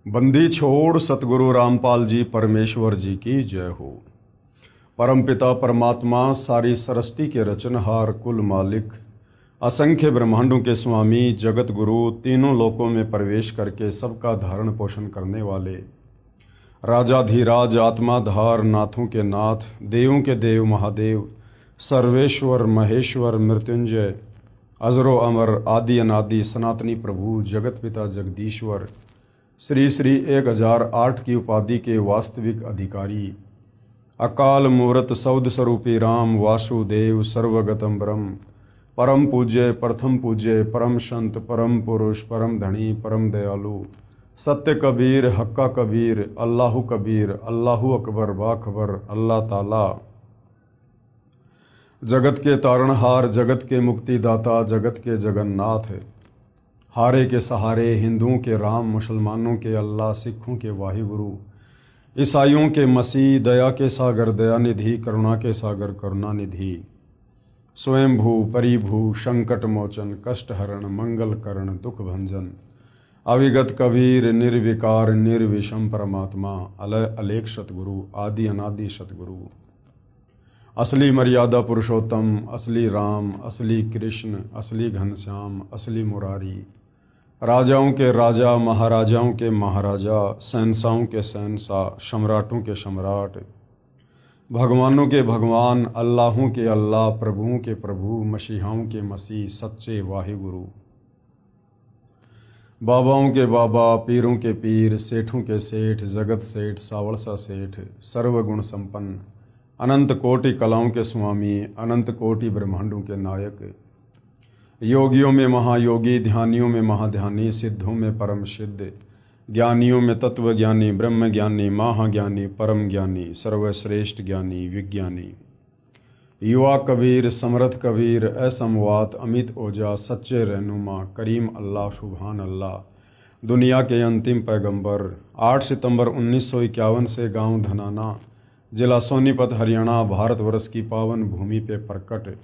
बंदी छोड़ सतगुरु रामपाल जी परमेश्वर जी की जय हो। परमपिता परमात्मा सारी सृष्टि के रचनहार कुल मालिक असंख्य ब्रह्मांडों के स्वामी जगत गुरु तीनों लोकों में प्रवेश करके सबका धारण पोषण करने वाले राजाधिराज आत्माधार नाथों के नाथ देवों के देव महादेव सर्वेश्वर महेश्वर मृत्युंजय अजरो अमर आदि अनादि सनातनी प्रभु जगत पिता जगदीश्वर श्री श्री 1008 की उपाधि के वास्तविक अधिकारी अकाल मूर्त सौद स्वरूपी राम वासुदेव सर्वगतम ब्रह्म परम पूज्य प्रथम पूज्य परम संत परम पुरुष परम धनी परम दयालु सत्य कबीर हक्का कबीर अल्लाहु कबीर अल्लाहु अकबर बाखबर अल्लाह ताला जगत के तारणहार जगत के मुक्तिदाता जगत के जगन्नाथ हारे के सहारे हिंदुओं के राम मुसलमानों के अल्लाह सिखों के वाहिगुरु ईसाइयों के मसीह दया के सागर दयानिधि करुणा के सागर करुणानिधि स्वयंभू परिभू संकट मोचन कष्ट हरण मंगल करण दुख भंजन अविगत कबीर निर्विकार निर्विषम परमात्मा अलय अलेख सतगुरु आदि अनादि सतगुरु असली मर्यादा पुरुषोत्तम असली राम असली कृष्ण असली घनश्याम असली मुरारी राजाओं के राजा महाराजाओं के महाराजा शहंशाहों के शहंशाह सम्राटों के सम्राट भगवानों के भगवान अल्लाहों के अल्लाह प्रभुओं के प्रभु मसीहाओं के मसीह सच्चे वाहिगुरु बाबाओं के बाबा पीरों के पीर सेठों के सेठ जगत सेठ सावड़सा सेठ सर्वगुण संपन्न अनंत कोटि कलाओं के स्वामी अनंत कोटि ब्रह्मांडों के नायक योगियों में महायोगी ध्यानियों में महाध्यानी सिद्धों में परम सिद्ध ज्ञानियों में तत्व ज्ञानी ब्रह्म ज्ञानी महाज्ञानी परम ज्ञानी सर्वश्रेष्ठ ज्ञानी विज्ञानी युवा कबीर समर्थ कबीर असमवात अमित ओजा सच्चे रहनुमा करीम अल्लाह सुभान अल्लाह दुनिया के अंतिम पैगंबर 8 सितंबर 1951 से गांव धनाना जिला सोनीपत हरियाणा भारतवर्ष की पावन भूमि पे प्रकट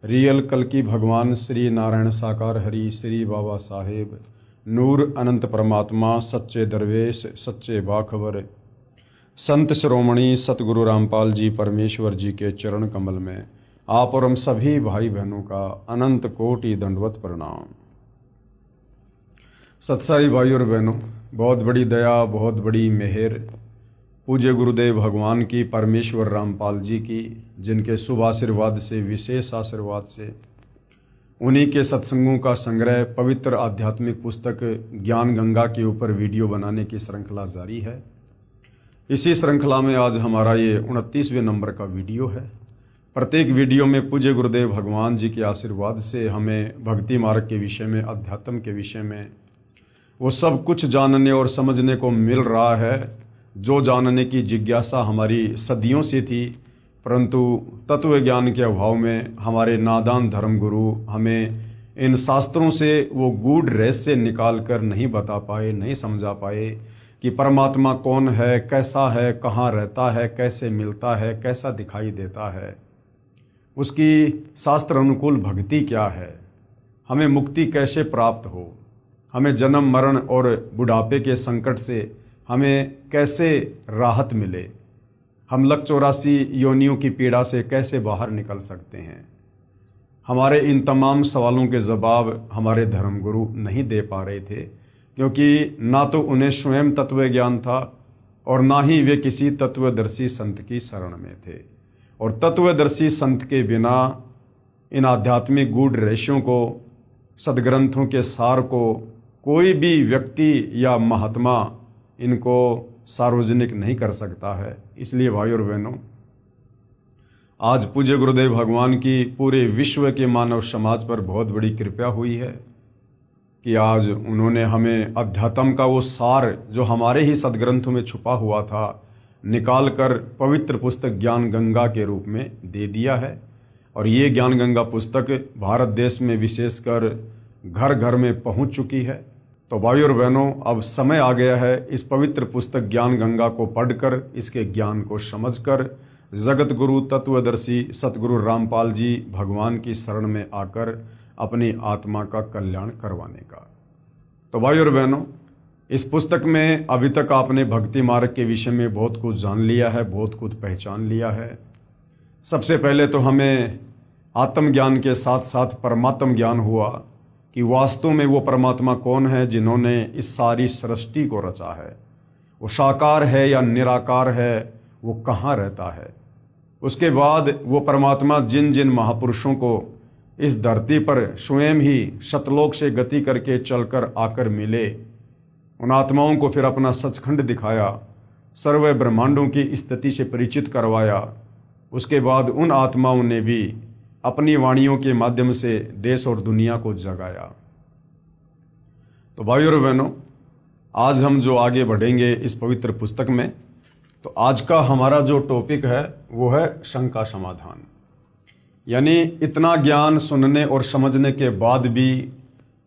रियल कल की भगवान श्री नारायण साकार हरि श्री बाबा साहेब नूर अनंत परमात्मा सच्चे दरवेश सच्चे बाखबर संत शिरोमणि सतगुरु रामपाल जी परमेश्वर जी के चरण कमल में आप और हम सभी भाई बहनों का अनंत कोटि दंडवत प्रणाम। सत्साई भाई और बहनों, बहुत बड़ी दया बहुत बड़ी मेहर पूज्य गुरुदेव भगवान की परमेश्वर रामपाल जी की, जिनके शुभ आशीर्वाद से विशेष आशीर्वाद से उन्हीं के सत्संगों का संग्रह पवित्र आध्यात्मिक पुस्तक ज्ञान गंगा के ऊपर वीडियो बनाने की श्रृंखला जारी है। इसी श्रृंखला में आज हमारा ये 29वें नंबर का वीडियो है। प्रत्येक वीडियो में पूज्य गुरुदेव भगवान जी के आशीर्वाद से हमें भक्ति मार्ग के विषय में अध्यात्म के विषय में वो सब कुछ जानने और समझने को मिल रहा है जो जानने की जिज्ञासा हमारी सदियों से थी, परंतु तत्व ज्ञान के अभाव में हमारे नादान धर्मगुरु हमें इन शास्त्रों से वो गूढ़ रहस्य निकाल कर नहीं बता पाए, नहीं समझा पाए कि परमात्मा कौन है, कैसा है, कहाँ रहता है, कैसे मिलता है, कैसा दिखाई देता है, उसकी शास्त्र अनुकूल भक्ति क्या है, हमें मुक्ति कैसे प्राप्त हो, हमें जन्म मरण और बुढ़ापे के संकट से हमें कैसे राहत मिले, हम लक 84 योनियों की पीड़ा से कैसे बाहर निकल सकते हैं। हमारे इन तमाम सवालों के जवाब हमारे धर्मगुरु नहीं दे पा रहे थे, क्योंकि ना तो उन्हें स्वयं तत्व ज्ञान था और ना ही वे किसी तत्वदर्शी संत की शरण में थे। और तत्वदर्शी संत के बिना इन आध्यात्मिक गूढ़ रहस्यों को, सदग्रंथों के सार को कोई भी व्यक्ति या महात्मा इनको सार्वजनिक नहीं कर सकता है। इसलिए भाई और बहनों, आज पूज्य गुरुदेव भगवान की पूरे विश्व के मानव समाज पर बहुत बड़ी कृपा हुई है कि आज उन्होंने हमें अध्यात्म का वो सार जो हमारे ही सदग्रंथों में छुपा हुआ था निकाल कर पवित्र पुस्तक ज्ञान गंगा के रूप में दे दिया है। और ये ज्ञान गंगा पुस्तक भारत देश में विशेषकर घर घर में पहुंच चुकी है। तो भाई और बहनों, अब समय आ गया है इस पवित्र पुस्तक ज्ञान गंगा को पढ़कर, इसके ज्ञान को समझकर जगत गुरु तत्वदर्शी सतगुरु रामपाल जी भगवान की शरण में आकर अपनी आत्मा का कल्याण करवाने का। तो भाई और बहनों, इस पुस्तक में अभी तक आपने भक्ति मार्ग के विषय में बहुत कुछ जान लिया है, बहुत कुछ पहचान लिया है। सबसे पहले तो हमें आत्मज्ञान के साथ साथ परमात्म ज्ञान हुआ कि वास्तव में वो परमात्मा कौन है जिन्होंने इस सारी सृष्टि को रचा है। वो साकार है या निराकार है, वो कहाँ रहता है। उसके बाद वो परमात्मा जिन जिन महापुरुषों को इस धरती पर स्वयं ही शतलोक से गति करके चलकर आकर मिले, उन आत्माओं को फिर अपना सचखंड दिखाया, सर्व ब्रह्मांडों की स्थिति से परिचित करवाया। उसके बाद उन आत्माओं ने भी अपनी वाणियों के माध्यम से देश और दुनिया को जगाया। तो भाइयों और बहनों, आज हम जो आगे बढ़ेंगे इस पवित्र पुस्तक में, तो आज का हमारा जो टॉपिक है वो है शंका समाधान। यानी इतना ज्ञान सुनने और समझने के बाद भी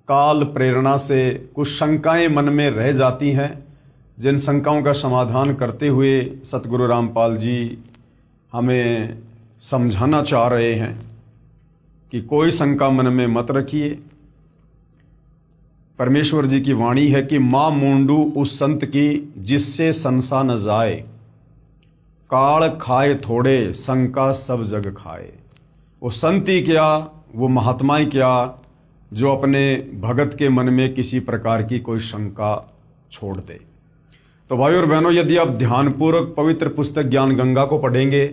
काल प्रेरणा से कुछ शंकाएं मन में रह जाती हैं, जिन शंकाओं का समाधान करते हुए सतगुरु रामपाल जी हमें समझाना चाह रहे हैं कि कोई शंका मन में मत रखिए। परमेश्वर जी की वाणी है कि माँ मूंडू उस संत की जिससे संसा न जाए, काल खाए थोड़े शंका सब जग खाए। वो संत ही क्या, वो महात्माएं क्या, जो अपने भगत के मन में किसी प्रकार की कोई शंका छोड़ दे। तो भाई और बहनों, यदि आप ध्यानपूर्वक पवित्र पुस्तक ज्ञान गंगा को पढ़ेंगे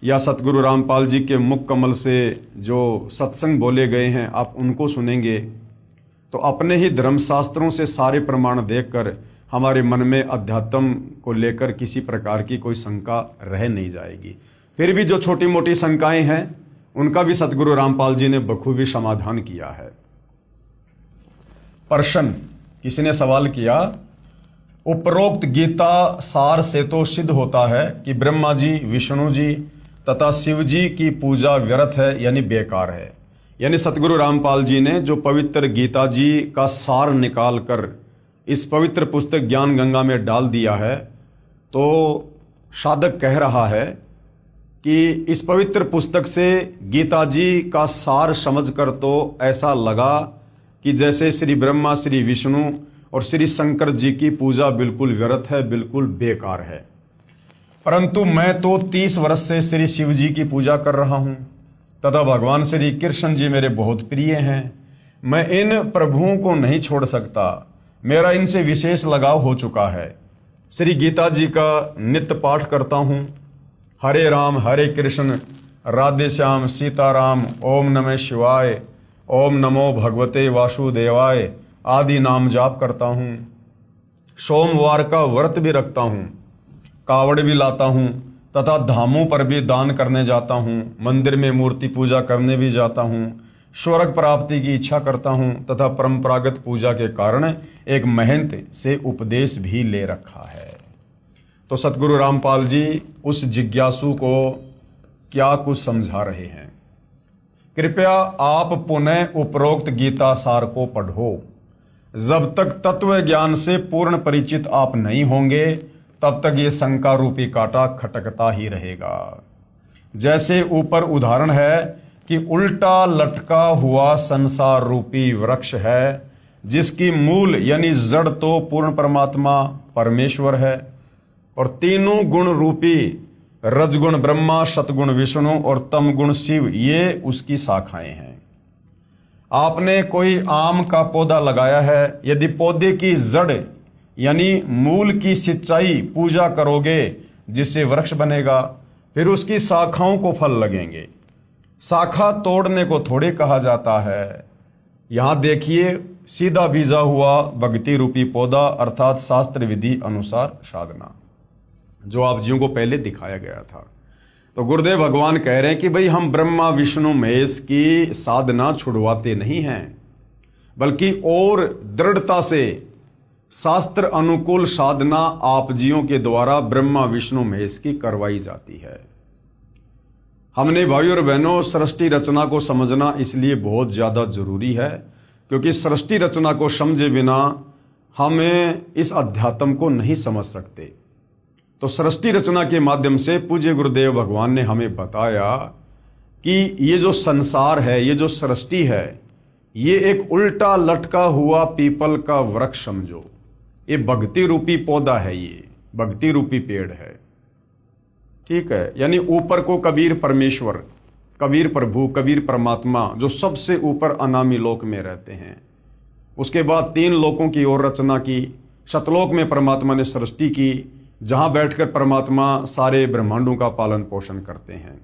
या सतगुरु रामपाल जी के मुख कमल से जो सत्संग बोले गए हैं आप उनको सुनेंगे, तो अपने ही धर्मशास्त्रों से सारे प्रमाण देखकर हमारे मन में अध्यात्म को लेकर किसी प्रकार की कोई शंका रह नहीं जाएगी। फिर भी जो छोटी मोटी शंकाएं हैं उनका भी सतगुरु रामपाल जी ने बखूबी समाधान किया है। प्रश्न, किसी ने सवाल किया, उपरोक्त गीता सार से तो सिद्ध होता है कि ब्रह्मा जी, विष्णु जी तथा शिव जी की पूजा व्यर्थ है, यानी बेकार है। यानी सतगुरु रामपाल जी ने जो पवित्र गीता जी का सार निकाल कर इस पवित्र पुस्तक ज्ञान गंगा में डाल दिया है, तो साधक कह रहा है कि इस पवित्र पुस्तक से गीता जी का सार समझकर तो ऐसा लगा कि जैसे श्री ब्रह्मा, श्री विष्णु और श्री शंकर जी की पूजा बिल्कुल व्यर्थ है, बिल्कुल बेकार है। परंतु मैं तो 30 वर्ष से श्री शिव जी की पूजा कर रहा हूँ तथा भगवान श्री कृष्ण जी मेरे बहुत प्रिय हैं। मैं इन प्रभुओं को नहीं छोड़ सकता, मेरा इनसे विशेष लगाव हो चुका है। श्री गीता जी का नित्य पाठ करता हूँ। हरे राम हरे कृष्ण राधे श्याम सीताराम, ओम नमः शिवाय, ओम नमो भगवते वासुदेवाय आदि नाम जाप करता हूँ। सोमवार का व्रत भी रखता हूँ, कावड़ भी लाता हूँ तथा धामों पर भी दान करने जाता हूँ, मंदिर में मूर्ति पूजा करने भी जाता हूँ, स्वर्ग प्राप्ति की इच्छा करता हूँ तथा परंपरागत पूजा के कारण एक महंत से उपदेश भी ले रखा है। तो सतगुरु रामपाल जी उस जिज्ञासु को क्या कुछ समझा रहे हैं। कृपया आप पुनः उपरोक्त गीता सार को पढ़ो। जब तक तत्व ज्ञान से पूर्ण परिचित आप नहीं होंगे तब तक ये शंका रूपी कांटा खटकता ही रहेगा। जैसे ऊपर उदाहरण है कि उल्टा लटका हुआ संसार रूपी वृक्ष है जिसकी मूल यानी जड़ तो पूर्ण परमात्मा परमेश्वर है और तीनों गुण रूपी रजगुण ब्रह्मा, सतगुण विष्णु और तमगुण शिव ये उसकी शाखाएं हैं। आपने कोई आम का पौधा लगाया है, यदि पौधे की जड़ यानी मूल की सिंचाई पूजा करोगे जिससे वृक्ष बनेगा, फिर उसकी शाखाओं को फल लगेंगे। शाखा तोड़ने को थोड़े कहा जाता है। यहाँ देखिए, सीधा बीजा हुआ भक्ति रूपी पौधा अर्थात शास्त्र विधि अनुसार साधना, जो आप जियों को पहले दिखाया गया था। तो गुरुदेव भगवान कह रहे हैं कि भाई हम ब्रह्मा विष्णु महेश की साधना छुड़वाते नहीं हैं, बल्कि और दृढ़ता से शास्त्र अनुकूल साधना आप जियों के द्वारा ब्रह्मा विष्णु महेश की करवाई जाती है। हमने भाइयों और बहनों सृष्टि रचना को समझना इसलिए बहुत ज़्यादा जरूरी है, क्योंकि सृष्टि रचना को समझे बिना हमें इस अध्यात्म को नहीं समझ सकते। तो सृष्टि रचना के माध्यम से पूज्य गुरुदेव भगवान ने हमें बताया कि ये जो संसार है, ये जो सृष्टि है, ये एक उल्टा लटका हुआ पीपल का वृक्ष समझो। ये भक्ति रूपी पौधा है, ये भक्ति रूपी पेड़ है। ठीक है, यानी ऊपर को कबीर परमेश्वर, कबीर प्रभु, कबीर परमात्मा जो सबसे ऊपर अनामी लोक में रहते हैं। उसके बाद 3 लोकों की ओर रचना की। शतलोक में परमात्मा ने सृष्टि की, जहां बैठकर परमात्मा सारे ब्रह्मांडों का पालन पोषण करते हैं।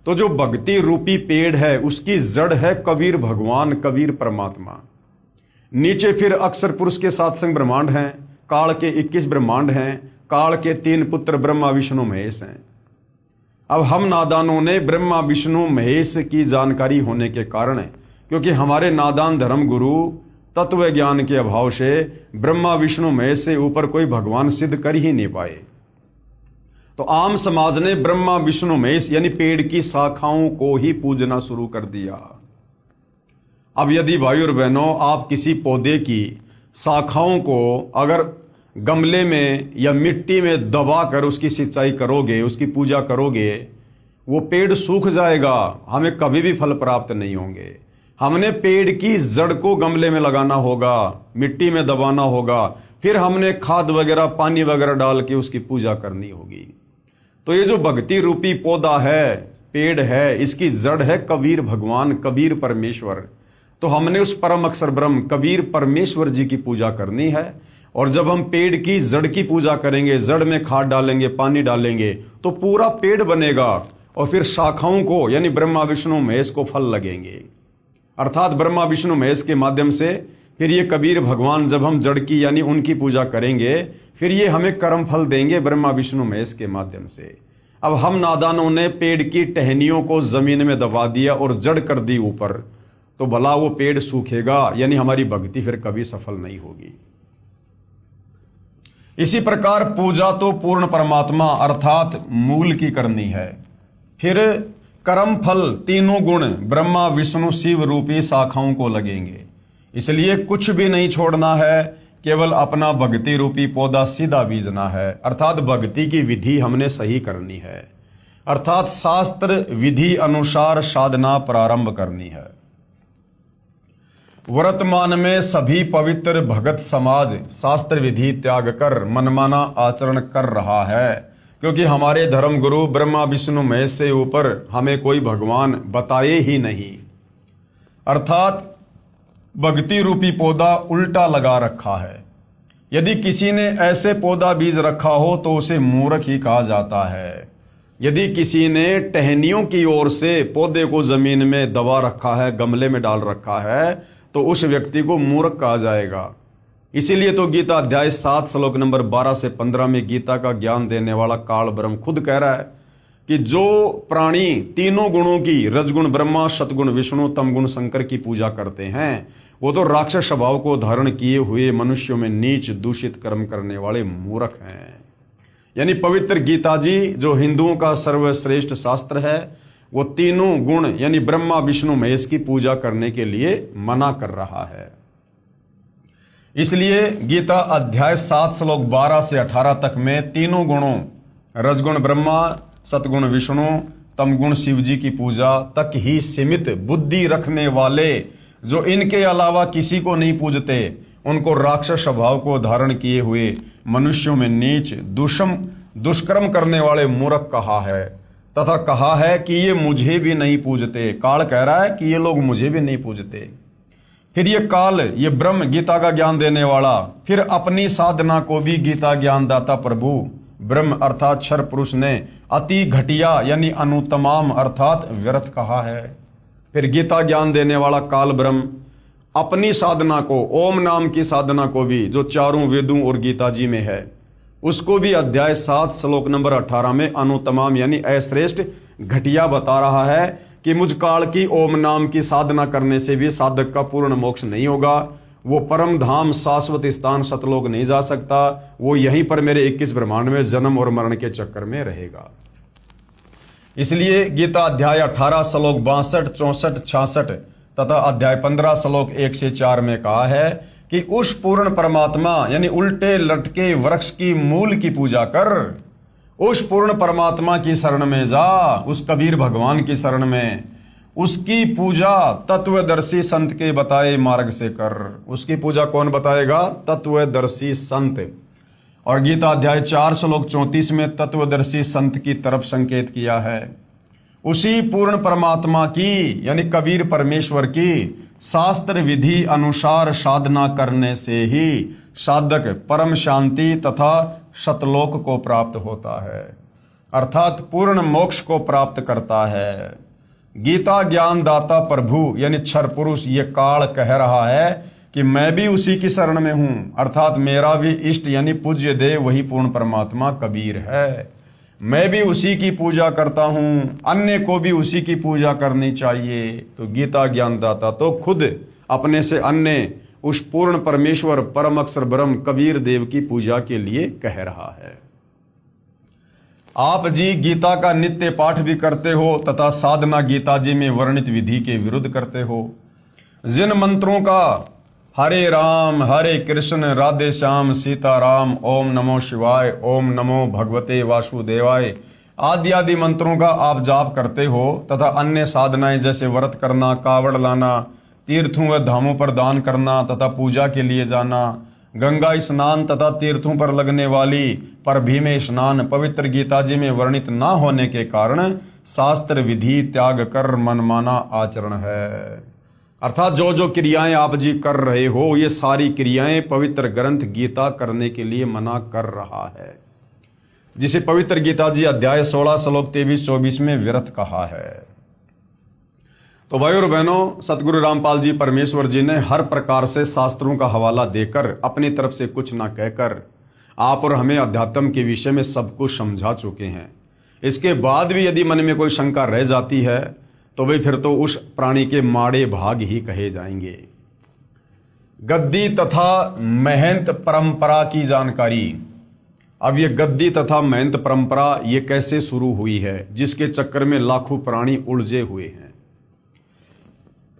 तो जो भक्ति रूपी पेड़ है उसकी जड़ है कबीर भगवान, कबीर परमात्मा। नीचे फिर अक्षर पुरुष के 7 संग ब्रह्मांड हैं, काल के 21 ब्रह्मांड हैं, काल के 3 पुत्र ब्रह्मा विष्णु महेश हैं। अब हम नादानों ने ब्रह्मा विष्णु महेश की जानकारी होने के कारण, क्योंकि हमारे नादान धर्म गुरु तत्व ज्ञान के अभाव से ब्रह्मा विष्णु महेश से ऊपर कोई भगवान सिद्ध कर ही नहीं पाए, तो आम समाज ने ब्रह्मा विष्णु महेश यानी पेड़ की शाखाओं को ही पूजना शुरू कर दिया। अब यदि भाई और बहनों आप किसी पौधे की शाखाओं को अगर गमले में या मिट्टी में दबाकर उसकी सिंचाई करोगे, उसकी पूजा करोगे, वो पेड़ सूख जाएगा, हमें कभी भी फल प्राप्त नहीं होंगे। हमने पेड़ की जड़ को गमले में लगाना होगा, मिट्टी में दबाना होगा, फिर हमने खाद वगैरह पानी वगैरह डाल के उसकी पूजा करनी होगी। तो ये जो भक्ति रूपी पौधा है, पेड़ है, इसकी जड़ है कबीर भगवान, कबीर परमेश्वर। तो हमने उस परम अक्षर ब्रह्म कबीर परमेश्वर जी की पूजा करनी है। और जब हम पेड़ की जड़ की पूजा करेंगे, जड़ में खाद डालेंगे, पानी डालेंगे, तो पूरा पेड़ बनेगा और फिर शाखाओं को यानी ब्रह्मा विष्णु महेश को फल लगेंगे। अर्थात ब्रह्मा विष्णु महेश के माध्यम से फिर ये कबीर भगवान जब हम जड़ की यानी उनकी पूजा करेंगे, फिर ये हमें कर्म फल देंगे ब्रह्मा विष्णु महेश के माध्यम से। अब हम नादानों ने पेड़ की टहनियों को जमीन में दबा दिया और जड़ कर दी ऊपर, तो भला वो पेड़ सूखेगा, यानी हमारी भक्ति फिर कभी सफल नहीं होगी। इसी प्रकार पूजा तो पूर्ण परमात्मा अर्थात मूल की करनी है। फिर कर्म फल तीनों गुण ब्रह्मा विष्णु शिव रूपी शाखाओं को लगेंगे। इसलिए कुछ भी नहीं छोड़ना है, केवल अपना भक्ति रूपी पौधा सीधा बीजना है। अर्थात भक्ति की विधि हमने सही करनी है, अर्थात शास्त्र विधि अनुसार साधना प्रारंभ करनी है। वर्तमान में सभी पवित्र भगत समाज शास्त्र विधि त्याग कर मनमाना आचरण कर रहा है, क्योंकि हमारे धर्म गुरु ब्रह्मा विष्णु महेश से ऊपर हमें कोई भगवान बताए ही नहीं। अर्थात भक्ति रूपी पौधा उल्टा लगा रखा है। यदि किसी ने ऐसे पौधा बीज रखा हो तो उसे मूर्ख ही कहा जाता है। यदि किसी ने टहनियों की ओर से पौधे को जमीन में दबा रखा है, गमले में डाल रखा है, तो उस व्यक्ति को मूर्ख कहा जाएगा। इसीलिए तो गीता अध्याय 7 श्लोक नंबर 12 से 15 में गीता का ज्ञान देने वाला काल ब्रह्म खुद कह रहा है कि जो प्राणी तीनों गुणों की रजगुण ब्रह्मा, सतगुण विष्णु, तमगुण शंकर की पूजा करते हैं, वो तो राक्षस स्वभाव को धारण किए हुए मनुष्यों में नीच दूषित कर्म करने वाले मूर्ख हैं। यानी पवित्र गीता जी जो हिंदुओं का सर्वश्रेष्ठ शास्त्र है, वो तीनों गुण यानी ब्रह्मा विष्णु महेश की पूजा करने के लिए मना कर रहा है। इसलिए गीता अध्याय 7 श्लोक 12 से 18 तक में तीनों गुणों रजगुण ब्रह्मा, सतगुण विष्णु, तमगुण शिव जी की पूजा तक ही सीमित बुद्धि रखने वाले, जो इनके अलावा किसी को नहीं पूजते, उनको राक्षस स्वभाव को धारण किए हुए मनुष्यों में नीच दुष्कर्म करने वाले मूर्ख कहा है, तथा कहा है कि ये मुझे भी नहीं पूजते। काल कह रहा है कि ये लोग मुझे भी नहीं पूजते। फिर ये काल, ये ब्रह्म गीता का ज्ञान देने वाला, फिर अपनी साधना को भी गीता ज्ञानदाता प्रभु ब्रह्म अर्थात क्षर पुरुष ने अति घटिया यानी अनुतमाम अर्थात व्यर्थ कहा है। फिर गीता ज्ञान देने वाला काल ब्रह्म अपनी साधना को, ओम नाम की साधना को भी, जो चारों वेदों और गीता जी में है, उसको भी अध्याय 7 श्लोक नंबर 18 में अनुतमाम यानी अश्रेष्ठ घटिया बता रहा है कि मुझ काल की ओम नाम की साधना करने से भी साधक का पूर्ण मोक्ष नहीं होगा। वो परम धाम शाश्वत स्थान सतलोक नहीं जा सकता, वो यहीं पर मेरे 21 ब्रह्मांड में जन्म और मरण के चक्कर में रहेगा। इसलिए गीता अध्याय 18 श्लोक 62, 64, 66 तथा अध्याय 15 श्लोक 1 से 4 में कहा है कि उस पूर्ण परमात्मा यानी उल्टे लटके वृक्ष की मूल की पूजा कर, उस पूर्ण परमात्मा की शरण में जा, उस कबीर भगवान की शरण में। उसकी पूजा तत्वदर्शी संत के बताए मार्ग से कर। उसकी पूजा कौन बताएगा? तत्वदर्शी संत। और गीता अध्याय 4 श्लोक 34 में तत्वदर्शी संत की तरफ संकेत किया है। उसी पूर्ण परमात्मा की यानी कबीर परमेश्वर की शास्त्र विधि अनुसार साधना करने से ही साधक परम शांति तथा सतलोक को प्राप्त होता है, अर्थात पूर्ण मोक्ष को प्राप्त करता है। गीता ज्ञान दाता प्रभु यानी क्षर पुरुष ये काल कह रहा है कि मैं भी उसी की शरण में हूं, अर्थात मेरा भी इष्ट यानी पूज्य देव वही पूर्ण परमात्मा कबीर है। मैं भी उसी की पूजा करता हूं, अन्य को भी उसी की पूजा करनी चाहिए। तो गीता ज्ञानदाता तो खुद अपने से अन्य उस पूर्ण परमेश्वर परम अक्षर ब्रह्म कबीर देव की पूजा के लिए कह रहा है। आप जी गीता का नित्य पाठ भी करते हो तथा साधना गीता जी में वर्णित विधि के विरुद्ध करते हो। जिन मंत्रों का हरे राम हरे कृष्ण राधे श्याम सीताराम ओम नमो शिवाय ओम नमो भगवते वासुदेवाय आदि आदि मंत्रों का आप जाप करते हो तथा अन्य साधनाएं जैसे व्रत करना, कावड़ लाना, तीर्थों व धामों पर दान करना तथा पूजा के लिए जाना, गंगा स्नान तथा तीर्थों पर लगने वाली परभी में स्नान पवित्र गीता जी में वर्णित न होने के कारण शास्त्र विधि त्याग कर मनमाना आचरण है। अर्थात जो जो क्रियाएं आप जी कर रहे हो ये सारी क्रियाएं पवित्र ग्रंथ गीता करने के लिए मना कर रहा है, जिसे पवित्र गीता जी अध्याय 16 श्लोक 23-24 में व्यर्थ कहा है। तो भाई और बहनों, सतगुरु रामपाल जी परमेश्वर जी ने हर प्रकार से शास्त्रों का हवाला देकर अपनी तरफ से कुछ ना कहकर आप और हमें अध्यात्म के विषय में सब कुछ समझा चुके हैं। इसके बाद भी यदि मन में कोई शंका रह जाती है तो भाई फिर तो उस प्राणी के माड़े भाग ही कहे जाएंगे। गद्दी तथा महंत परंपरा की जानकारी। अब ये गद्दी तथा महंत परंपरा ये कैसे शुरू हुई है, जिसके चक्कर में लाखों प्राणी उलझे हुए हैं।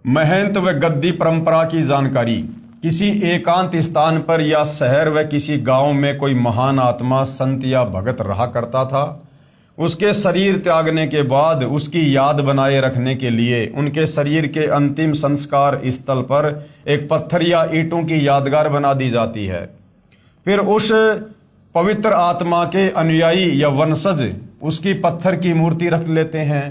महंत व गद्दी परंपरा की जानकारी। किसी एकांत स्थान पर या शहर व किसी गांव में कोई महान आत्मा संत या भगत रहा करता था। उसके शरीर त्यागने के बाद उसकी याद बनाए रखने के लिए उनके शरीर के अंतिम संस्कार स्थल पर एक पत्थर या ईंटों की यादगार बना दी जाती है। फिर उस पवित्र आत्मा के अनुयायी या वंशज उसकी पत्थर की मूर्ति रख लेते हैं।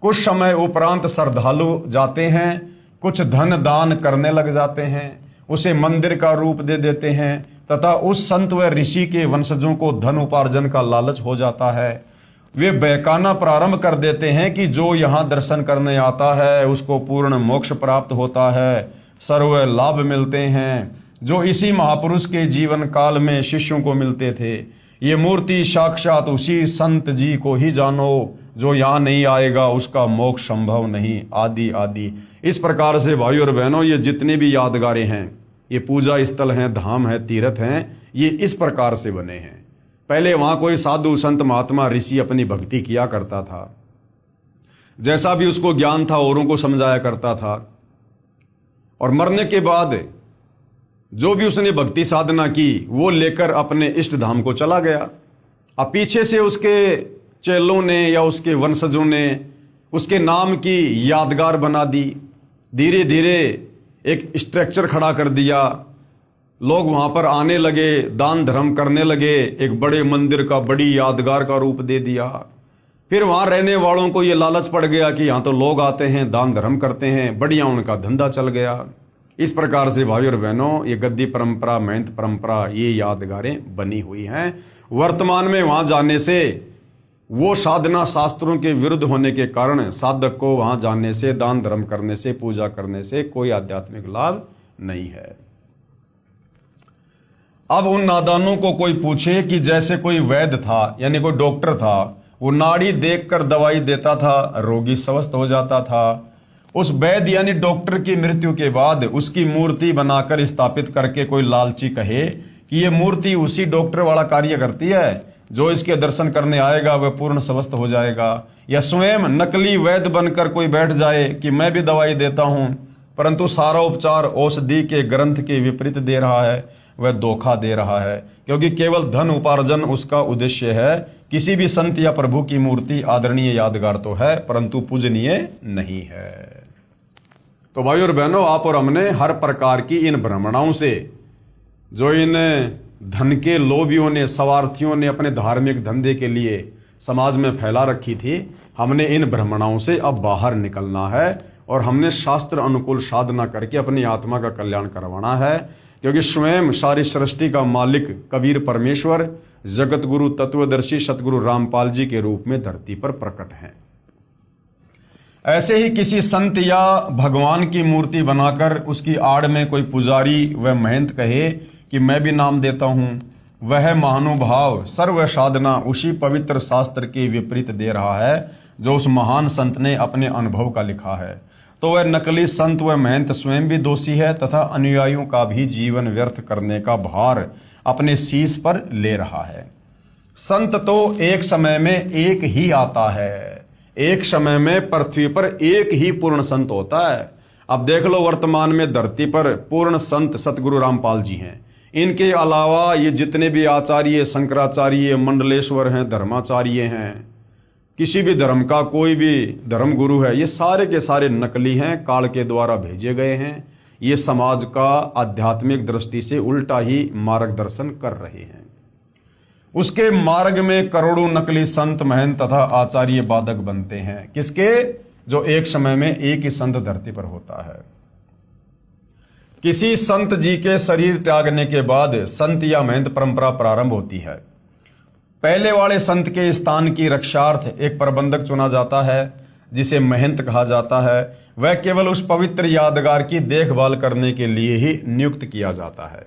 कुछ समय उपरांत श्रद्धालु जाते हैं, कुछ धन दान करने लग जाते हैं, उसे मंदिर का रूप दे देते हैं तथा उस संत व ऋषि के वंशजों को धन उपार्जन का लालच हो जाता है। वे बहकाना प्रारंभ कर देते हैं कि जो यहाँ दर्शन करने आता है उसको पूर्ण मोक्ष प्राप्त होता है, सर्व लाभ मिलते हैं, जो इसी महापुरुष के जीवन काल में शिष्यों को मिलते थे। ये मूर्ति साक्षात उसी संत जी को ही जानो, जो यहाँ नहीं आएगा उसका मोक्ष संभव नहीं, आदि आदि। इस प्रकार से भाई और बहनों, ये जितने भी यादगारें हैं, ये पूजा स्थल हैं, धाम है, तीर्थ हैं, ये इस प्रकार से बने हैं। पहले वहां कोई साधु संत महात्मा ऋषि अपनी भक्ति किया करता था, जैसा भी उसको ज्ञान था औरों को समझाया करता था, और मरने के बाद जो भी उसने भक्ति साधना की वो लेकर अपने इष्ट धाम को चला गया। अब पीछे से उसके चेलों ने या उसके वंशजों ने उसके नाम की यादगार बना दी। धीरे धीरे एक स्ट्रक्चर खड़ा कर दिया, लोग वहां पर आने लगे, दान धर्म करने लगे, एक बड़े मंदिर का बड़ी यादगार का रूप दे दिया। फिर वहां रहने वालों को ये लालच पड़ गया कि यहाँ तो लोग आते हैं, दान धर्म करते हैं, बढ़िया उनका धंधा चल गया। इस प्रकार से भाई और बहनों, ये गद्दी परंपरा, महंत परंपरा, ये यादगारें बनी हुई हैं। वर्तमान में वहां जाने से वो साधना शास्त्रों के विरुद्ध होने के कारण साधक को वहां जाने से, दान धर्म करने से, पूजा करने से कोई आध्यात्मिक लाभ नहीं है। अब उन नादानों को कोई पूछे कि जैसे कोई वैद्य था यानी कोई डॉक्टर था, वो नाड़ी देखकर दवाई देता था, रोगी स्वस्थ हो जाता था। उस वैद्य यानी डॉक्टर की मृत्यु के बाद उसकी मूर्ति बनाकर स्थापित करके कोई लालची कहे कि ये मूर्ति उसी डॉक्टर वाला कार्य करती है, जो इसके दर्शन करने आएगा वह पूर्ण स्वस्थ हो जाएगा। या स्वयं नकली वैद्य बनकर कोई बैठ जाए कि मैं भी दवाई देता हूं, परंतु सारा उपचार औषधि के ग्रंथ के विपरीत दे रहा है, वह धोखा दे रहा है, क्योंकि केवल धन उपार्जन उसका उद्देश्य है, किसी भी संत या प्रभु की मूर्ति आदरणीय यादगार तो है, परंतु पूजनीय नहीं है। तो भाई और बहनों, आप और हमने हर प्रकार की इन भ्रमणाओं से, जो इन धन के लोभियों ने, स्वार्थियों ने अपने धार्मिक धंधे के लिए समाज में फैला रखी थी, हमने इन भ्रमणाओं से अब बाहर निकलना है और हमने शास्त्र अनुकूल साधना करके अपनी आत्मा का कल्याण करवाना है। क्योंकि स्वयं सारी सृष्टि का मालिक कबीर परमेश्वर जगत गुरु तत्वदर्शी सतगुरु रामपाल जी के रूप में धरती पर प्रकट हैं। ऐसे ही किसी संत या भगवान की मूर्ति बनाकर उसकी आड़ में कोई पुजारी व महंत कहे कि मैं भी नाम देता हूं, वह महानुभाव सर्व साधना उसी पवित्र शास्त्र के विपरीत दे रहा है जो उस महान संत ने अपने अनुभव का लिखा है। तो वह नकली संत व महंत स्वयं भी दोषी है तथा अनुयायियों का भी जीवन व्यर्थ करने का भार अपने शीश पर ले रहा है। संत तो एक समय में एक ही आता है, एक समय में पृथ्वी पर एक ही पूर्ण संत होता है। अब देख लो, वर्तमान में धरती पर पूर्ण संत सतगुरु रामपाल जी हैं। इनके अलावा ये जितने भी आचार्य, शंकराचार्य, मंडलेश्वर हैं, धर्माचार्य हैं, किसी भी धर्म का कोई भी धर्म गुरु है, ये सारे के सारे नकली हैं, काल के द्वारा भेजे गए हैं। ये समाज का आध्यात्मिक दृष्टि से उल्टा ही मार्गदर्शन कर रहे हैं। उसके मार्ग में करोड़ों नकली संत, महंत तथा आचार्य बाधक बनते हैं। किसके? जो एक समय में एक ही संत धरती पर होता है। किसी संत जी के शरीर त्यागने के बाद संत या महंत परंपरा प्रारंभ होती है। पहले वाले संत के स्थान की रक्षार्थ एक प्रबंधक चुना जाता है जिसे महंत कहा जाता है। वह केवल उस पवित्र यादगार की देखभाल करने के लिए ही नियुक्त किया जाता है।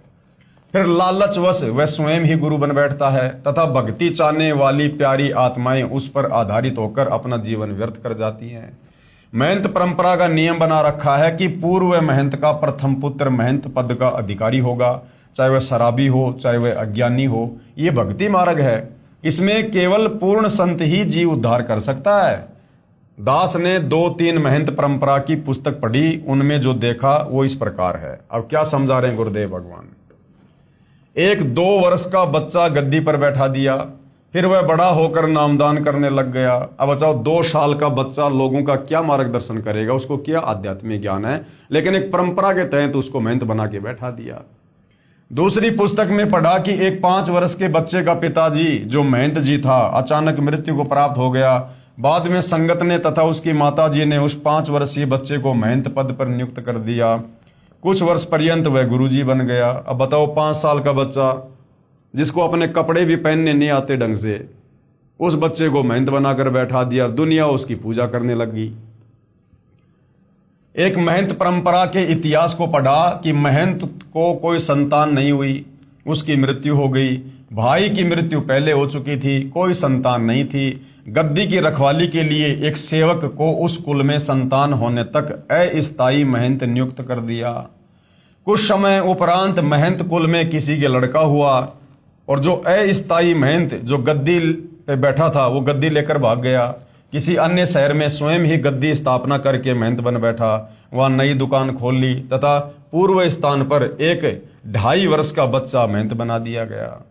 फिर लालचवश वह स्वयं ही गुरु बन बैठता है तथा भक्ति चाहने वाली प्यारी आत्माएं उस पर आधारित होकर अपना जीवन व्यर्थ कर जाती हैं। महंत परंपरा का नियम बना रखा है कि पूर्व महंत का प्रथम पुत्र महंत पद का अधिकारी होगा, चाहे वह शराबी हो, चाहे वह अज्ञानी हो। ये भक्ति मार्ग है। इसमें केवल पूर्ण संत ही जीव उद्धार कर सकता है। दास ने 2-3 महंत परंपरा की पुस्तक पढ़ी, उनमें जो देखा वो इस प्रकार है। अब क्या समझा रहे हैं गुरुदेव भगवान? एक 2 वर्ष का बच्चा गद्दी पर बैठा दिया, फिर वह बड़ा होकर नामदान करने लग गया। अब बचाओ, 2 साल का बच्चा लोगों का क्या मार्गदर्शन करेगा? उसको क्या आध्यात्मिक ज्ञान है? लेकिन एक परंपरा के तहत उसको महंत बना के बैठा दिया। दूसरी पुस्तक में पढ़ा कि एक 5 वर्ष के बच्चे का पिताजी जो महंत जी था अचानक मृत्यु को प्राप्त हो गया। बाद में संगत ने तथा उसकी माताजी ने उस 5 वर्षीय बच्चे को महंत पद पर नियुक्त कर दिया। कुछ वर्ष पर्यंत वह गुरुजी बन गया। अब बताओ, 5 साल का बच्चा जिसको अपने कपड़े भी पहनने नहीं आते ढंग से, उस बच्चे को महंत बनाकर बैठा दिया। दुनिया उसकी पूजा करने लगी। एक महंत परंपरा के इतिहास को पढ़ा कि महंत को कोई संतान नहीं हुई, उसकी मृत्यु हो गई। भाई की मृत्यु पहले हो चुकी थी, कोई संतान नहीं थी। गद्दी की रखवाली के लिए एक सेवक को उस कुल में संतान होने तक अस्थायी महंत नियुक्त कर दिया। कुछ समय उपरांत महंत कुल में किसी के लड़का हुआ और जो अस्थायी महंत जो गद्दी पे बैठा था वो गद्दी लेकर भाग गया। किसी अन्य शहर में स्वयं ही गद्दी स्थापना करके महंत बन बैठा, वहां नई दुकान खोल ली तथा पूर्व स्थान पर एक 2.5 वर्ष का बच्चा महंत बना दिया गया।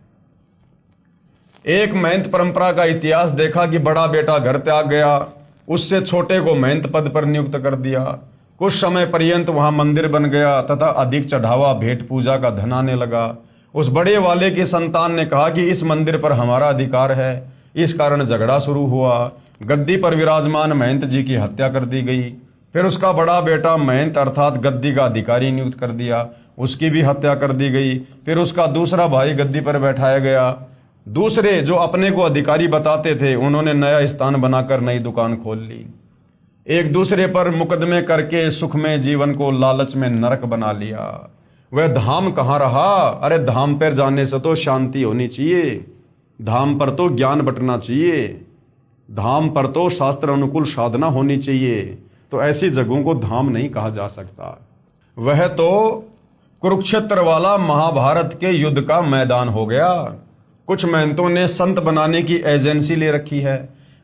एक महंत परंपरा का इतिहास देखा कि बड़ा बेटा घर त्याग गया, उससे छोटे को महंत पद पर नियुक्त कर दिया। कुछ समय पर्यंत वहां मंदिर बन गया तथा अधिक चढ़ावा भेंट पूजा का धन आने लगा। उस बड़े वाले की संतान ने कहा कि इस मंदिर पर हमारा अधिकार है। इस कारण झगड़ा शुरू हुआ। गद्दी पर विराजमान महंत जी की हत्या कर दी गई। फिर उसका बड़ा बेटा महंत अर्थात गद्दी का अधिकारी नियुक्त कर दिया, उसकी भी हत्या कर दी गई। फिर उसका दूसरा भाई गद्दी पर बैठाया गया। दूसरे जो अपने को अधिकारी बताते थे उन्होंने नया स्थान बनाकर नई दुकान खोल ली। एक दूसरे पर मुकदमे करके सुखमय जीवन को लालच में नरक बना लिया। वह धाम कहाँ रहा? अरे धाम पर जाने से तो शांति होनी चाहिए, धाम पर तो ज्ञान बंटना चाहिए, धाम पर तो शास्त्र अनुकूल साधना होनी चाहिए। तो ऐसी जगहों को धाम नहीं कहा जा सकता। वह तो कुरुक्षेत्र वाला महाभारत के युद्ध का मैदान हो गया। कुछ महंतों ने संत बनाने की एजेंसी ले रखी है,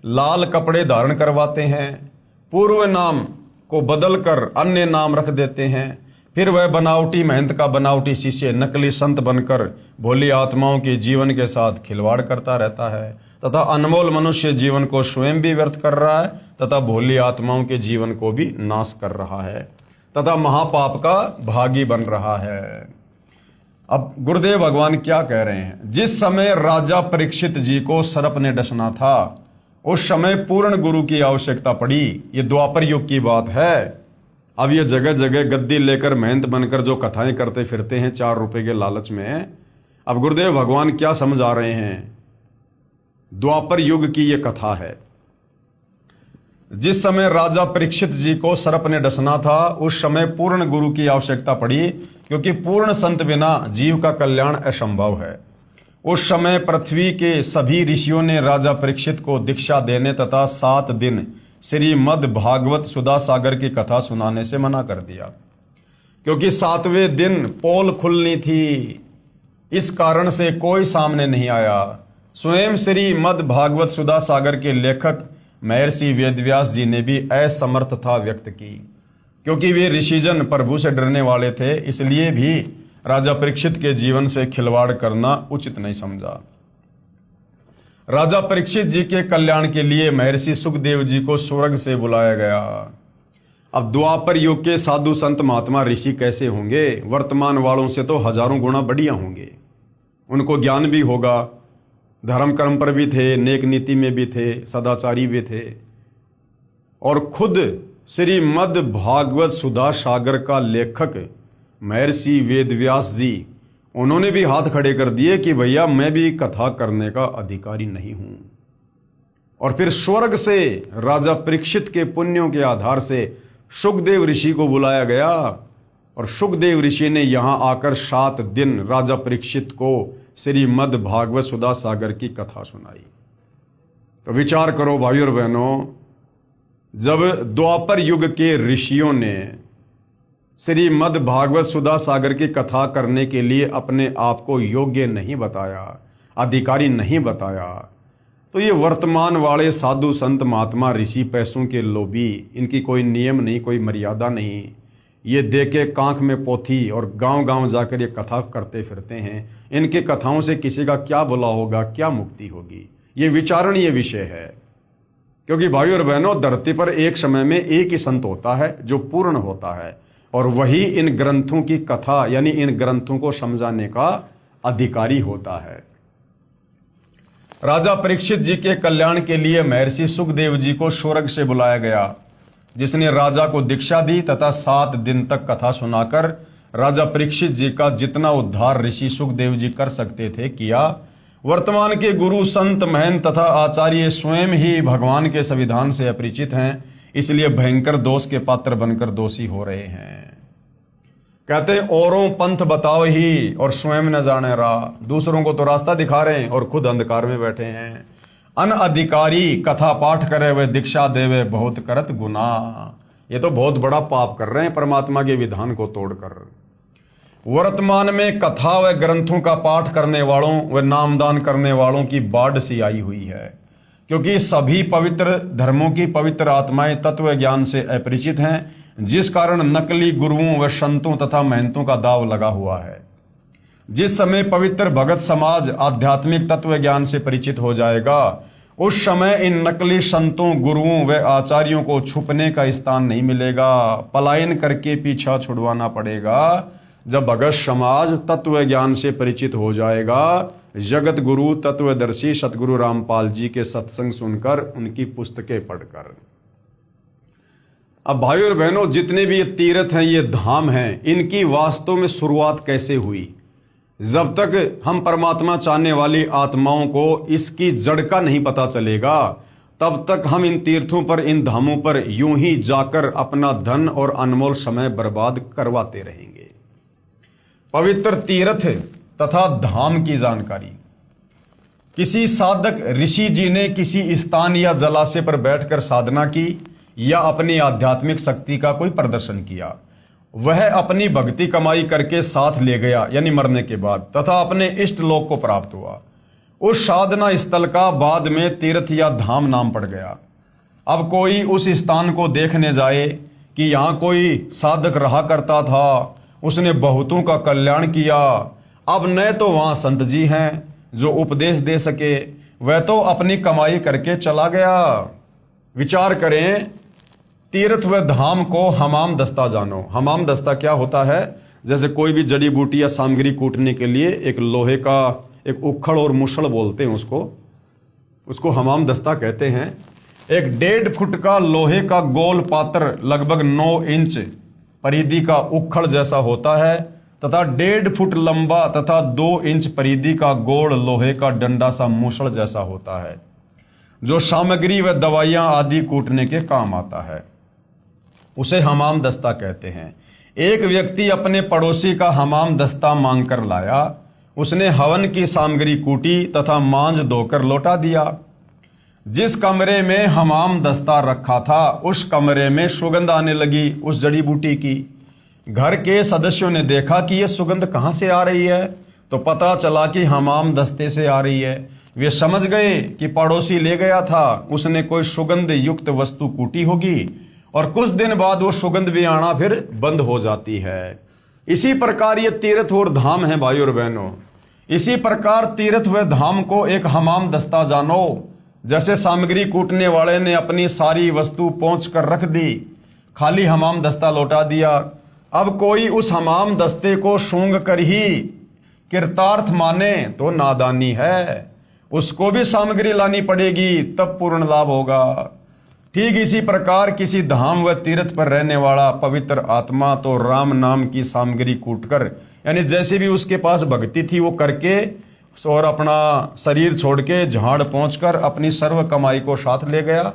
लाल कपड़े धारण करवाते हैं, पूर्व नाम को बदलकर अन्य नाम रख देते हैं, फिर वह बनावटी महंत का बनावटी शिष्य नकली संत बनकर भोली आत्माओं के जीवन के साथ खिलवाड़ करता रहता है तथा अनमोल मनुष्य जीवन को स्वयं भी व्यर्थ कर रहा है तथा भोली आत्माओं के जीवन को भी नाश कर रहा है तथा महापाप का भागी बन रहा है। अब गुरुदेव भगवान क्या कह रहे हैं? जिस समय राजा परीक्षित जी को सर्प ने डसना था उस समय पूर्ण गुरु की आवश्यकता पड़ी। ये द्वापर युग की बात है। अब ये जगह जगह गद्दी लेकर महंत बनकर जो कथाएं करते फिरते हैं 4 रुपए के लालच में, अब गुरुदेव भगवान क्या समझा रहे हैं? द्वापर युग की ये कथा है। जिस समय राजा परीक्षित जी को सर्प ने डसना था उस समय पूर्ण गुरु की आवश्यकता पड़ी, क्योंकि पूर्ण संत बिना जीव का कल्याण असंभव है। उस समय पृथ्वी के सभी ऋषियों ने राजा परीक्षित को दीक्षा देने तथा 7 दिन श्रीमद् भागवत सुधा सागर की कथा सुनाने से मना कर दिया, क्योंकि 7वें दिन पोल खुलनी थी। इस कारण से कोई सामने नहीं आया। स्वयं श्रीमद् भागवत सुधा सागर के लेखक महर्षि वेदव्यास जी ने भी असमर्थता व्यक्त की, क्योंकि वे ऋषिजन प्रभु से डरने वाले थे, इसलिए भी राजा परीक्षित के जीवन से खिलवाड़ करना उचित नहीं समझा। राजा परीक्षित जी के कल्याण के लिए महर्षि सुखदेव जी को स्वर्ग से बुलाया गया। अब द्वापर युग के साधु संत महात्मा ऋषि कैसे होंगे? वर्तमान वालों से तो हजारों गुना बढ़िया होंगे। उनको ज्ञान भी होगा, धर्म कर्म पर भी थे, नेक नीति में भी थे, सदाचारी भी थे, और खुद श्रीमद् भागवत सुधा सागर का लेखक महर्षि वेदव्यास जी, उन्होंने भी हाथ खड़े कर दिए कि भैया मैं भी कथा करने का अधिकारी नहीं हूं। और फिर स्वर्ग से राजा परीक्षित के पुण्यों के आधार से सुखदेव ऋषि को बुलाया गया, और सुखदेव ऋषि ने यहां आकर 7 दिन राजा परीक्षित को श्रीमद् भागवत सुधा सागर की कथा सुनाई। तो विचार करो भाइयों और बहनों, जब द्वापर युग के ऋषियों ने श्रीमद् भागवत सुधा सागर की कथा करने के लिए अपने आप को योग्य नहीं बताया, अधिकारी नहीं बताया, तो ये वर्तमान वाले साधु संत महात्मा ऋषि पैसों के लोभी, इनकी कोई नियम नहीं, कोई मर्यादा नहीं, ये देके कांख में पोथी और गांव गांव जाकर ये कथा करते फिरते हैं। इनके कथाओं से किसी का क्या भला होगा, क्या मुक्ति होगी? ये विचारणीय विषय है। क्योंकि भाइयों और बहनों, धरती पर एक समय में एक ही संत होता है जो पूर्ण होता है, और वही इन ग्रंथों की कथा यानी इन ग्रंथों को समझाने का अधिकारी होता है। राजा परीक्षित जी के कल्याण के लिए महर्षि सुखदेव जी को स्वर्ग से बुलाया गया, जिसने राजा को दीक्षा दी तथा 7 दिन तक कथा सुनाकर राजा परीक्षित जी का जितना उद्धार ऋषि सुखदेव जी कर सकते थे किया। वर्तमान के गुरु संत महंत तथा आचार्य स्वयं ही भगवान के संविधान से अपरिचित हैं, इसलिए भयंकर दोष के पात्र बनकर दोषी हो रहे हैं। कहते हैं औरों पंथ बताओ ही और स्वयं न जाने राह। दूसरों को तो रास्ता दिखा रहे हैं और खुद अंधकार में बैठे हैं। अनअधिकारी कथा पाठ करे वे दीक्षा देवे बहुत करत गुना। ये तो बहुत बड़ा पाप कर रहे हैं परमात्मा के विधान को तोड़कर। वर्तमान में कथा व ग्रंथों का पाठ करने वालों व नामदान करने वालों की बाढ़ सी आई हुई है, क्योंकि सभी पवित्र धर्मों की पवित्र आत्माएं तत्व ज्ञान से अपरिचित हैं, जिस कारण नकली गुरुओं व संतों तथा महंतों का दाव लगा हुआ है। जिस समय पवित्र भगत समाज आध्यात्मिक तत्व ज्ञान से परिचित हो जाएगा, उस समय इन नकली संतों, गुरुओं व आचार्यों को छुपने का स्थान नहीं मिलेगा। पलायन करके पीछा छुड़वाना पड़ेगा। जब भगत समाज तत्व ज्ञान से परिचित हो जाएगा, जगत गुरु तत्वदर्शी सतगुरु रामपाल जी के सत्संग सुनकर, उनकी पुस्तकें पढ़कर। अब भाइयों और बहनों, जितने भी ये तीर्थ हैं, ये धाम हैं, इनकी वास्तव में शुरुआत कैसे हुई? जब तक हम परमात्मा चाहने वाली आत्माओं को इसकी जड़ का नहीं पता चलेगा, तब तक हम इन तीर्थों पर, इन धामों पर यूं ही जाकर अपना धन और अनमोल समय बर्बाद करवाते रहेंगे। पवित्र तीर्थ तथा धाम की जानकारी किसी साधक ऋषि जी ने किसी स्थान या जलाशय पर बैठकर साधना की या अपनी आध्यात्मिक शक्ति का कोई प्रदर्शन किया, वह अपनी भक्ति कमाई करके साथ ले गया यानी मरने के बाद, तथा अपने इष्ट लोक को प्राप्त हुआ। उस साधना स्थल का बाद में तीर्थ या धाम नाम पड़ गया। अब कोई उस स्थान को देखने जाए कि यहाँ कोई साधक रहा करता था उसने बहुतों का कल्याण किया। अब न तो वहां संत जी हैं जो उपदेश दे सके, वह तो अपनी कमाई करके चला गया। विचार करें, तीर्थ व धाम को हमाम दस्ता जानो। हमाम दस्ता क्या होता है? जैसे कोई भी जड़ी बूटी या सामग्री कूटने के लिए एक लोहे का एक उखड़ और मुसड़ बोलते हैं उसको हमाम दस्ता कहते हैं। एक 1.5 फुट का लोहे का गोल पात्र लगभग 9 इंच परिधि का उखड़ जैसा होता है तथा 1.5 फुट लंबा तथा 2 इंच परिधि का गोल लोहे का डंडा सा मुसड़ जैसा होता है, जो सामग्री व दवाइयां आदि कूटने के काम आता है। उसे हमाम दस्ता कहते हैं। एक व्यक्ति अपने पड़ोसी का हमाम दस्ता मांग कर लाया। उसने हवन की सामग्री कूटी तथा मांझ धोकर लौटा दिया। जिस कमरे में हमाम दस्ता रखा था उस कमरे में सुगंध आने लगी उस जड़ी बूटी की। घर के सदस्यों ने देखा कि यह सुगंध कहां से आ रही है, तो पता चला कि हमाम दस्ते से आ रही है। वे समझ गए कि पड़ोसी ले गया था, उसने कोई सुगंध युक्त वस्तु कूटी होगी और कुछ दिन बाद वो सुगंध भी आना फिर बंद हो जाती है। इसी प्रकार ये तीर्थ और धाम है भाई और बहनों। इसी प्रकार तीर्थ व धाम को एक हमाम दस्ता जानो। जैसे सामग्री कूटने वाले ने अपनी सारी वस्तु पहुंच कर रख दी, खाली हमाम दस्ता लौटा दिया। अब कोई उस हमाम दस्ते को सूंघ कर ही कृतार्थ माने तो नादानी है। उसको भी सामग्री लानी पड़ेगी, तब पूर्ण लाभ होगा। ठीक इसी प्रकार किसी धाम व तीर्थ पर रहने वाला पवित्र आत्मा तो राम नाम की सामग्री कूटकर, यानी जैसे भी उसके पास भक्ति थी वो करके और अपना शरीर छोड़ के झाड़ पहुंचकर अपनी सर्व कमाई को साथ ले गया।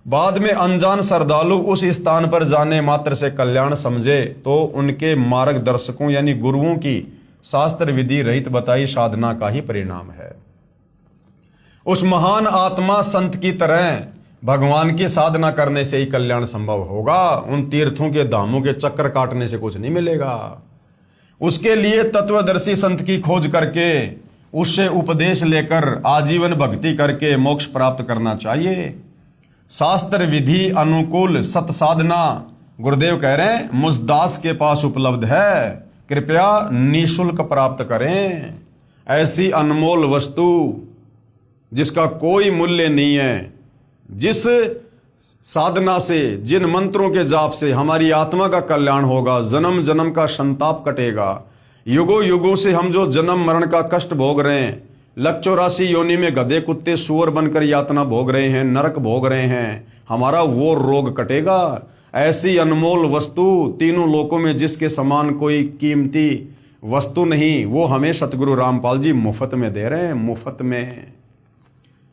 बाद में अनजान श्रद्धालु उस स्थान पर जाने मात्र से कल्याण समझे तो उनके मार्गदर्शकों यानी गुरुओं की शास्त्र विधि रहित बताई साधना का ही परिणाम है। उस महान आत्मा संत की तरह भगवान की साधना करने से ही कल्याण संभव होगा। उन तीर्थों के धामों के चक्कर काटने से कुछ नहीं मिलेगा। उसके लिए तत्वदर्शी संत की खोज करके उससे उपदेश लेकर आजीवन भक्ति करके मोक्ष प्राप्त करना चाहिए। शास्त्र विधि अनुकूल सत साधना गुरुदेव कह रहे हैं मुझ दास के पास उपलब्ध है, कृपया निःशुल्क प्राप्त करें। ऐसी अनमोल वस्तु जिसका कोई मूल्य नहीं है, जिस साधना से, जिन मंत्रों के जाप से हमारी आत्मा का कल्याण होगा, जन्म जन्म का संताप कटेगा। युगों युगों से हम जो जन्म मरण का कष्ट भोग रहे हैं, 184 योनि में गधे कुत्ते सूअर बनकर यातना भोग रहे हैं, नरक भोग रहे हैं, हमारा वो रोग कटेगा। ऐसी अनमोल वस्तु तीनों लोकों में जिसके समान कोई कीमती वस्तु नहीं, वो हमें सतगुरु रामपाल जी मुफ्त में दे रहे हैं, मुफ्त में।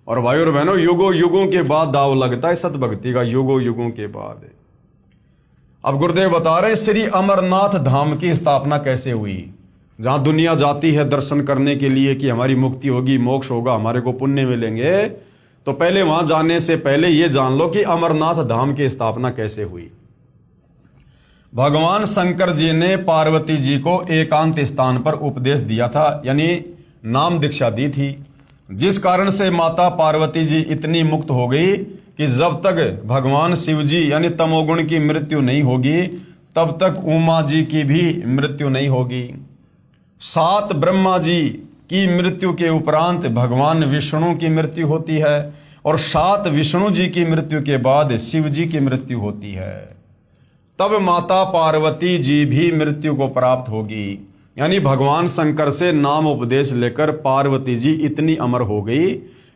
और भाई और बहनों, युगों युगों के बाद दाव लगता है सत भक्ति का, युगों युगों के बाद। अब गुरुदेव बता रहे श्री अमरनाथ धाम की स्थापना कैसे हुई। जहां दुनिया जाती है दर्शन करने के लिए कि हमारी मुक्ति होगी, मोक्ष होगा, हमारे को पुण्य मिलेंगे, तो पहले वहां जाने से पहले ये जान लो कि अमरनाथ धाम की स्थापना कैसे हुई। भगवान शंकर जी ने पार्वती जी को एकांत स्थान पर उपदेश दिया था, यानी नाम दीक्षा दी थी, जिस कारण से माता पार्वती जी इतनी मुक्त हो गई कि जब तक भगवान शिव जी यानी तमोगुण की मृत्यु नहीं होगी तब तक उमा जी की भी मृत्यु नहीं होगी। 7 ब्रह्मा जी की मृत्यु के उपरांत भगवान विष्णु की मृत्यु होती है और 7 विष्णु जी की मृत्यु के बाद शिव जी की मृत्यु होती है। तब माता पार्वती जी भी मृत्यु को प्राप्त होगी। यानी भगवान शंकर से नाम उपदेश लेकर पार्वती जी इतनी अमर हो गई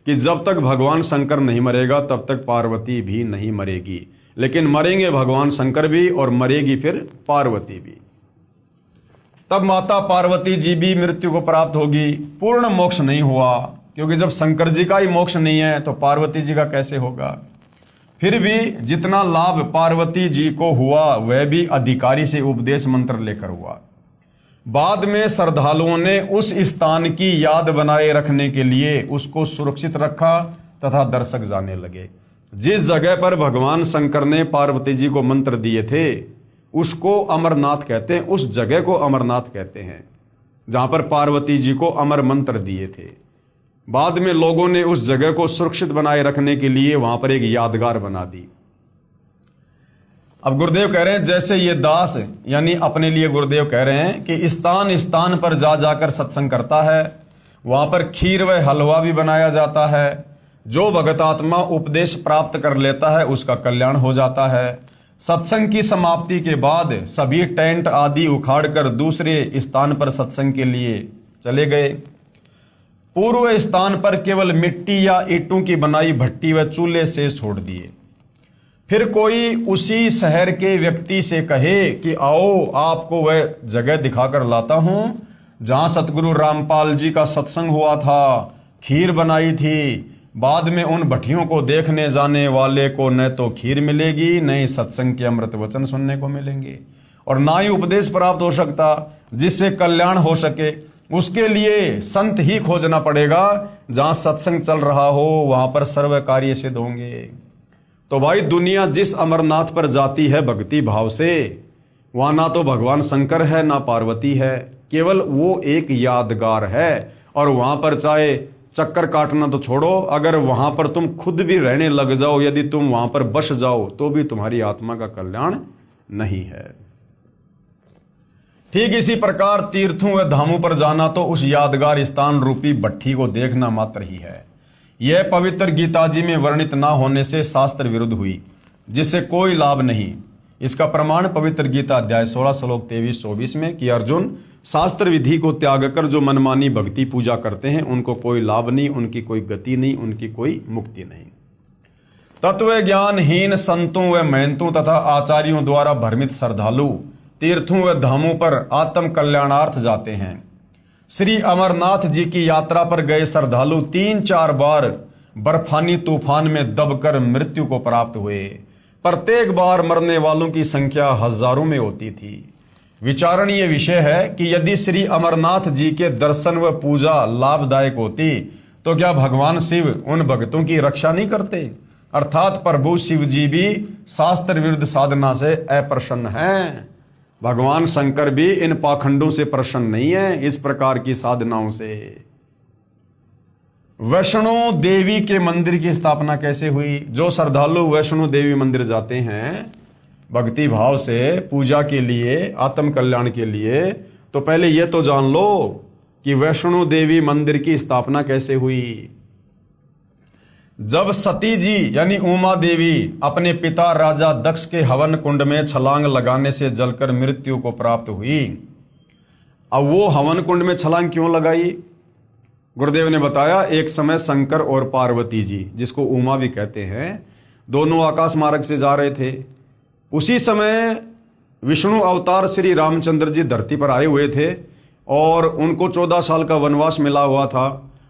कि जब तक भगवान शंकर नहीं मरेगा तब तक पार्वती भी नहीं मरेगी। लेकिन मरेंगे भगवान शंकर भी और मरेगी फिर पार्वती भी। तब माता पार्वती जी भी मृत्यु को प्राप्त होगी। पूर्ण मोक्ष नहीं हुआ, क्योंकि जब शंकर जी का ही मोक्ष नहीं है तो पार्वती जी का कैसे होगा। फिर भी जितना लाभ पार्वती जी को हुआ वह भी अधिकारी से उपदेश मंत्र लेकर हुआ। बाद में श्रद्धालुओं ने उस स्थान की याद बनाए रखने के लिए उसको सुरक्षित रखा तथा दर्शक जाने लगे। जिस जगह पर भगवान शंकर ने पार्वती जी को मंत्र दिए थे उसको अमरनाथ कहते हैं, उस जगह को अमरनाथ कहते हैं जहां पर पार्वती जी को अमर मंत्र दिए थे। बाद में लोगों ने उस जगह को सुरक्षित बनाए रखने के लिए वहां पर एक यादगार बना दी। अब गुरुदेव कह रहे हैं जैसे ये दास, यानी अपने लिए गुरुदेव कह रहे हैं कि स्थान स्थान पर जा जाकर सत्संग करता है, वहां पर खीर व हलवा भी बनाया जाता है। जो भगत आत्मा उपदेश प्राप्त कर लेता है उसका कल्याण हो जाता है। सत्संग की समाप्ति के बाद सभी टेंट आदि उखाड़कर दूसरे स्थान पर सत्संग के लिए चले गए। पूर्व स्थान पर केवल मिट्टी या ईंटों की बनाई भट्टी व चूल्हे से छोड़ दिए। फिर कोई उसी शहर के व्यक्ति से कहे कि आओ आपको वह जगह दिखाकर लाता हूं जहां सतगुरु रामपाल जी का सत्संग हुआ था, खीर बनाई थी। बाद में उन भट्टियों को देखने जाने वाले को न तो खीर मिलेगी, न ही सत्संग के अमृत वचन सुनने को मिलेंगे, और ना ही उपदेश प्राप्त हो सकता जिससे कल्याण हो सके। उसके लिए संत ही खोजना पड़ेगा। जहां सत्संग चल रहा हो वहां पर सर्व कार्य सिद्ध होंगे। तो भाई दुनिया जिस अमरनाथ पर जाती है भक्ति भाव से, वहां ना तो भगवान शंकर है ना पार्वती है, केवल वो एक यादगार है। और वहां पर चाहे चक्कर काटना तो छोड़ो, अगर वहां पर तुम खुद भी रहने लग जाओ, यदि तुम वहां पर बस जाओ तो भी तुम्हारी आत्मा का कल्याण नहीं है। ठीक इसी प्रकार तीर्थों व धामों पर जाना तो उस यादगार स्थान रूपी भट्टी को देखना मात्र ही है। यह पवित्र गीता जी में वर्णित ना होने से शास्त्र विरुद्ध हुई, जिससे कोई लाभ नहीं। इसका प्रमाण पवित्र गीता अध्याय 16 श्लोक 23-24 में कि अर्जुन, शास्त्र विधि को त्याग कर जो मनमानी भक्ति पूजा करते हैं उनको कोई लाभ नहीं, उनकी कोई गति नहीं, उनकी कोई मुक्ति नहीं। तत्व ज्ञानहीन संतों व महंतों तथा आचार्यों द्वारा भ्रमित श्रद्धालु तीर्थों व धामों पर आत्म कल्याणार्थ जाते हैं। श्री अमरनाथ जी की यात्रा पर गए श्रद्धालु 3-4 बार बर्फानी तूफान में दबकर मृत्यु को प्राप्त हुए। प्रत्येक बार मरने वालों की संख्या हजारों में होती थी। विचारणीय विषय है कि यदि श्री अमरनाथ जी के दर्शन व पूजा लाभदायक होती तो क्या भगवान शिव उन भक्तों की रक्षा नहीं करते? अर्थात प्रभु शिव जी भी शास्त्र विरुद्ध साधना से अप्रसन्न हैं। भगवान शंकर भी इन पाखंडों से प्रसन्न नहीं है, इस प्रकार की साधनाओं से। वैष्णो देवी के मंदिर की स्थापना कैसे हुई? जो श्रद्धालु वैष्णो देवी मंदिर जाते हैं भक्ति भाव से पूजा के लिए, आत्म कल्याण के लिए, तो पहले यह तो जान लो कि वैष्णो देवी मंदिर की स्थापना कैसे हुई। जब सती जी यानी उमा देवी अपने पिता राजा दक्ष के हवन कुंड में छलांग लगाने से जलकर मृत्यु को प्राप्त हुई। अब वो हवन कुंड में छलांग क्यों लगाई? गुरुदेव ने बताया, एक समय शंकर और पार्वती जी, जिसको उमा भी कहते हैं, दोनों आकाश मार्ग से जा रहे थे। उसी समय विष्णु अवतार श्री रामचंद्र जी धरती पर आए हुए थे और उनको 14 साल का वनवास मिला हुआ था,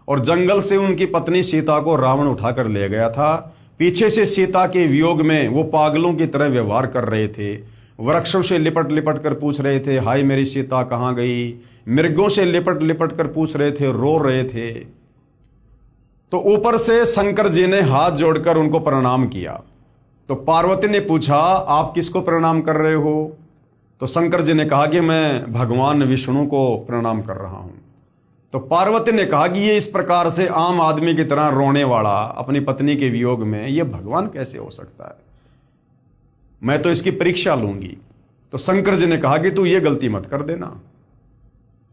और जंगल से उनकी पत्नी सीता को रावण उठाकर ले गया था। पीछे से सीता के वियोग में वो पागलों की तरह व्यवहार कर रहे थे। वृक्षों से लिपट लिपट कर पूछ रहे थे, हाय मेरी सीता कहाँ गई? मृगों से लिपट लिपट कर पूछ रहे थे, रो रहे थे। तो ऊपर से शंकर जी ने हाथ जोड़कर उनको प्रणाम किया। तो पार्वती ने पूछा, आप किसको प्रणाम कर रहे हो? तो शंकर जी ने कहा कि मैं भगवान विष्णु को प्रणाम कर रहा हूं। तो पार्वती ने कहा कि ये इस प्रकार से आम आदमी की तरह रोने वाला अपनी पत्नी के वियोग में, ये भगवान कैसे हो सकता है? मैं तो इसकी परीक्षा लूंगी। तो शंकर जी ने कहा कि तू ये गलती मत कर देना,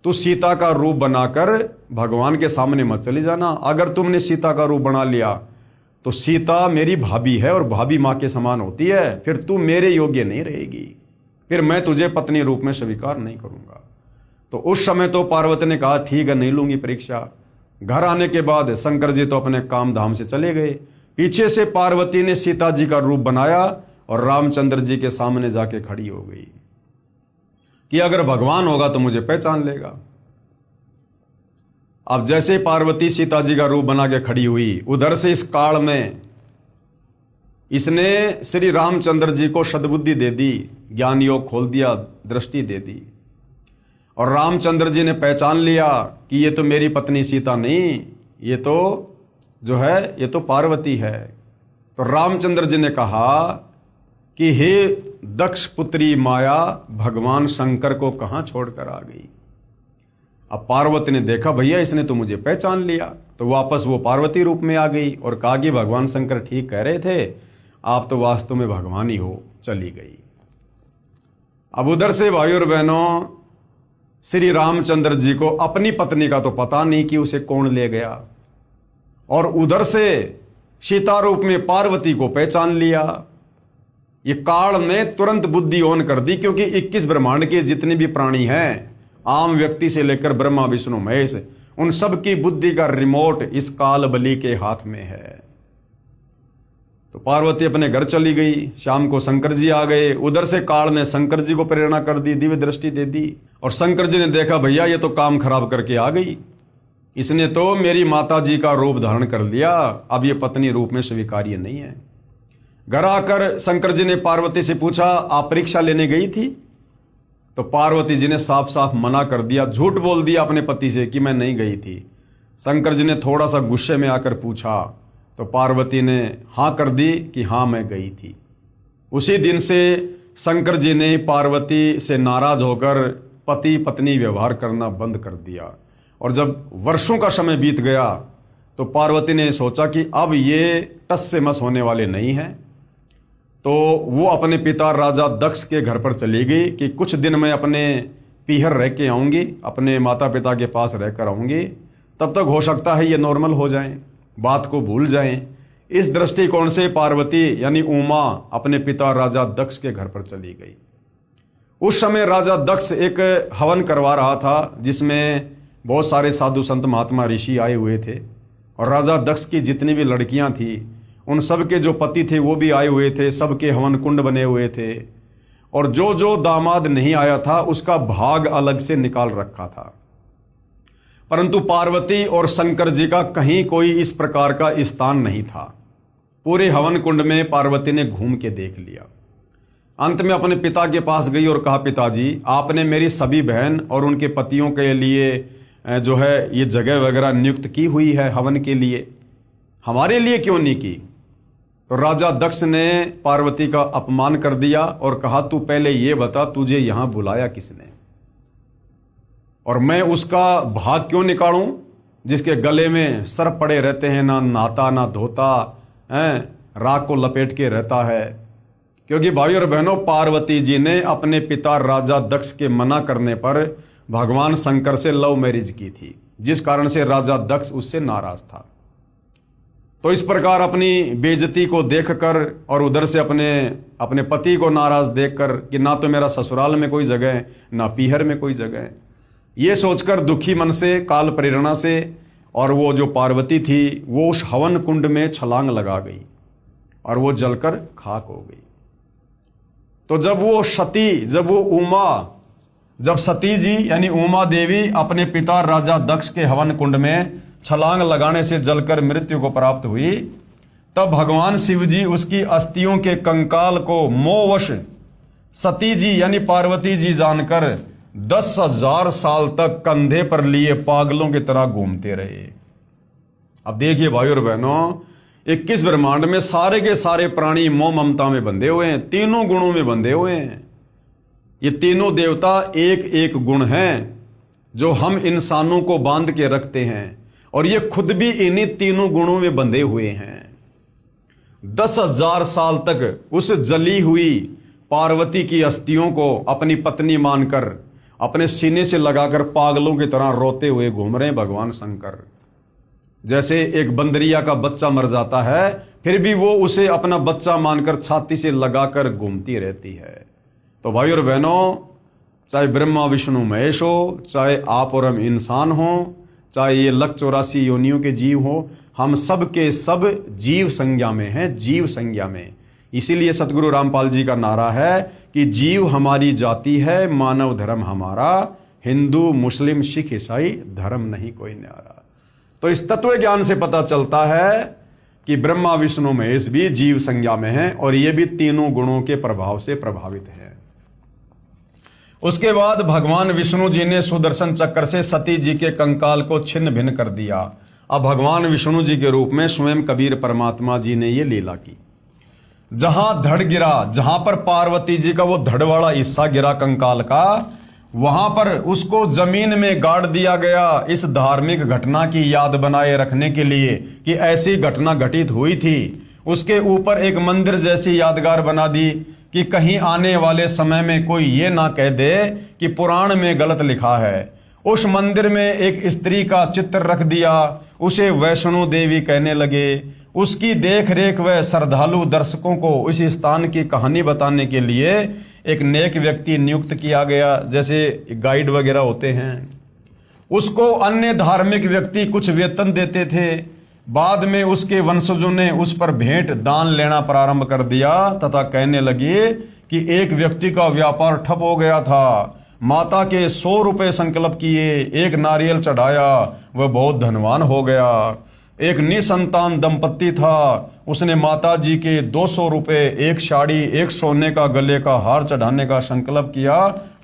तू सीता का रूप बनाकर भगवान के सामने मत चली जाना। अगर तुमने सीता का रूप बना लिया तो सीता मेरी भाभी है और भाभी मां के समान होती है, फिर तू मेरे योग्य नहीं रहेगी, फिर मैं तुझे पत्नी रूप में स्वीकार नहीं करूंगा। तो उस समय तो पार्वती ने कहा ठीक है, नहीं लूंगी परीक्षा। घर आने के बाद शंकर जी तो अपने काम धाम से चले गए। पीछे से पार्वती ने सीता जी का रूप बनाया और रामचंद्र जी के सामने जाके खड़ी हो गई कि अगर भगवान होगा तो मुझे पहचान लेगा। अब जैसे पार्वती सीता जी का रूप बना के खड़ी हुई, उधर से इस काल में इसने श्री रामचंद्र जी को सद्बुद्धि दे दी, ज्ञान योग खोल दिया, दृष्टि दे दी, और रामचंद्र जी ने पहचान लिया कि ये तो मेरी पत्नी सीता नहीं, ये तो जो है ये तो पार्वती है। तो रामचंद्र जी ने कहा कि हे दक्ष पुत्री माया, भगवान शंकर को कहां छोड़कर आ गई? अब पार्वती ने देखा भैया इसने तो मुझे पहचान लिया, तो वापस वो पार्वती रूप में आ गई और कहा कि भगवान शंकर ठीक कह रहे थे, आप तो वास्तव में भगवान ही हो। चली गई। अब उधर से भाई और बहनों, श्री रामचंद्र जी को अपनी पत्नी का तो पता नहीं कि उसे कौन ले गया, और उधर से सीता रूप में पार्वती को पहचान लिया। ये काल ने तुरंत बुद्धि ऑन कर दी, क्योंकि 21 ब्रह्मांड के जितने भी प्राणी हैं, आम व्यक्ति से लेकर ब्रह्मा विष्णु महेश, उन सब की बुद्धि का रिमोट इस काल बलि के हाथ में है। तो पार्वती अपने घर चली गई, शाम को शंकर जी आ गए। उधर से काल ने शंकर जी को प्रेरणा कर दी, दिव्य दृष्टि दे दी, और शंकर जी ने देखा भैया ये तो काम खराब करके आ गई, इसने तो मेरी माता जी का रूप धारण कर लिया, अब ये पत्नी रूप में स्वीकार्य नहीं है। घर आकर शंकर जी ने पार्वती से पूछा, आप परीक्षा लेने गई थी? तो पार्वती जी ने साफ साफ मना कर दिया, झूठ बोल दिया अपने पति से कि मैं नहीं गई थी। शंकर जी ने थोड़ा सा गुस्से में आकर पूछा, तो पार्वती ने हाँ कर दी कि हाँ मैं गई थी। उसी दिन से शंकर जी ने पार्वती से नाराज होकर पति पत्नी व्यवहार करना बंद कर दिया। और जब वर्षों का समय बीत गया तो पार्वती ने सोचा कि अब ये टस से मस होने वाले नहीं हैं, तो वो अपने पिता राजा दक्ष के घर पर चली गई कि कुछ दिन मैं अपने पीहर रह के आऊँगी, अपने माता पिता के पास रहकर आऊँगी, तब तक हो सकता है ये नॉर्मल हो जाएं, बात को भूल जाएं। इस दृष्टिकोण से पार्वती यानी उमा अपने पिता राजा दक्ष के घर पर चली गई। उस समय राजा दक्ष एक हवन करवा रहा था, जिसमें बहुत सारे साधु संत महात्मा ऋषि आए हुए थे, और राजा दक्ष की जितनी भी लड़कियां थी उन सब के जो पति थे वो भी आए हुए थे, सबके हवन कुंड बने हुए थे, और जो जो दामाद नहीं आया था उसका भाग अलग से निकाल रखा था। परंतु पार्वती और शंकर जी का कहीं कोई इस प्रकार का स्थान नहीं था। पूरे हवन कुंड में पार्वती ने घूम के देख लिया। अंत में अपने पिता के पास गई और कहा, पिताजी आपने मेरी सभी बहन और उनके पतियों के लिए जो है ये जगह वगैरह नियुक्त की हुई है हवन के लिए, हमारे लिए क्यों नहीं की? तो राजा दक्ष ने पार्वती का अपमान कर दिया और कहा, तू पहले ये बता तुझे यहां बुलाया किसने, और मैं उसका भाग क्यों निकालूं जिसके गले में सर्प पड़े रहते हैं, ना नहाता ना धोता है, राख को लपेट के रहता है। क्योंकि भाई और बहनों, पार्वती जी ने अपने पिता राजा दक्ष के मना करने पर भगवान शंकर से लव मैरिज की थी, जिस कारण से राजा दक्ष उससे नाराज था। तो इस प्रकार अपनी बेइज्जती को देखकर और उधर से अपने पति को नाराज देखकर कि ना तो मेरा ससुराल में कोई जगह है, ना पीहर में कोई जगह है, ये सोचकर दुखी मन से काल प्रेरणा से और वो जो पार्वती थी वो उस हवन कुंड में छलांग लगा गई और वो जलकर खाक हो गई। तो जब सती जी यानी उमा देवी अपने पिता राजा दक्ष के हवन कुंड में छलांग लगाने से जलकर मृत्यु को प्राप्त हुई, तब भगवान शिव जी उसकी अस्थियों के कंकाल को मोहवश सती जी यानी पार्वती जी जानकर 10,000 साल तक कंधे पर लिए पागलों की तरह घूमते रहे। अब देखिए भाई और बहनों, 21 ब्रह्मांड में सारे के सारे प्राणी मोह ममता में बंधे हुए हैं, तीनों गुणों में बंधे हुए हैं। ये तीनों देवता एक एक गुण हैं जो हम इंसानों को बांध के रखते हैं, और ये खुद भी इन्हीं तीनों गुणों में बंधे हुए हैं। 10,000 साल तक उस जली हुई पार्वती की अस्थियों को अपनी पत्नी मानकर अपने सीने से लगाकर पागलों की तरह रोते हुए घूम रहे हैं भगवान शंकर। जैसे एक बंदरिया का बच्चा मर जाता है फिर भी वो उसे अपना बच्चा मानकर छाती से लगाकर घूमती रहती है। तो भाई और बहनों, चाहे ब्रह्मा विष्णु महेश हो, चाहे आप और हम इंसान हो, चाहे ये 184 योनियों के जीव हो, हम सब के सब जीव संज्ञा में हैं, जीव संज्ञा में। इसीलिए सतगुरु रामपाल जी का नारा है कि जीव हमारी जाति है, मानव धर्म हमारा, हिंदू मुस्लिम सिख ईसाई धर्म नहीं कोई न्यारा। तो इस तत्व ज्ञान से पता चलता है कि ब्रह्मा विष्णु महेश भी जीव संज्ञा में हैं और ये भी तीनों गुणों के प्रभाव से प्रभावित है। उसके बाद भगवान विष्णु जी ने सुदर्शन चक्र से सती जी के कंकाल को छिन्न भिन्न कर दिया। अब भगवान विष्णु जी के रूप में स्वयं कबीर परमात्मा जी ने ये लीला की। जहां धड़ गिरा, जहां पर पार्वती जी का वो धड़ वाला हिस्सा गिरा कंकाल का, वहां पर उसको जमीन में गाड़ दिया गया, इस धार्मिक घटना की याद बनाए रखने के लिए कि ऐसी घटना घटित हुई थी। उसके ऊपर एक मंदिर जैसी यादगार बना दी कि कहीं आने वाले समय में कोई ये ना कह दे कि पुराण में गलत लिखा है। उस मंदिर में एक स्त्री का चित्र रख दिया, उसे वैष्णो देवी कहने लगे। उसकी देख रेख व श्रद्धालु दर्शकों को उस स्थान की कहानी बताने के लिए एक नेक व्यक्ति नियुक्त किया गया, जैसे गाइड वगैरह होते हैं। उसको अन्य धार्मिक व्यक्ति कुछ वेतन देते थे। बाद में उसके वंशजों ने उस पर भेंट दान लेना प्रारंभ कर दिया तथा कहने लगे कि एक व्यक्ति का व्यापार ठप हो गया था। माता के 100 रुपए संकल्प किए, एक नारियल चढ़ाया, वह बहुत धनवान हो गया। एक निसंतान दंपत्ति था, उसने माता जी के 200 रुपए, एक साड़ी, एक सोने का गले का हार चढ़ाने का संकल्प किया,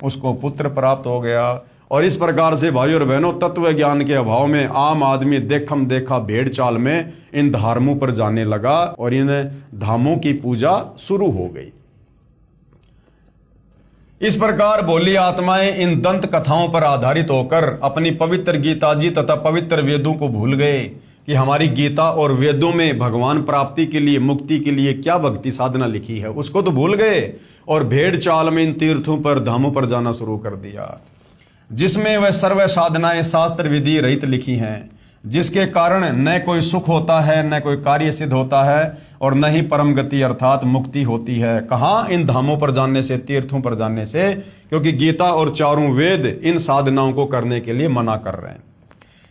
उसको पुत्र प्राप्त हो गया। और इस प्रकार से भाइयों और बहनों, तत्व ज्ञान के अभाव में आम आदमी देखम देखा भेड़ चाल में इन धर्मों पर जाने लगा और इन धामों की पूजा शुरू हो गई। इस प्रकार भोली आत्माएं इन दंत कथाओं पर आधारित होकर अपनी पवित्र गीता जी तथा पवित्र वेदों को भूल गए कि हमारी गीता और वेदों में भगवान प्राप्ति के लिए, मुक्ति के लिए क्या भक्ति साधना लिखी है, उसको तो भूल गए और भेड़ चाल में इन तीर्थों पर, धामों पर जाना शुरू कर दिया, जिसमें वह सर्व साधनाएं शास्त्र विधि रहित लिखी हैं, जिसके कारण न कोई सुख होता है, न कोई कार्य सिद्ध होता है और न ही परम गति अर्थात मुक्ति होती है। कहाँ? इन धामों पर जाने से, तीर्थों पर जाने से, क्योंकि गीता और चारों वेद इन साधनाओं को करने के लिए मना कर रहे हैं।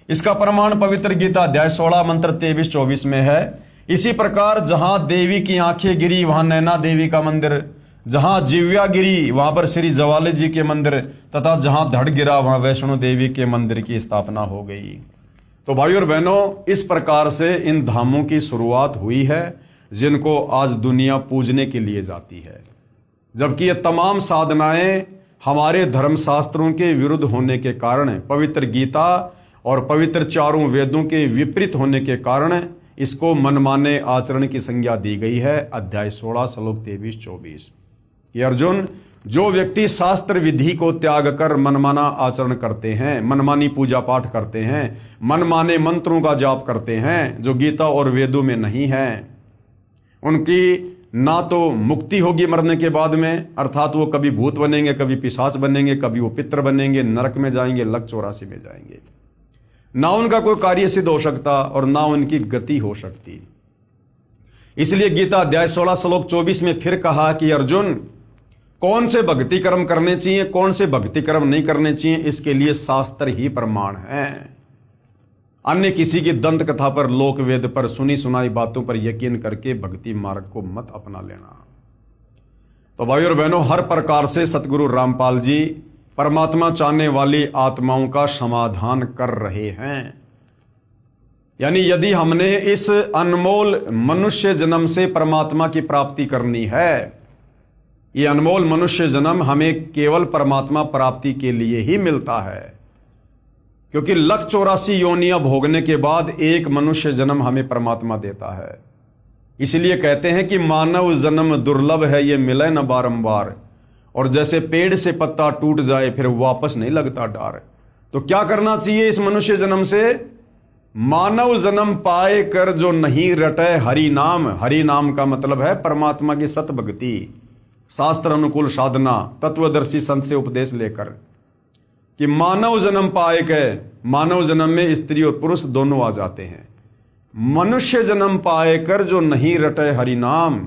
इसका प्रमाण पवित्र गीता अध्याय 16 मंत्र 23-24 में है। इसी प्रकार जहां देवी की आंखें गिरी वहां नैना देवी का मंदिर, जहां जिव्या गिरी वहां पर श्री जवाले जी के मंदिर तथा जहां धड़ गिरा वहां वैष्णो देवी के मंदिर की स्थापना हो गई। तो भाइयों और बहनों, इस प्रकार से इन धामों की शुरुआत हुई है जिनको आज दुनिया पूजने के लिए जाती है, जबकि ये तमाम साधनाएं हमारे धर्मशास्त्रों के विरुद्ध होने के कारण, पवित्र गीता और पवित्र चारों वेदों के विपरीत होने के कारण इसको मनमाने आचरण की संज्ञा दी गई है। अध्याय 16 श्लोक 23-24 कि अर्जुन, जो व्यक्ति शास्त्र विधि को त्याग कर मनमाना आचरण करते हैं, मनमानी पूजा पाठ करते हैं, मनमाने मंत्रों का जाप करते हैं जो गीता और वेदों में नहीं है, उनकी ना तो मुक्ति होगी मरने के बाद में, अर्थात वो कभी भूत बनेंगे, कभी पिशाच बनेंगे, कभी वो पितर बनेंगे, नरक में जाएंगे, लक 84 में जाएंगे, ना उनका कोई कार्य सिद्ध हो सकता और ना उनकी गति हो सकती। इसलिए गीता अध्याय 16 श्लोक 24 में फिर कहा कि अर्जुन, कौन से भक्ति कर्म करने चाहिए, कौन से भक्ति कर्म नहीं करने चाहिए, इसके लिए शास्त्र ही प्रमाण है। अन्य किसी की दंत कथा पर, लोक वेद पर, सुनी सुनाई बातों पर यकीन करके भक्ति मार्ग को मत अपना लेना। तो भाइयों और बहनों, हर प्रकार से सतगुरु रामपाल जी परमात्मा चाहने वाली आत्माओं का समाधान कर रहे हैं। यानी यदि हमने इस अनमोल मनुष्य जन्म से परमात्मा की प्राप्ति करनी है, ये अनमोल मनुष्य जन्म हमें केवल परमात्मा प्राप्ति के लिए ही मिलता है, क्योंकि लक 84 योनियां भोगने के बाद एक मनुष्य जन्म हमें परमात्मा देता है। इसलिए कहते हैं कि मानव जन्म दुर्लभ है, ये मिले न बारंबार, और जैसे पेड़ से पत्ता टूट जाए फिर वापस नहीं लगता डार। तो क्या करना चाहिए इस मनुष्य जन्म से? मानव जन्म पाए कर जो नहीं रटे हरि नाम। हरि नाम का मतलब है परमात्मा की सत भक्ति, शास्त्र अनुकूल साधना, तत्वदर्शी संत से उपदेश लेकर, कि मानव जन्म पाए के, मानव जन्म में स्त्री और पुरुष दोनों आ जाते हैं। मनुष्य जन्म पाए कर जो नहीं रटे हरि नाम।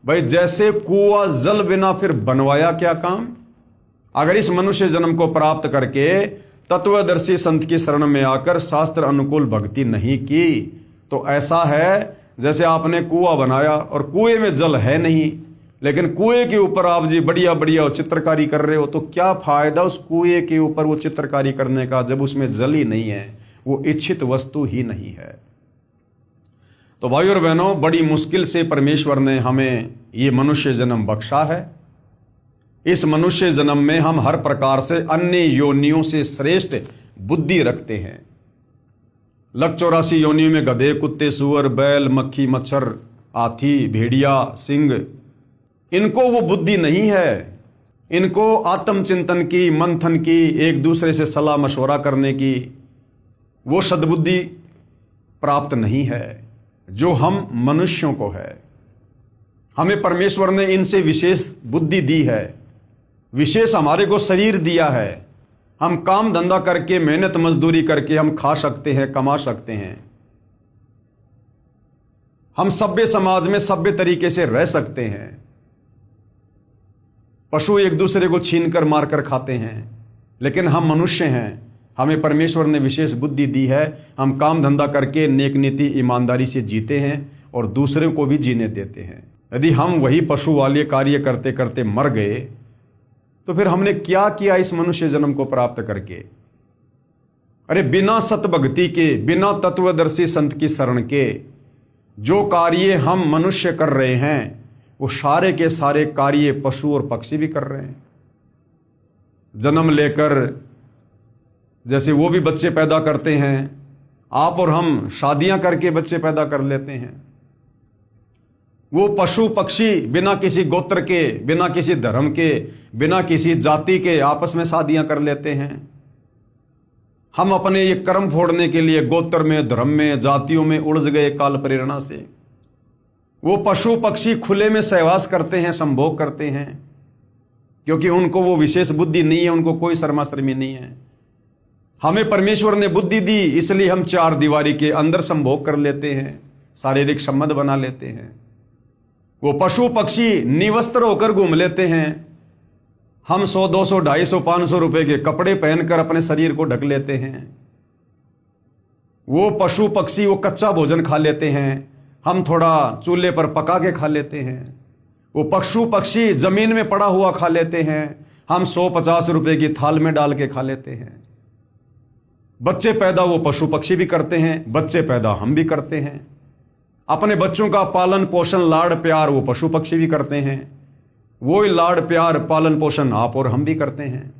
भाई जैसे कुआं जल बिना फिर बनवाया क्या काम। अगर इस मनुष्य जन्म को प्राप्त करके तत्वदर्शी संत की शरण में आकर शास्त्र अनुकूल भक्ति नहीं की तो ऐसा है जैसे आपने कुआं बनाया और कुएं में जल है नहीं, लेकिन कुएं के ऊपर आप जी बढ़िया बढ़िया चित्रकारी कर रहे हो, तो क्या फायदा उस कुएं के ऊपर वो चित्रकारी करने का जब उसमें जल ही नहीं है, वो इच्छित वस्तु ही नहीं है। तो भाइयों और बहनों, बड़ी मुश्किल से परमेश्वर ने हमें ये मनुष्य जन्म बख्शा है। इस मनुष्य जन्म में हम हर प्रकार से अन्य योनियों से श्रेष्ठ बुद्धि रखते हैं। लक 84 योनियों में गधे, कुत्ते, सुअर, बैल, मक्खी, मच्छर, हाथी, भेड़िया, सिंह, इनको वो बुद्धि नहीं है। इनको आत्मचिंतन की, मंथन की, एक दूसरे से सलाह मशवरा करने की वो सद्बुद्धि प्राप्त नहीं है जो हम मनुष्यों को है। हमें परमेश्वर ने इनसे विशेष बुद्धि दी है, विशेष हमारे को शरीर दिया है। हम काम धंधा करके, मेहनत मजदूरी करके हम खा सकते हैं, कमा सकते हैं। हम सभ्य समाज में सभ्य तरीके से रह सकते हैं। पशु एक दूसरे को छीनकर मारकर खाते हैं, लेकिन हम मनुष्य हैं, हमें परमेश्वर ने विशेष बुद्धि दी है। हम काम धंधा करके नेक नीति ईमानदारी से जीते हैं और दूसरों को भी जीने देते हैं। यदि हम वही पशु वाले कार्य करते करते मर गए तो फिर हमने क्या किया इस मनुष्य जन्म को प्राप्त करके? अरे बिना सत भक्ति के, बिना तत्वदर्शी संत की शरण के जो कार्य हम मनुष्य कर रहे हैं वो सारे के सारे कार्य पशु और पक्षी भी कर रहे हैं। जन्म लेकर जैसे वो भी बच्चे पैदा करते हैं, आप और हम शादियां करके बच्चे पैदा कर लेते हैं। वो पशु पक्षी बिना किसी गोत्र के, बिना किसी धर्म के, बिना किसी जाति के आपस में शादियां कर लेते हैं। हम अपने ये कर्म फोड़ने के लिए गोत्र में, धर्म में, जातियों में उलझ गए काल प्रेरणा से। वो पशु पक्षी खुले में सहवास करते हैं, संभोग करते हैं, क्योंकि उनको वो विशेष बुद्धि नहीं है, उनको कोई शर्मा शर्मी नहीं है। हमें परमेश्वर ने बुद्धि दी, इसलिए हम चार दीवारी के अंदर संभोग कर लेते हैं, शारीरिक संबंध बना लेते हैं। वो पशु पक्षी निवस्त्र होकर घूम लेते हैं। हम 100, 200, 250, 500 रुपए के कपड़े पहनकर अपने शरीर को ढक लेते हैं। वो पशु पक्षी वो कच्चा भोजन खा लेते हैं, हम थोड़ा चूल्हे पर पका के खा लेते हैं। वो पशु पक्षी जमीन में पड़ा हुआ खा लेते हैं, हम 100-50 रुपए की थाल में डाल के खा लेते हैं। बच्चे पैदा वो पशु पक्षी भी करते हैं, बच्चे पैदा हम भी करते हैं। अपने बच्चों का पालन पोषण, लाड़ प्यार वो पशु पक्षी भी करते हैं। वो लाड़ प्यार पालन पोषण आप और हम भी करते हैं।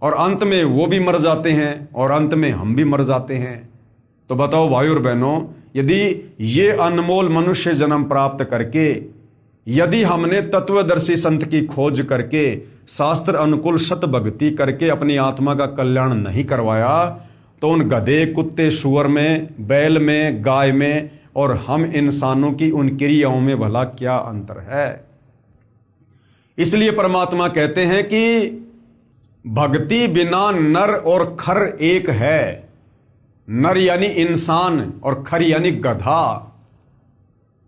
और अंत में वो भी मर जाते हैं और अंत में हम भी मर जाते हैं। तो बताओ भाई और बहनों, यदि ये अनमोल मनुष्य जन्म प्राप्त करके, यदि हमने तत्वदर्शी संत की खोज करके, शास्त्र अनुकूल सत भक्ति करके अपनी आत्मा का कल्याण नहीं करवाया, तो उन गधे, कुत्ते, सुअर में, बैल में, गाय में और हम इंसानों की उन क्रियाओं में भला क्या अंतर है? इसलिए परमात्मा कहते हैं कि भक्ति बिना नर और खर एक है। नर यानी इंसान और खर यानी गधा।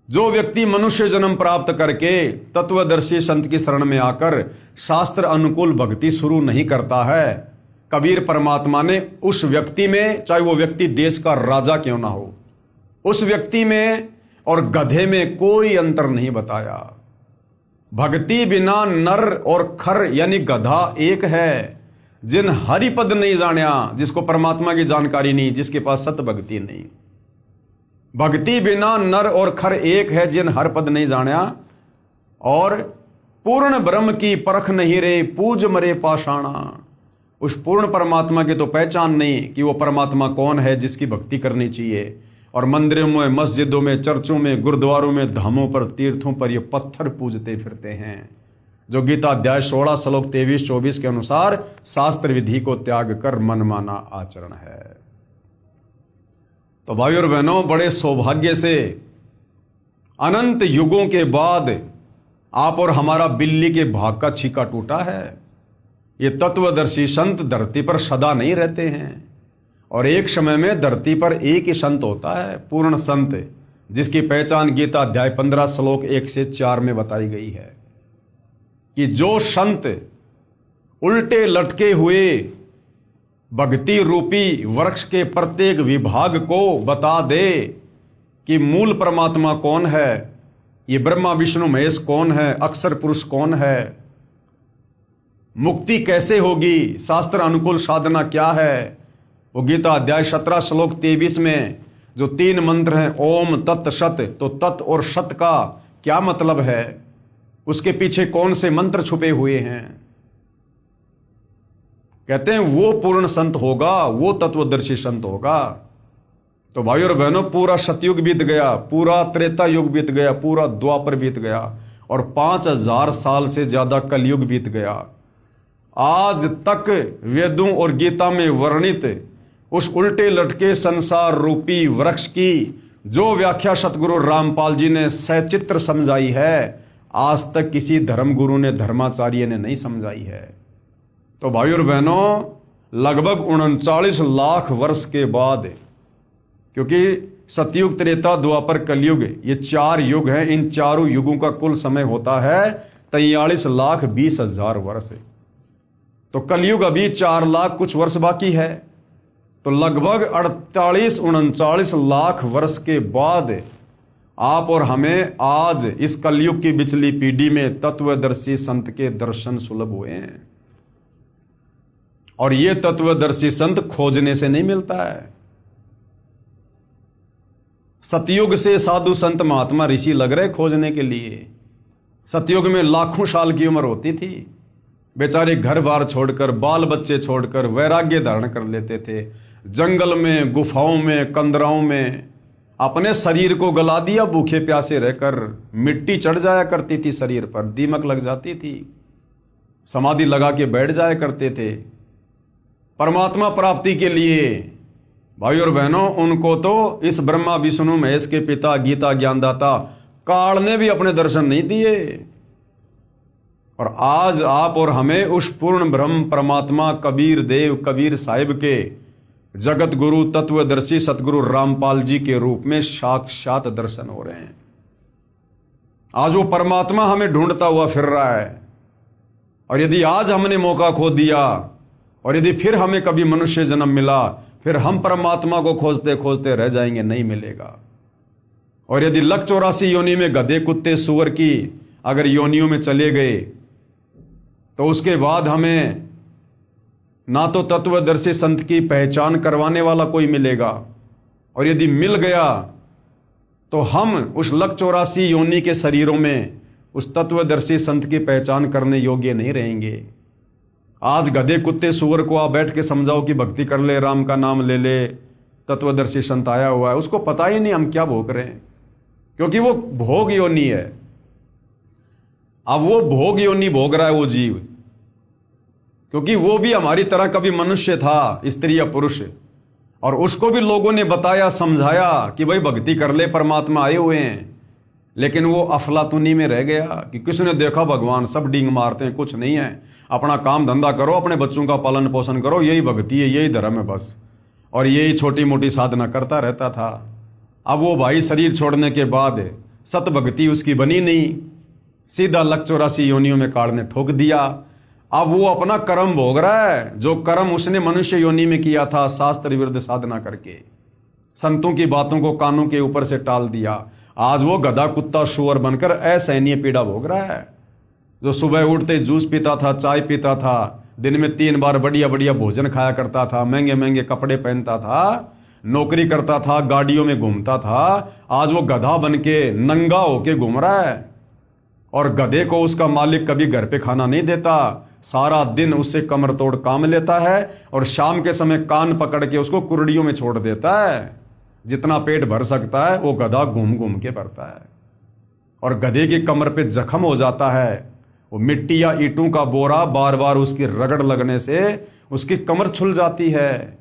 जो व्यक्ति मनुष्य जन्म प्राप्त करके तत्वदर्शी संत की शरण में आकर शास्त्र अनुकूल भक्ति शुरू नहीं करता है, कबीर परमात्मा ने उस व्यक्ति में, चाहे वो व्यक्ति देश का राजा क्यों ना हो, उस व्यक्ति में और गधे में कोई अंतर नहीं बताया। भक्ति बिना नर और खर यानी गधा एक है। जिन हरिपद नहीं जानिया, जिसको परमात्मा की जानकारी नहीं, जिसके पास सत भक्ति नहीं। भक्ति बिना नर और खर एक है, जिन हरिपद नहीं जानिया। और पूर्ण ब्रह्म की परख नहीं रे, पूज मरे पाषाणा। उस पूर्ण परमात्मा की तो पहचान नहीं कि वो परमात्मा कौन है जिसकी भक्ति करनी चाहिए। और मंदिरों में, मस्जिदों में, चर्चों में, गुरुद्वारों में, धामों पर, तीर्थों पर ये पत्थर पूजते फिरते हैं, जो गीता अध्याय 16 श्लोक 23-24 के अनुसार शास्त्र विधि को त्याग कर मनमाना आचरण है। तो भाई और बहनों, बड़े सौभाग्य से अनंत युगों के बाद आप और हमारा बिल्ली के भाग का छीका टूटा है। ये तत्वदर्शी संत धरती पर सदा नहीं रहते हैं, और एक समय में धरती पर एक ही संत होता है, पूर्ण संत, जिसकी पहचान गीता अध्याय 15 श्लोक 1 से 4 में बताई गई है कि जो संत उल्टे लटके हुए भक्ति रूपी वृक्ष के प्रत्येक विभाग को बता दे कि मूल परमात्मा कौन है, ये ब्रह्मा विष्णु महेश कौन है, अक्षर पुरुष कौन है, मुक्ति कैसे होगी, शास्त्र अनुकूल साधना क्या है, वो गीता अध्याय 17 श्लोक 23 में जो 3 मंत्र हैं, ओम तत् सत, तो तत् और सत का क्या मतलब है, उसके पीछे कौन से मंत्र छुपे हुए हैं। कहते हैं वो पूर्ण संत होगा, वो तत्वदर्शी संत होगा। तो भाई और बहनों, पूरा सतयुग बीत गया, पूरा त्रेता युग बीत गया, पूरा द्वापर बीत गया, और 5000 साल से ज्यादा कलयुग बीत गया। आज तक वेदों और गीता में वर्णित उस उल्टे लटके संसार रूपी वृक्ष की जो व्याख्या सतगुरु रामपाल जी ने सचित्र समझाई है, आज तक किसी धर्म गुरु ने, धर्माचार्य ने नहीं समझाई है। तो भाई और बहनों, लगभग 39 लाख वर्ष के बाद, क्योंकि सतयुग, त्रेता, द्वापर, कलयुग, ये 4 युग हैं, इन चारों युगों का कुल समय होता है 43,20,000 वर्ष। तो कलयुग अभी 4 लाख कुछ वर्ष बाकी है। तो लगभग 48-39 लाख वर्ष के बाद आप और हमें आज इस कलयुग की बिचली पीढ़ी में तत्वदर्शी संत के दर्शन सुलभ हुए हैं। और ये तत्वदर्शी संत खोजने से नहीं मिलता है। सतयुग से साधु संत महात्मा ऋषि लग रहे खोजने के लिए। सतयुग में लाखों साल की उम्र होती थी, बेचारे घर बार छोड़कर, बाल बच्चे छोड़कर वैराग्य धारण कर लेते थे। जंगल में, गुफाओं में, कंदराओं में अपने शरीर को गला दिया, भूखे प्यासे रहकर। मिट्टी चढ़ जाया करती थी शरीर पर, दीमक लग जाती थी, समाधि लगा के बैठ जाया करते थे। परमात्मा प्राप्ति के लिए भाई और बहनों, उनको तो इस ब्रह्मा विष्णु महेश के पिता, गीता ज्ञानदाता काल ने भी अपने दर्शन नहीं दिए। और आज आप और हमें उस पूर्ण ब्रह्म परमात्मा कबीर देव, कबीर साहिब के जगत गुरु तत्वदर्शी सतगुरु रामपाल जी के रूप में साक्षात दर्शन हो रहे हैं। आज वो परमात्मा हमें ढूंढता हुआ फिर रहा है। और यदि आज हमने मौका खो दिया, और यदि फिर हमें कभी मनुष्य जन्म मिला, फिर हम परमात्मा को खोजते खोजते रह जाएंगे, नहीं मिलेगा। और यदि लक 84 योनि में गधे, कुत्ते, सुअर की अगर योनियों में चले गए, तो उसके बाद हमें ना तो तत्वदर्शी संत की पहचान करवाने वाला कोई मिलेगा, और यदि मिल गया तो हम उस लक 84 योनि के शरीरों में उस तत्वदर्शी संत की पहचान करने योग्य नहीं रहेंगे। आज गधे, कुत्ते, सुअर को आप बैठ के समझाओ कि भक्ति कर ले, राम का नाम ले ले, तत्वदर्शी संत आया हुआ है, उसको पता ही नहीं हम क्या भोग रहे हैं, क्योंकि वो भोग योनि है। अब वो भोग योनि भोग रहा है वो जीव, क्योंकि वो भी हमारी तरह कभी मनुष्य था, स्त्री या पुरुष, और उसको भी लोगों ने बताया, समझाया कि भाई भक्ति कर ले, परमात्मा आए हुए हैं। लेकिन वो अफलातुनी में रह गया कि किसने देखा भगवान, सब डींग मारते हैं, कुछ नहीं है, अपना काम धंधा करो, अपने बच्चों का पालन पोषण करो, यही भक्ति है, यही धर्म है बस। और यही छोटी मोटी साधना करता रहता था। अब वो भाई शरीर छोड़ने के बाद सत भक्ति उसकी बनी नहीं, सीधा लक 84 योनियों में काल ने ठोक दिया। अब वो अपना कर्म भोग रहा है, जो कर्म उसने मनुष्य योनि में किया था, शास्त्र विरुद्ध साधना करके, संतों की बातों को कानों के ऊपर से टाल दिया। आज वो गधा, कुत्ता, सुअर बनकर असहनीय पीड़ा भोग रहा है। जो सुबह उठते जूस पीता था, चाय पीता था, दिन में 3 बार बढ़िया बढ़िया भोजन खाया करता था, महंगे महंगे कपड़े पहनता था, नौकरी करता था, गाड़ियों में घूमता था, आज वो गधा बन के नंगा होके घूम रहा है। और गधे को उसका मालिक कभी घर पे खाना नहीं देता, सारा दिन उससे कमर तोड़ काम लेता है, और शाम के समय कान पकड़ के उसको कुर्डियों में छोड़ देता है। जितना पेट भर सकता है वो गधा घूम घूम के भरता है। और गधे की कमर पे जख्म हो जाता है, वो मिट्टी या ईंटों का बोरा बार बार उसकी रगड़ लगने से उसकी कमर छुल जाती है,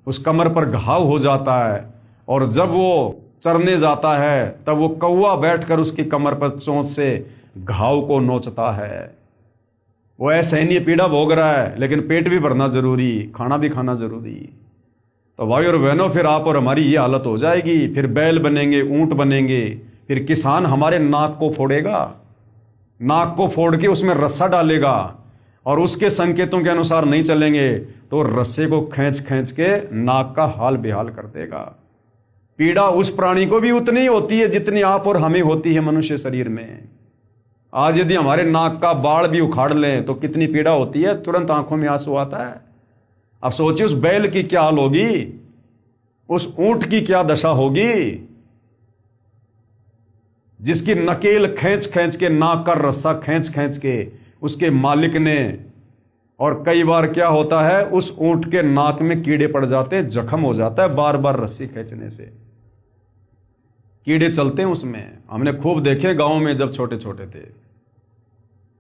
उस कमर पर घाव हो जाता है। और जब वो चरने जाता है तब वो कौवा बैठकर उसकी कमर पर चोंच से घाव को नोचता है। वो असहनीय पीड़ा भोग रहा है, लेकिन पेट भी भरना जरूरी, खाना भी खाना जरूरी। तो भाई और बहनों, फिर आप और हमारी ये हालत हो जाएगी। फिर बैल बनेंगे, ऊंट बनेंगे, फिर किसान हमारे नाक को फोड़ेगा, नाक को फोड़ के उसमें रस्सा डालेगा, और उसके संकेतों के अनुसार नहीं चलेंगे तो रस्से को खींच खींच के नाक का हाल बेहाल कर देगा। पीड़ा उस प्राणी को भी उतनी होती है जितनी आप और हमें होती है मनुष्य शरीर में। आज यदि हमारे नाक का बाल भी उखाड़ लें तो कितनी पीड़ा होती है, तुरंत आंखों में आंसू आता है। अब सोचिए उस बैल की क्या हाल होगी, उस ऊंट की क्या दशा होगी, जिसकी नकेल खींच खींच के, नाक का रस्सा खींच खींच के उसके मालिक ने। और कई बार क्या होता है, उस ऊंट के नाक में कीड़े पड़ जाते हैं, जख्म हो जाता है बार बार रस्सी खींचने से, कीड़े चलते हैं उसमें। हमने खूब देखे गांव में जब छोटे छोटे थे।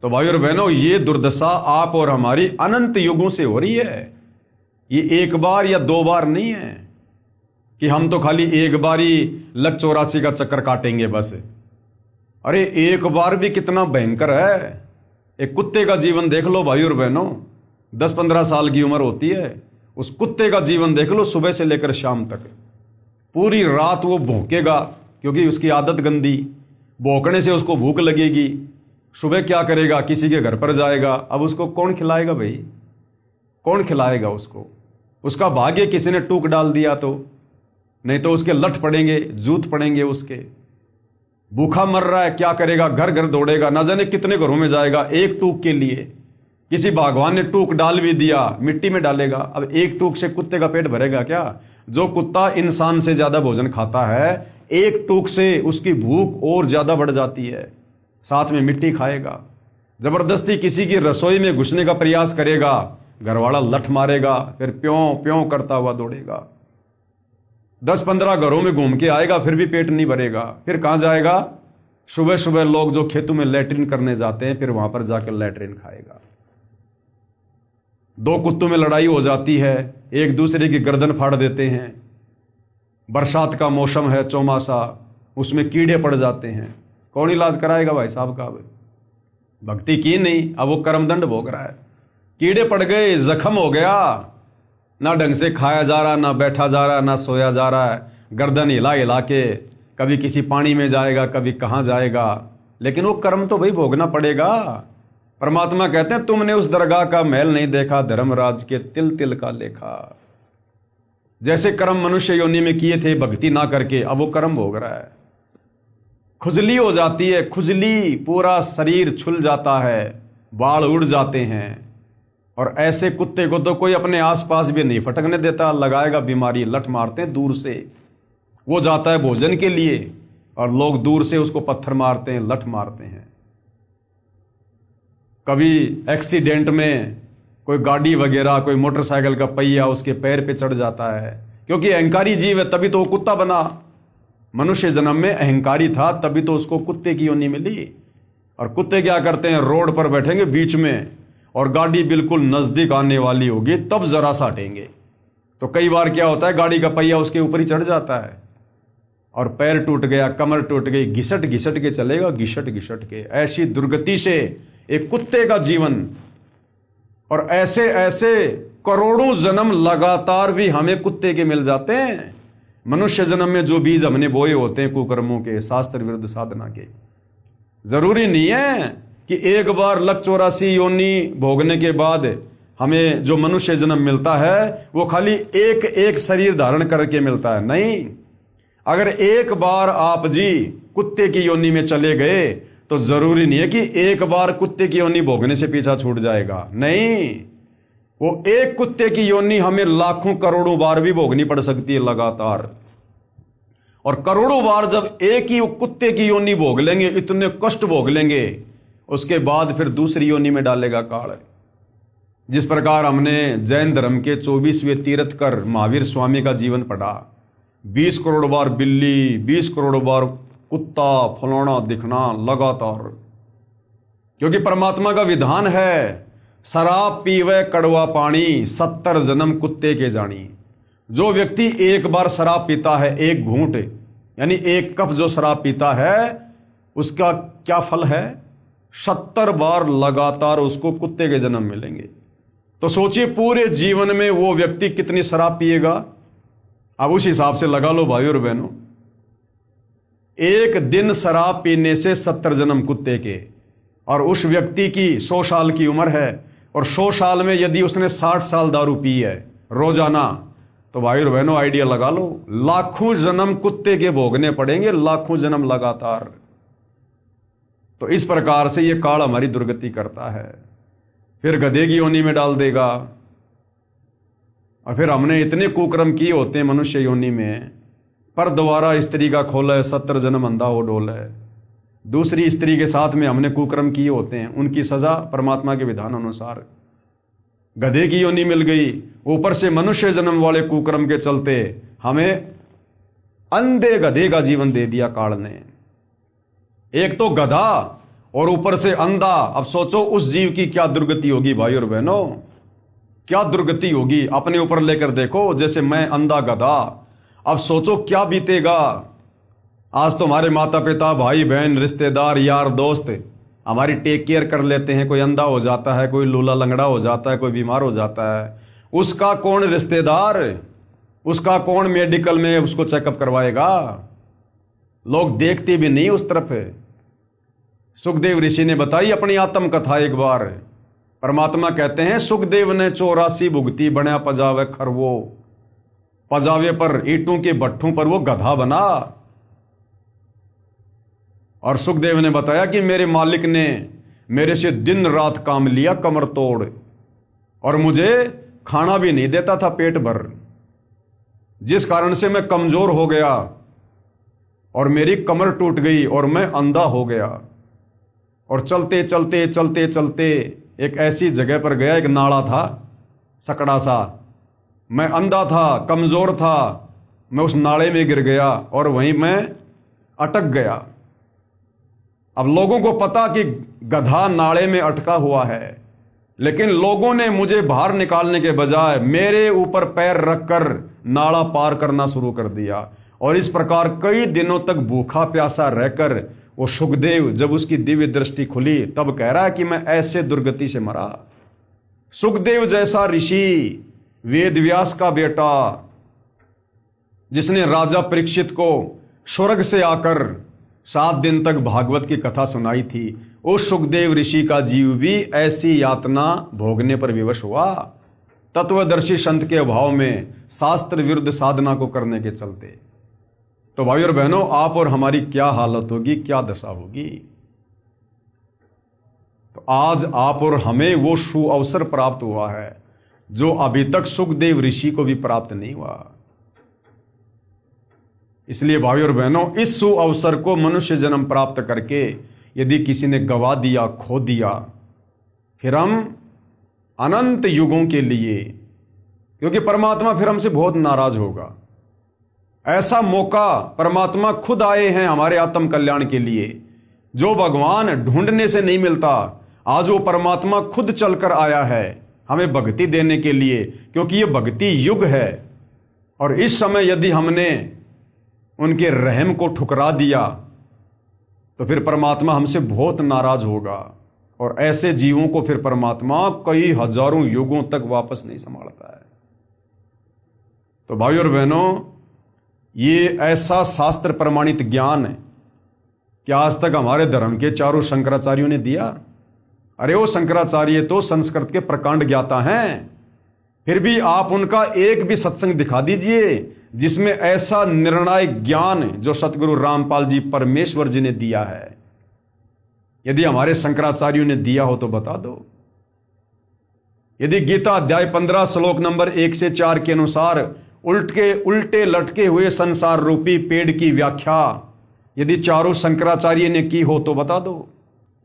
तो भाई और बहनों, ये दुर्दशा आप और हमारी अनंत युगों से हो रही है। ये एक बार या 2 बार नहीं है। कि हम तो खाली एक बार ही लक 84 का चक्कर काटेंगे बस। अरे एक बार भी कितना भयंकर है। एक कुत्ते का जीवन देख लो भाई और बहनों, 10-15 साल की उम्र होती है, उस कुत्ते का जीवन देख लो, सुबह से लेकर शाम तक पूरी रात वो भौंकेगा क्योंकि उसकी आदत गंदी, भौंकने से उसको भूख लगेगी। सुबह क्या करेगा, किसी के घर पर जाएगा, अब उसको कौन खिलाएगा भाई, कौन खिलाएगा उसको। उसका भाग्य किसी ने टूक डाल दिया तो, नहीं तो उसके लठ पड़ेंगे, जूत पड़ेंगे उसके। भूखा मर रहा है, क्या करेगा, घर घर दौड़ेगा, ना जाने कितने घरों में जाएगा एक टूक के लिए। किसी भगवान ने टूक डाल भी दिया, मिट्टी में डालेगा। अब एक टूक से कुत्ते का पेट भरेगा क्या। जो कुत्ता इंसान से ज्यादा भोजन खाता है, एक टूक से उसकी भूख और ज्यादा बढ़ जाती है, साथ में मिट्टी खाएगा। जबरदस्ती किसी की रसोई में घुसने का प्रयास करेगा, घरवाला लठ मारेगा, फिर प्यों प्यों करता हुआ दौड़ेगा। 10-15 घरों में घूम के आएगा, फिर भी पेट नहीं भरेगा। फिर कहां जाएगा, सुबह सुबह लोग जो खेतों में लैट्रिन करने जाते हैं, फिर वहां पर जाकर लैट्रिन खाएगा। 2 कुत्तों में लड़ाई हो जाती है, एक दूसरे की गर्दन फाड़ देते हैं। बरसात का मौसम है, चौमासा, उसमें कीड़े पड़ जाते हैं, कौन इलाज कराएगा भाई साहब का। भक्ति की नहीं, अब वो कर्मदंड भोग रहा है। कीड़े पड़ गए, जख्म हो गया, ना ढंग से खाया जा रहा, ना बैठा जा रहा, ना सोया जा रहा है, गर्दन हिला हिला के कभी किसी पानी में जाएगा, कभी कहां जाएगा। लेकिन वो कर्म तो भाई भोगना पड़ेगा। परमात्मा कहते हैं, तुमने उस दरगाह का महल नहीं देखा, धर्मराज के तिल तिल का लेखा। जैसे कर्म मनुष्य योनि में किए थे भक्ति ना करके, अब वो कर्म भोग रहा है। खुजली हो जाती है, खुजली, पूरा शरीर छुल जाता है, बाल उड़ जाते हैं। और ऐसे कुत्ते को तो कोई अपने आसपास भी नहीं फटकने देता, लगाएगा बीमारी, लठ मारते हैं दूर से। वो जाता है भोजन के लिए और लोग दूर से उसको पत्थर मारते हैं, लठ मारते हैं। कभी एक्सीडेंट में कोई गाड़ी वगैरह, कोई मोटरसाइकिल का पहिया उसके पैर पे चढ़ जाता है, क्योंकि अहंकारी जीव है, तभी तो वो कुत्ता बना। मनुष्य जन्म में अहंकारी था, तभी तो उसको कुत्ते की योनि मिली। और कुत्ते क्या करते हैं, रोड पर बैठेंगे बीच में और गाड़ी बिल्कुल नजदीक आने वाली होगी तब जरा सा हटेंगे। तो कई बार क्या होता है, गाड़ी का पहिया उसके ऊपर ही चढ़ जाता है और पैर टूट गया, कमर टूट गई, घिसट घिसट के चलेगा, घिसट घिसट के। ऐसी दुर्गति से एक कुत्ते का जीवन। और ऐसे ऐसे करोड़ों जन्म लगातार भी हमें कुत्ते के मिल जाते हैं। मनुष्य जन्म में जो बीज हमने बोए होते हैं कुकर्मों के, शास्त्र विरुद्ध साधना के, जरूरी नहीं है कि एक बार लक 84 योनि भोगने के बाद हमें जो मनुष्य जन्म मिलता है वो खाली एक एक शरीर धारण करके मिलता है। नहीं, अगर एक बार आप जी कुत्ते की योनि में चले गए तो जरूरी नहीं है कि एक बार कुत्ते की योनि भोगने से पीछा छूट जाएगा। नहीं, वो एक कुत्ते की योनि हमें लाखों करोड़ों बार भी भोगनी पड़ सकती है लगातार। और करोड़ों बार जब एक ही कुत्ते की योनि भोग लेंगे, इतने कष्ट भोग लेंगे, उसके बाद फिर दूसरी योनि में डालेगा काल। जिस प्रकार हमने जैन धर्म के 24वें तीर्थकर महावीर स्वामी का जीवन पढ़ा, 20 करोड़ बार बिल्ली, 20 करोड़ बार कुत्ता, फलाना दिखना लगातार। क्योंकि परमात्मा का विधान है, शराब पीवे कड़वा पानी, 70 जन्म कुत्ते के जानी। जो व्यक्ति एक बार शराब पीता है, एक घूंट यानी एक कप जो शराब पीता है, उसका क्या फल है, 70 बार लगातार उसको कुत्ते के जन्म मिलेंगे। तो सोचिए पूरे जीवन में वो व्यक्ति कितनी शराब पिएगा। अब उस हिसाब से लगा लो भाई और बहनों, एक दिन शराब पीने से 70 जन्म कुत्ते के। और उस व्यक्ति की 100 साल की उम्र है और 100 साल में यदि उसने 60 साल दारू पी है रोजाना, तो भाई और बहनों आइडिया लगा लो, लाखों जन्म कुत्ते के भोगने पड़ेंगे, लाखों जन्म लगातार। तो इस प्रकार से ये काल हमारी दुर्गति करता है। फिर गधे की योनि में डाल देगा। और फिर हमने इतने कुकर्म किए होते हैं मनुष्य योनि में, पर दोबारा स्त्री का खोला है, 70 जन्म अंधा हो डोल है। दूसरी स्त्री के साथ में हमने कुकर्म किए होते हैं, उनकी सजा परमात्मा के विधान अनुसार गधे की योनि मिल गई। ऊपर से मनुष्य जन्म वाले कुकर्म के चलते हमें अंधे गधे का जीवन दे दिया काल ने। एक तो गधा और ऊपर से अंधा। अब सोचो उस जीव की क्या दुर्गति होगी भाई और बहनों, क्या दुर्गति होगी। अपने ऊपर लेकर देखो, जैसे मैं अंधा गधा, अब सोचो क्या बीतेगा। आज तुम्हारे माता पिता, भाई बहन, रिश्तेदार, यार दोस्त हमारी टेक केयर कर लेते हैं। कोई अंधा हो जाता है, कोई लूला लंगड़ा हो जाता है, कोई बीमार हो जाता है, उसका कौन रिश्तेदार, उसका कौन मेडिकल में उसको चेकअप करवाएगा। लोग देखते भी नहीं उस तरफ। सुखदेव ऋषि ने बताई अपनी आत्म कथा एक बार। परमात्मा कहते हैं सुखदेव ने 84 भुगती बना पजावे खरवो, पजावे पर ईंटों के भट्ठों पर वो गधा बना। और सुखदेव ने बताया कि मेरे मालिक ने मेरे से दिन रात काम लिया कमर तोड़, और मुझे खाना भी नहीं देता था पेट भर, जिस कारण से मैं कमजोर हो गया और मेरी कमर टूट गई और मैं अंधा हो गया। और चलते चलते चलते चलते एक ऐसी जगह पर गया, एक नाला था सकड़ा सा, मैं अंधा था, कमजोर था, मैं उस नाले में गिर गया और वहीं मैं अटक गया। अब लोगों को पता कि गधा नाले में अटका हुआ है, लेकिन लोगों ने मुझे बाहर निकालने के बजाय मेरे ऊपर पैर रखकर नाला पार करना शुरू कर दिया। और इस प्रकार कई दिनों तक भूखा प्यासा रहकर वो सुखदेव, जब उसकी दिव्य दृष्टि खुली, तब कह रहा है कि मैं ऐसे दुर्गति से मरा। सुखदेव जैसा ऋषि, वेद व्यास का बेटा, जिसने राजा परीक्षित को स्वर्ग से आकर 7 दिन तक भागवत की कथा सुनाई थी, उस सुखदेव ऋषि का जीव भी ऐसी यातना भोगने पर विवश हुआ, तत्वदर्शी संत के अभाव में, शास्त्र विरुद्ध साधना को करने के चलते। तो भाई और बहनों, आप और हमारी क्या हालत होगी, क्या दशा होगी। तो आज आप और हमें वो सु अवसर प्राप्त हुआ है जो अभी तक सुखदेव ऋषि को भी प्राप्त नहीं हुआ। इसलिए भाई और बहनों, इस सु अवसर को मनुष्य जन्म प्राप्त करके यदि किसी ने गवा दिया, खो दिया, फिर हम अनंत युगों के लिए, क्योंकि परमात्मा फिर हमसे बहुत नाराज होगा। ऐसा मौका परमात्मा खुद आए हैं हमारे आत्म कल्याण के लिए, जो भगवान ढूंढने से नहीं मिलता। आज वो परमात्मा खुद चलकर आया है हमें भक्ति देने के लिए, क्योंकि ये भक्ति युग है। और इस समय यदि हमने उनके रहम को ठुकरा दिया तो फिर परमात्मा हमसे बहुत नाराज होगा, और ऐसे जीवों को फिर परमात्मा कई हजारों युगों तक वापस नहीं संभालता है। तो भाई और बहनों, ये ऐसा शास्त्र प्रमाणित ज्ञान है कि आज तक हमारे धर्म के चारों शंकराचार्यों ने दिया। अरे वो शंकराचार्य तो संस्कृत के प्रकांड ज्ञाता हैं, फिर भी आप उनका एक भी सत्संग दिखा दीजिए जिसमें ऐसा निर्णायक ज्ञान जो सतगुरु रामपाल जी परमेश्वर जी ने दिया है। यदि हमारे शंकराचार्यों ने दिया हो तो बता दो। यदि गीता अध्याय 15 श्लोक नंबर 1 से 4 के अनुसार उल्टे लटके हुए संसार रूपी पेड़ की व्याख्या यदि चारों शंकराचार्य ने की हो तो बता दो।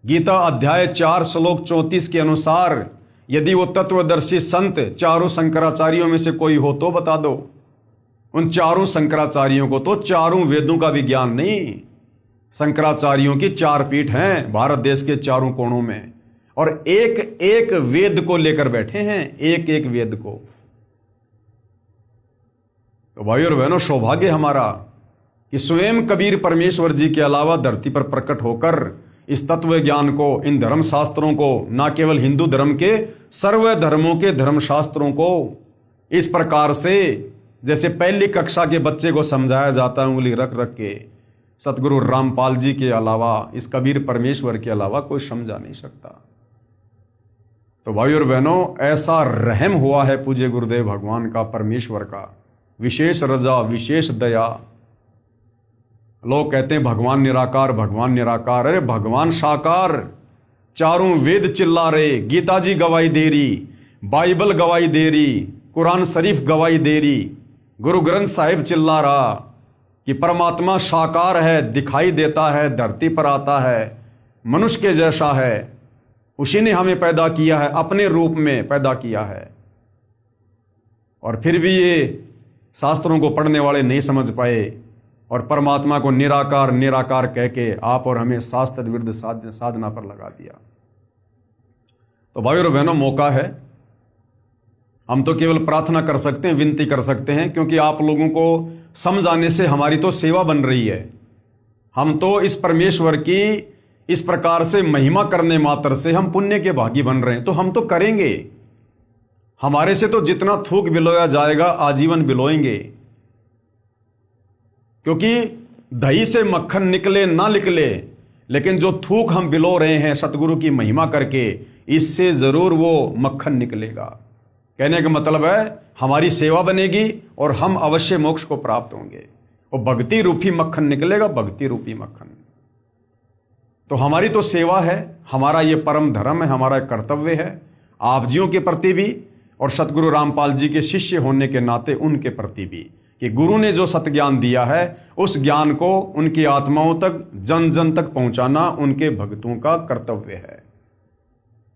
गीता अध्याय 4 श्लोक 34 के अनुसार यदि वो तत्वदर्शी संत चारों शंकराचार्यों में से कोई हो तो बता दो। उन चारों शंकराचार्यों को तो चारों वेदों का भी ज्ञान नहीं। शंकराचार्यों की 4 पीठ हैं भारत देश के चारों कोणों में, और एक एक वेद को लेकर बैठे हैं, एक एक वेद को। तो भाई और बहनों, सौभाग्य हमारा कि स्वयं कबीर परमेश्वर जी के अलावा धरती पर प्रकट होकर इस तत्व ज्ञान को, इन धर्म शास्त्रों को, न केवल हिंदू धर्म के सर्व धर्मों के धर्म शास्त्रों को इस प्रकार से, जैसे पहली कक्षा के बच्चे को समझाया जाता है उंगली रख रख के, सतगुरु रामपाल जी के अलावा, इस कबीर परमेश्वर के अलावा कोई समझा नहीं सकता। तो भाई और बहनों, ऐसा रहम हुआ है पूज्य गुरुदेव भगवान का, परमेश्वर का, विशेष रजा, विशेष दया। लोग कहते हैं भगवान निराकार, भगवान निराकार। अरे भगवान साकार, चारों वेद चिल्ला रहे, गीता जी गवाही दे रही, बाइबल गवाही दे रही, कुरान शरीफ गवाही दे रही, गुरु ग्रंथ साहिब चिल्ला रहा कि परमात्मा साकार है, दिखाई देता है, धरती पर आता है, मनुष्य के जैसा है, उसी ने हमें पैदा किया है, अपने रूप में पैदा किया है। और फिर भी ये शास्त्रों को पढ़ने वाले नहीं समझ पाए और परमात्मा को निराकार निराकार कह के आप और हमें शास्त्र विरुद्ध साधना पर लगा दिया। तो भाइयों और बहनों, मौका है हम तो केवल प्रार्थना कर सकते हैं, विनती कर सकते हैं, क्योंकि आप लोगों को समझाने से हमारी तो सेवा बन रही है। हम तो इस परमेश्वर की इस प्रकार से महिमा करने मात्र से हम पुण्य के भागी बन रहे हैं, तो हम तो करेंगे। हमारे से तो जितना थूक बिलोया जाएगा आजीवन बिलोएंगे, क्योंकि दही से मक्खन निकले ना निकले, लेकिन जो थूक हम बिलो रहे हैं सतगुरु की महिमा करके, इससे जरूर वो मक्खन निकलेगा। कहने का मतलब है हमारी सेवा बनेगी और हम अवश्य मोक्ष को प्राप्त होंगे, और भक्ति रूपी मक्खन निकलेगा, भक्ति रूपी मक्खन। तो हमारी तो सेवा है, हमारा ये परम धर्म है, हमारा कर्तव्य है आप जियों के प्रति भी और सतगुरु रामपाल जी के शिष्य होने के नाते उनके प्रति भी, कि गुरु ने जो सतज्ञान दिया है उस ज्ञान को उनकी आत्माओं तक, जन जन तक पहुंचाना उनके भक्तों का कर्तव्य है।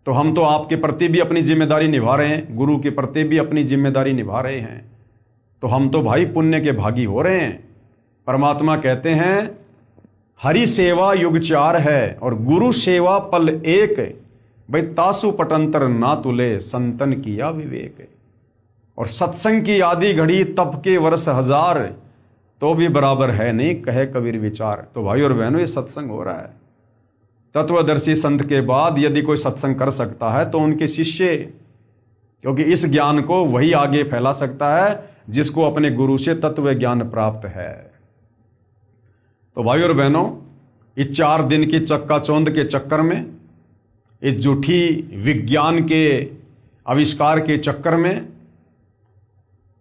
तो हम तो आपके प्रति भी अपनी जिम्मेदारी निभा रहे हैं, गुरु के प्रति भी अपनी जिम्मेदारी निभा रहे हैं, तो हम तो भाई पुण्य के भागी हो रहे हैं। परमात्मा कहते हैं हरि सेवा युग 4 है और गुरु सेवा पल एक, भाई तासु पटंतर ना तुले संतन किया विवेक। और सत्संग की आदि घड़ी तप के वर्ष 1000, तो भी बराबर है नहीं कहे कबीर विचार। तो भाई और बहनों, ये सत्संग हो रहा है। तत्वदर्शी संत के बाद यदि कोई सत्संग कर सकता है तो उनके शिष्य, क्योंकि इस ज्ञान को वही आगे फैला सकता है जिसको अपने गुरु से तत्व ज्ञान प्राप्त है। तो भाई और बहनों, इस 4 दिन की चक्काचौंध के चक्कर में, इस झूठी विज्ञान के आविष्कार के चक्कर में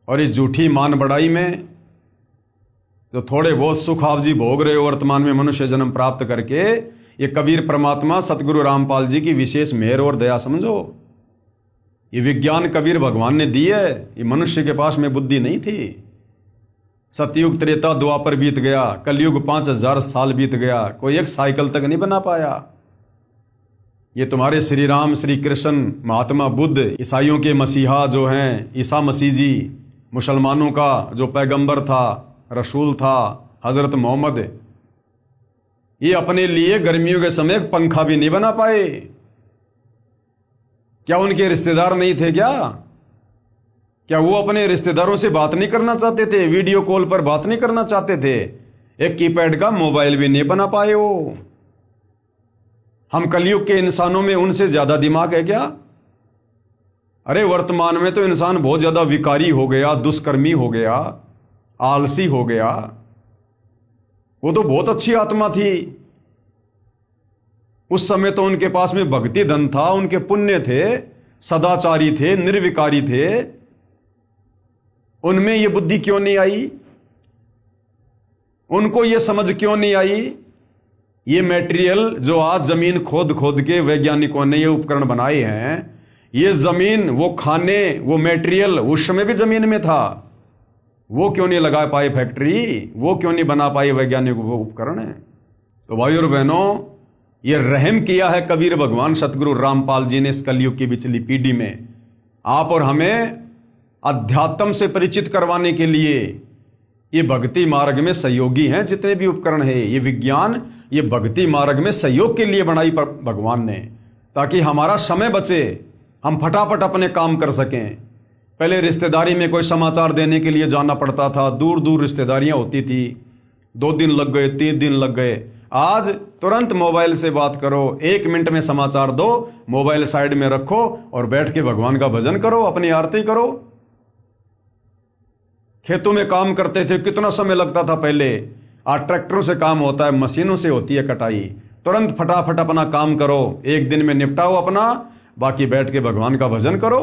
और इस झूठी मान बढ़ाई में जो थोड़े बहुत सुख आप जी भोग रहे हो वर्तमान में मनुष्य जन्म प्राप्त करके, ये कबीर परमात्मा सतगुरु रामपाल जी की विशेष मेहर और दया समझो। ये विज्ञान कबीर भगवान ने दी है, ये मनुष्य के पास में बुद्धि नहीं थी। सतयुग त्रेता द्वापर बीत गया, कलयुग 5000 साल बीत गया, कोई एक साइकिल तक नहीं बना पाया। ये तुम्हारे श्री राम, श्री कृष्ण, महात्मा बुद्ध, ईसाइयों के मसीहा जो हैं ईसा मसीह जी, मुसलमानों का जो पैगंबर था, रसूल था, हजरत मोहम्मद, ये अपने लिए गर्मियों के समय एक पंखा भी नहीं बना पाए। क्या उनके रिश्तेदार नहीं थे क्या वो अपने रिश्तेदारों से बात नहीं करना चाहते थे, वीडियो कॉल पर बात नहीं करना चाहते थे? एक कीपैड का मोबाइल भी नहीं बना पाए वो। हम कलयुग के इंसानों में उनसे ज्यादा दिमाग है क्या? अरे वर्तमान में तो इंसान बहुत ज्यादा विकारी हो गया, दुष्कर्मी हो गया, आलसी हो गया। वो तो बहुत अच्छी आत्मा थी। उस समय तो उनके पास में भक्ति धन था, उनके पुण्य थे, सदाचारी थे, निर्विकारी थे। उनमें ये बुद्धि क्यों नहीं आई? उनको ये समझ क्यों नहीं आई? ये मटेरियल जो आज जमीन खोद खोद के वैज्ञानिकों ने ये उपकरण बनाए हैं, ये जमीन, वो खाने, वो मटेरियल उस समय भी जमीन में था। वो क्यों नहीं लगा पाए फैक्ट्री? वो क्यों नहीं बना पाए वैज्ञानिक उपकरण? तो भाई और बहनों, ये रहम किया है कबीर भगवान सतगुरु रामपाल जी ने इस कलयुग की पिछली पीढ़ी में, आप और हमें अध्यात्म से परिचित करवाने के लिए। ये भक्ति मार्ग में सहयोगी हैं जितने भी उपकरण है, ये विज्ञान, ये भक्ति मार्ग में सहयोग के लिए बनाई भगवान ने, ताकि हमारा समय बचे, हम फटाफट अपने काम कर सकें। पहले रिश्तेदारी में कोई समाचार देने के लिए जाना पड़ता था, दूर दूर रिश्तेदारियां होती थी, 2 दिन लग गए, 3 दिन लग गए। आज तुरंत मोबाइल से बात करो, 1 मिनट में समाचार दो, मोबाइल साइड में रखो और बैठ के भगवान का भजन करो, अपनी आरती करो। खेतों में काम करते थे, कितना समय लगता था पहले। आज ट्रैक्टरों से काम होता है, मशीनों से होती है कटाई। तुरंत फटाफट अपना काम करो, 1 दिन में निपटाओ अपना, बाकी बैठ के भगवान का भजन करो।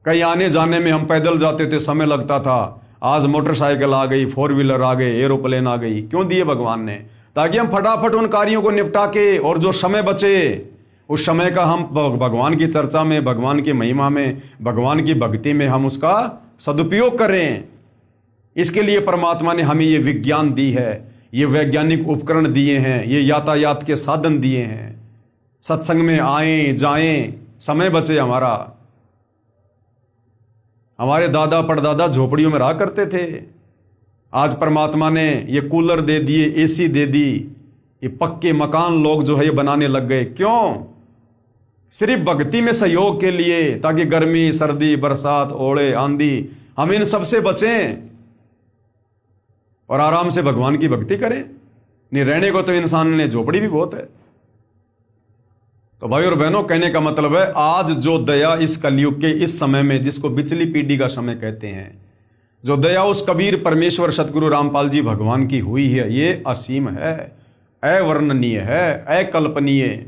कहीं आने जाने में हम पैदल जाते थे, समय लगता था। आज मोटरसाइकिल आ गई, 4 व्हीलर आ गए, एरोप्लेन आ गई। क्यों दिए भगवान ने? ताकि हम फटाफट उन कार्यों को निपटा के, और जो समय बचे उस समय का हम भगवान की चर्चा में, भगवान की महिमा में, भगवान की भक्ति में हम उसका सदुपयोग करें। इसके लिए परमात्मा ने हमें ये विज्ञान दी है, ये वैज्ञानिक उपकरण दिए हैं, ये यातायात के साधन दिए हैं। सत्संग में आएं जाएं, समय बचे हमारा। हमारे दादा परदादा झोपड़ियों में रहा करते थे। आज परमात्मा ने ये कूलर दे दिए, एसी दे दी, ये पक्के मकान लोग जो है ये बनाने लग गए। क्यों? सिर्फ भक्ति में सहयोग के लिए, ताकि गर्मी, सर्दी, बरसात, ओले, आंधी, हम इन सबसे बचें और आराम से भगवान की भक्ति करें। नहीं रहने को तो इंसान ने झोपड़ी भी बहुत है। तो भाई और बहनों, कहने का मतलब है आज जो दया इस कलयुग के इस समय में, जिसको बिचली पीढ़ी का समय कहते हैं, जो दया उस कबीर परमेश्वर सतगुरु रामपाल जी भगवान की हुई है, ये असीम है, अवर्णनीय है, अकल्पनीय।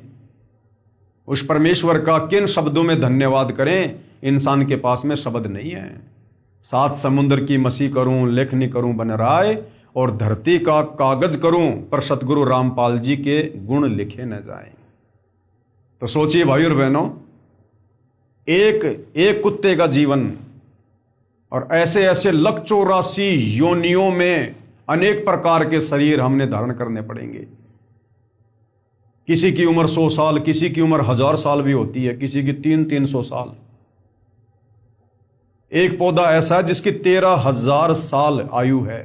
उस परमेश्वर का किन शब्दों में धन्यवाद करें, इंसान के पास में शब्द नहीं है। सात समुद्र की मसी करूं, लेखनी करूं बन राय, और धरती का कागज करूं, पर सतगुरु रामपाल जी के गुण लिखे न जाएं। तो सोचिए भाई और बहनों, एक कुत्ते का जीवन और ऐसे ऐसे 184 योनियों में अनेक प्रकार के शरीर हमने धारण करने पड़ेंगे। किसी की उम्र 100 साल, किसी की उम्र 1000 साल भी होती है, किसी की 300 साल। एक पौधा ऐसा है जिसकी 13,000 साल आयु है।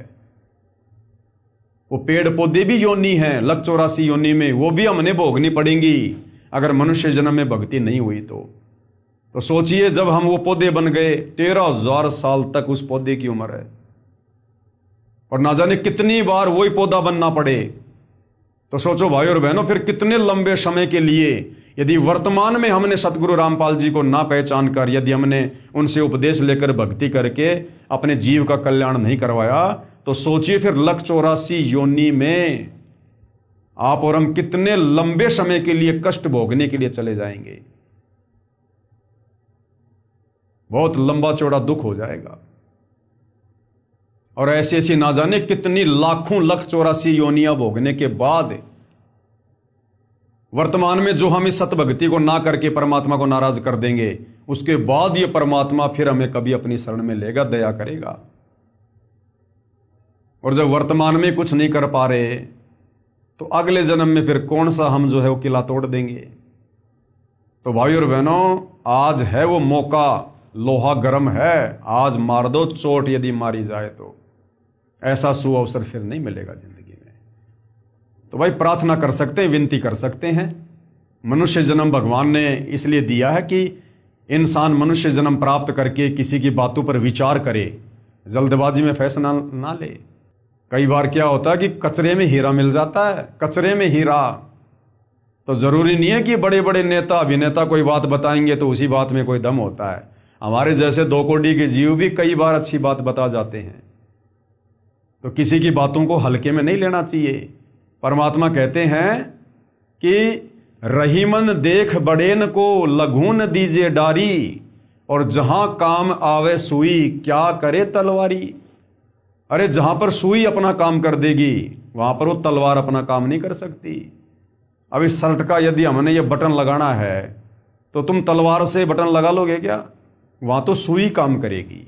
वो पेड़ पौधे भी योनि हैं, 184 योनि में, वो भी हमने भोगनी पड़ेंगी अगर मनुष्य जन्म में भक्ति नहीं हुई तो सोचिए, जब हम वो पौधे बन गए, 13,000 साल तक उस पौधे की उम्र है, और ना जाने कितनी बार वही पौधा बनना पड़े। तो सोचो भाई और बहनों, फिर कितने लंबे समय के लिए, यदि वर्तमान में हमने सतगुरु रामपाल जी को ना पहचान कर, यदि हमने उनसे उपदेश लेकर भक्ति करके अपने जीव का कल्याण नहीं करवाया, तो सोचिए फिर 184 योनि में आप और हम कितने लंबे समय के लिए कष्ट भोगने के लिए चले जाएंगे। बहुत लंबा चौड़ा दुख हो जाएगा। और ऐसी ऐसी ना जाने कितनी लाखों 184 योनियां भोगने के बाद वर्तमान में जो हम इस सतभक्ति को ना करके परमात्मा को नाराज कर देंगे, उसके बाद ये परमात्मा फिर हमें कभी अपनी शरण में लेगा, दया करेगा। और जब वर्तमान में कुछ नहीं कर पा रहे, तो अगले जन्म में फिर कौन सा हम जो है वो किला तोड़ देंगे। तो भाई और बहनों, आज है वो मौका, लोहा गर्म है, आज मार दो चोट, यदि मारी जाए तो ऐसा सुअवसर फिर नहीं मिलेगा जिंदगी में। तो भाई प्रार्थना कर सकते हैं, विनती कर सकते हैं। मनुष्य जन्म भगवान ने इसलिए दिया है कि इंसान मनुष्य जन्म प्राप्त करके किसी की बातों पर विचार करे, जल्दबाजी में फैसला ना ले। कई बार क्या होता है कि कचरे में हीरा मिल जाता है, कचरे में हीरा। तो जरूरी नहीं है कि बड़े बड़े नेता अभिनेता कोई बात बताएंगे तो उसी बात में कोई दम होता है। हमारे जैसे 2 कोड़ी के जीव भी कई बार अच्छी बात बता जाते हैं। तो किसी की बातों को हल्के में नहीं लेना चाहिए। परमात्मा कहते हैं कि रहीमन देख बड़ेन को लघून दीजिए डारी, और जहां काम आवे सुई क्या करे तलवारी। अरे जहां पर सुई अपना काम कर देगी, वहां पर वो तलवार अपना काम नहीं कर सकती। अब इस शर्ट का यदि हमने ये बटन लगाना है, तो तुम तलवार से बटन लगा लोगे क्या? वहां तो सुई काम करेगी।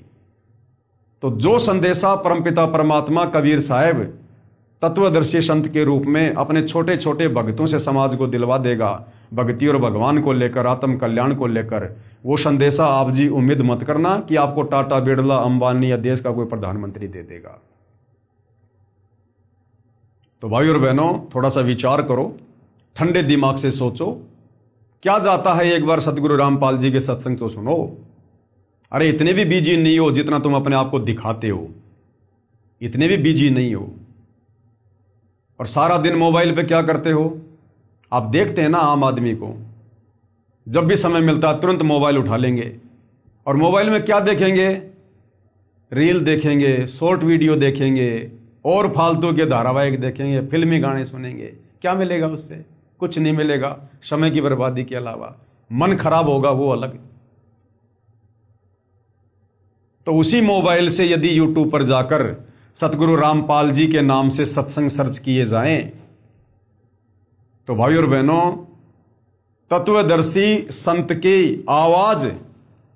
तो जो संदेशा परमपिता परमात्मा कबीर साहब तत्वदर्शी संत के रूप में अपने छोटे छोटे भक्तों से समाज को दिलवा देगा, भक्ति और भगवान को लेकर, आत्म कल्याण को लेकर, वो संदेशा आप जी उम्मीद मत करना कि आपको टाटा, बिरला, अंबानी या देश का कोई प्रधानमंत्री दे देगा। तो भाई और बहनों, थोड़ा सा विचार करो, ठंडे दिमाग से सोचो। क्या जाता है एक बार सतगुरु रामपाल जी के सत्संग तो सुनो। अरे इतने भी बिजी नहीं हो जितना तुम अपने आप को दिखाते हो, इतने भी बिजी नहीं हो। और सारा दिन मोबाइल पे क्या करते हो? आप देखते हैं ना, आम आदमी को जब भी समय मिलता है तुरंत मोबाइल उठा लेंगे, और मोबाइल में क्या देखेंगे? रील देखेंगे, शॉर्ट वीडियो देखेंगे, और फालतू के धारावाहिक देखेंगे, फिल्मी गाने सुनेंगे। क्या मिलेगा उससे? कुछ नहीं मिलेगा, समय की बर्बादी के अलावा। मन खराब होगा वो अलग। तो उसी मोबाइल से यदि यूट्यूब पर जाकर सतगुरु रामपाल जी के नाम से सत्संग सर्च किए जाएं, तो भाई और बहनों, तत्वदर्शी संत की आवाज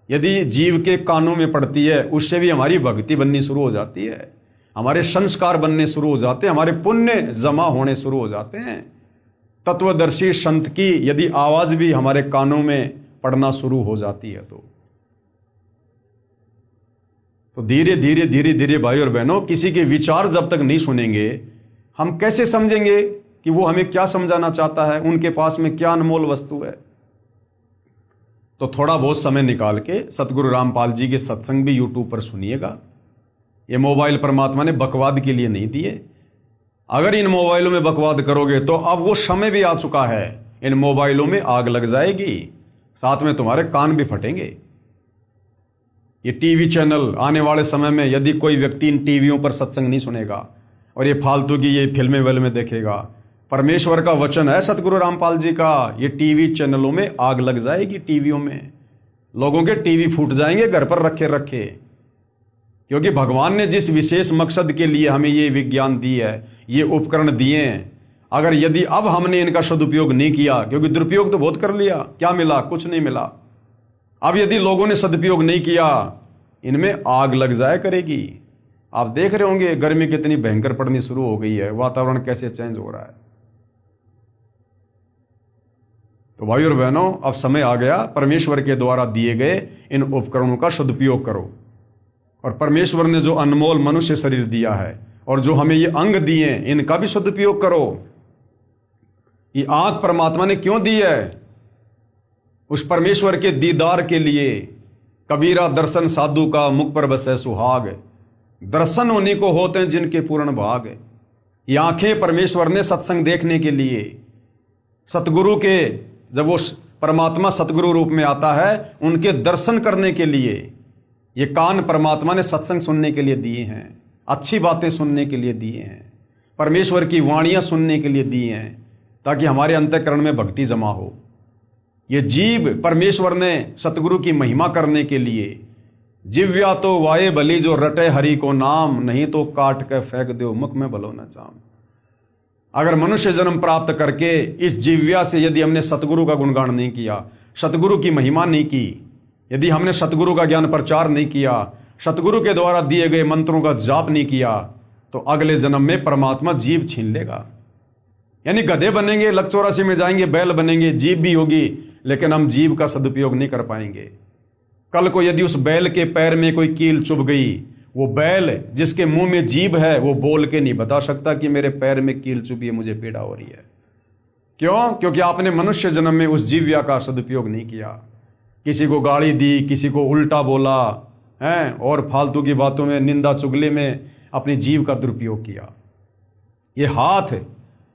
यदि जीव के कानों में पड़ती है, उससे भी हमारी भक्ति बननी शुरू हो जाती है, हमारे संस्कार बनने शुरू हो जाते हैं, हमारे पुण्य जमा होने शुरू हो जाते हैं। तत्वदर्शी संत की यदि आवाज भी हमारे कानों में पड़ना शुरू हो जाती है, तो धीरे धीरे धीरे धीरे भाई और बहनों, किसी के विचार जब तक नहीं सुनेंगे, हम कैसे समझेंगे कि वो हमें क्या समझाना चाहता है, उनके पास में क्या अनमोल वस्तु है। तो थोड़ा बहुत समय निकाल के सतगुरु रामपाल जी के सत्संग भी यूट्यूब पर सुनिएगा। ये मोबाइल परमात्मा ने बकवाद के लिए नहीं दिए। अगर इन मोबाइलों में बकवाद करोगे तो अब वो समय भी आ चुका है, इन मोबाइलों में आग लग जाएगी, साथ में तुम्हारे कान भी फटेंगे। ये टीवी चैनल आने वाले समय में यदि कोई व्यक्ति इन टीवियों पर सत्संग नहीं सुनेगा और ये फालतू की ये फिल्में विल्में देखेगा, परमेश्वर का वचन है सतगुरु रामपाल जी का, ये टीवी चैनलों में आग लग जाएगी। टीवियों में लोगों के टीवी फूट जाएंगे घर पर रखे रखे, क्योंकि भगवान ने जिस विशेष मकसद के लिए हमें ये विज्ञान दी है, ये उपकरण दिए हैं, अगर यदि अब हमने इनका सदुपयोग नहीं किया, क्योंकि दुरुपयोग तो बहुत कर लिया, क्या मिला? कुछ नहीं मिला। अब यदि लोगों ने सदुपयोग नहीं किया, इनमें आग लग जाया करेगी। आप देख रहे होंगे गर्मी कितनी भयंकर पड़नी शुरू हो गई है, वातावरण कैसे चेंज हो रहा है। तो भाइयों और बहनों, अब समय आ गया, परमेश्वर के द्वारा दिए गए इन उपकरणों का सदुपयोग करो। और परमेश्वर ने जो अनमोल मनुष्य शरीर दिया है और जो हमें ये अंग दिए, इनका भी सदुपयोग करो। ये आंख परमात्मा ने क्यों दी है? उस परमेश्वर के दीदार के लिए। कबीरा दर्शन साधु का, मुख पर बसे सुहाग, दर्शन उन्हीं को होते हैं जिनके पूर्ण भाग। ये आंखें परमेश्वर ने सत्संग देखने के लिए, सतगुरु के, जब वो परमात्मा सतगुरु रूप में आता है, उनके दर्शन करने के लिए। ये कान परमात्मा ने सत्संग सुनने के लिए दिए हैं, अच्छी बातें सुनने के लिए दिए हैं, परमेश्वर की वाणियां सुनने के लिए दिए हैं, ताकि हमारे अंतःकरण में भक्ति जमा हो। ये जीव परमेश्वर ने सतगुरु की महिमा करने के लिए। जिव्या तो वाये बली जो रटे हरि को नाम, नहीं तो काट के फेंक दो मुख में भलो न चाम। अगर मनुष्य जन्म प्राप्त करके इस जिव्या से यदि हमने सतगुरु का गुणगान नहीं किया, सतगुरु की महिमा नहीं की, यदि हमने सतगुरु का ज्ञान प्रचार नहीं किया, सतगुरु के द्वारा दिए गए मंत्रों का जाप नहीं किया, तो अगले जन्म में परमात्मा जीव छीन लेगा। यानी गधे बनेंगे, लक 84 में जाएंगे, बैल बनेंगे, जीव भी होगी, लेकिन हम जीव का सदुपयोग नहीं कर पाएंगे। कल को यदि उस बैल के पैर में कोई कील चुभ गई, वो बैल जिसके मुंह में जीभ है, वो बोल के नहीं बता सकता कि मेरे पैर में कील चुभी है, मुझे पीड़ा हो रही है। क्यों? क्योंकि आपने मनुष्य जन्म में उस जीव्या का सदुपयोग नहीं किया। किसी को गाली दी, किसी को उल्टा बोला है, और फालतू की बातों में, निंदा चुगली में अपनी जीव का दुरुपयोग किया। ये हाथ,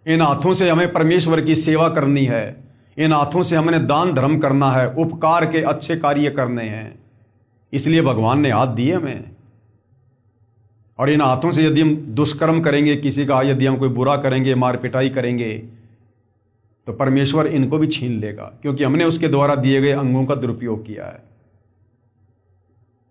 इन हाथों से हमें परमेश्वर की सेवा करनी है, इन हाथों से हमने दान धर्म करना है, उपकार के अच्छे कार्य करने हैं, इसलिए भगवान ने हाथ दिए हमें। और इन हाथों से यदि हम दुष्कर्म करेंगे, किसी का यदि हम कोई बुरा करेंगे, मार पिटाई करेंगे, तो परमेश्वर इनको भी छीन लेगा, क्योंकि हमने उसके द्वारा दिए गए अंगों का दुरुपयोग किया है।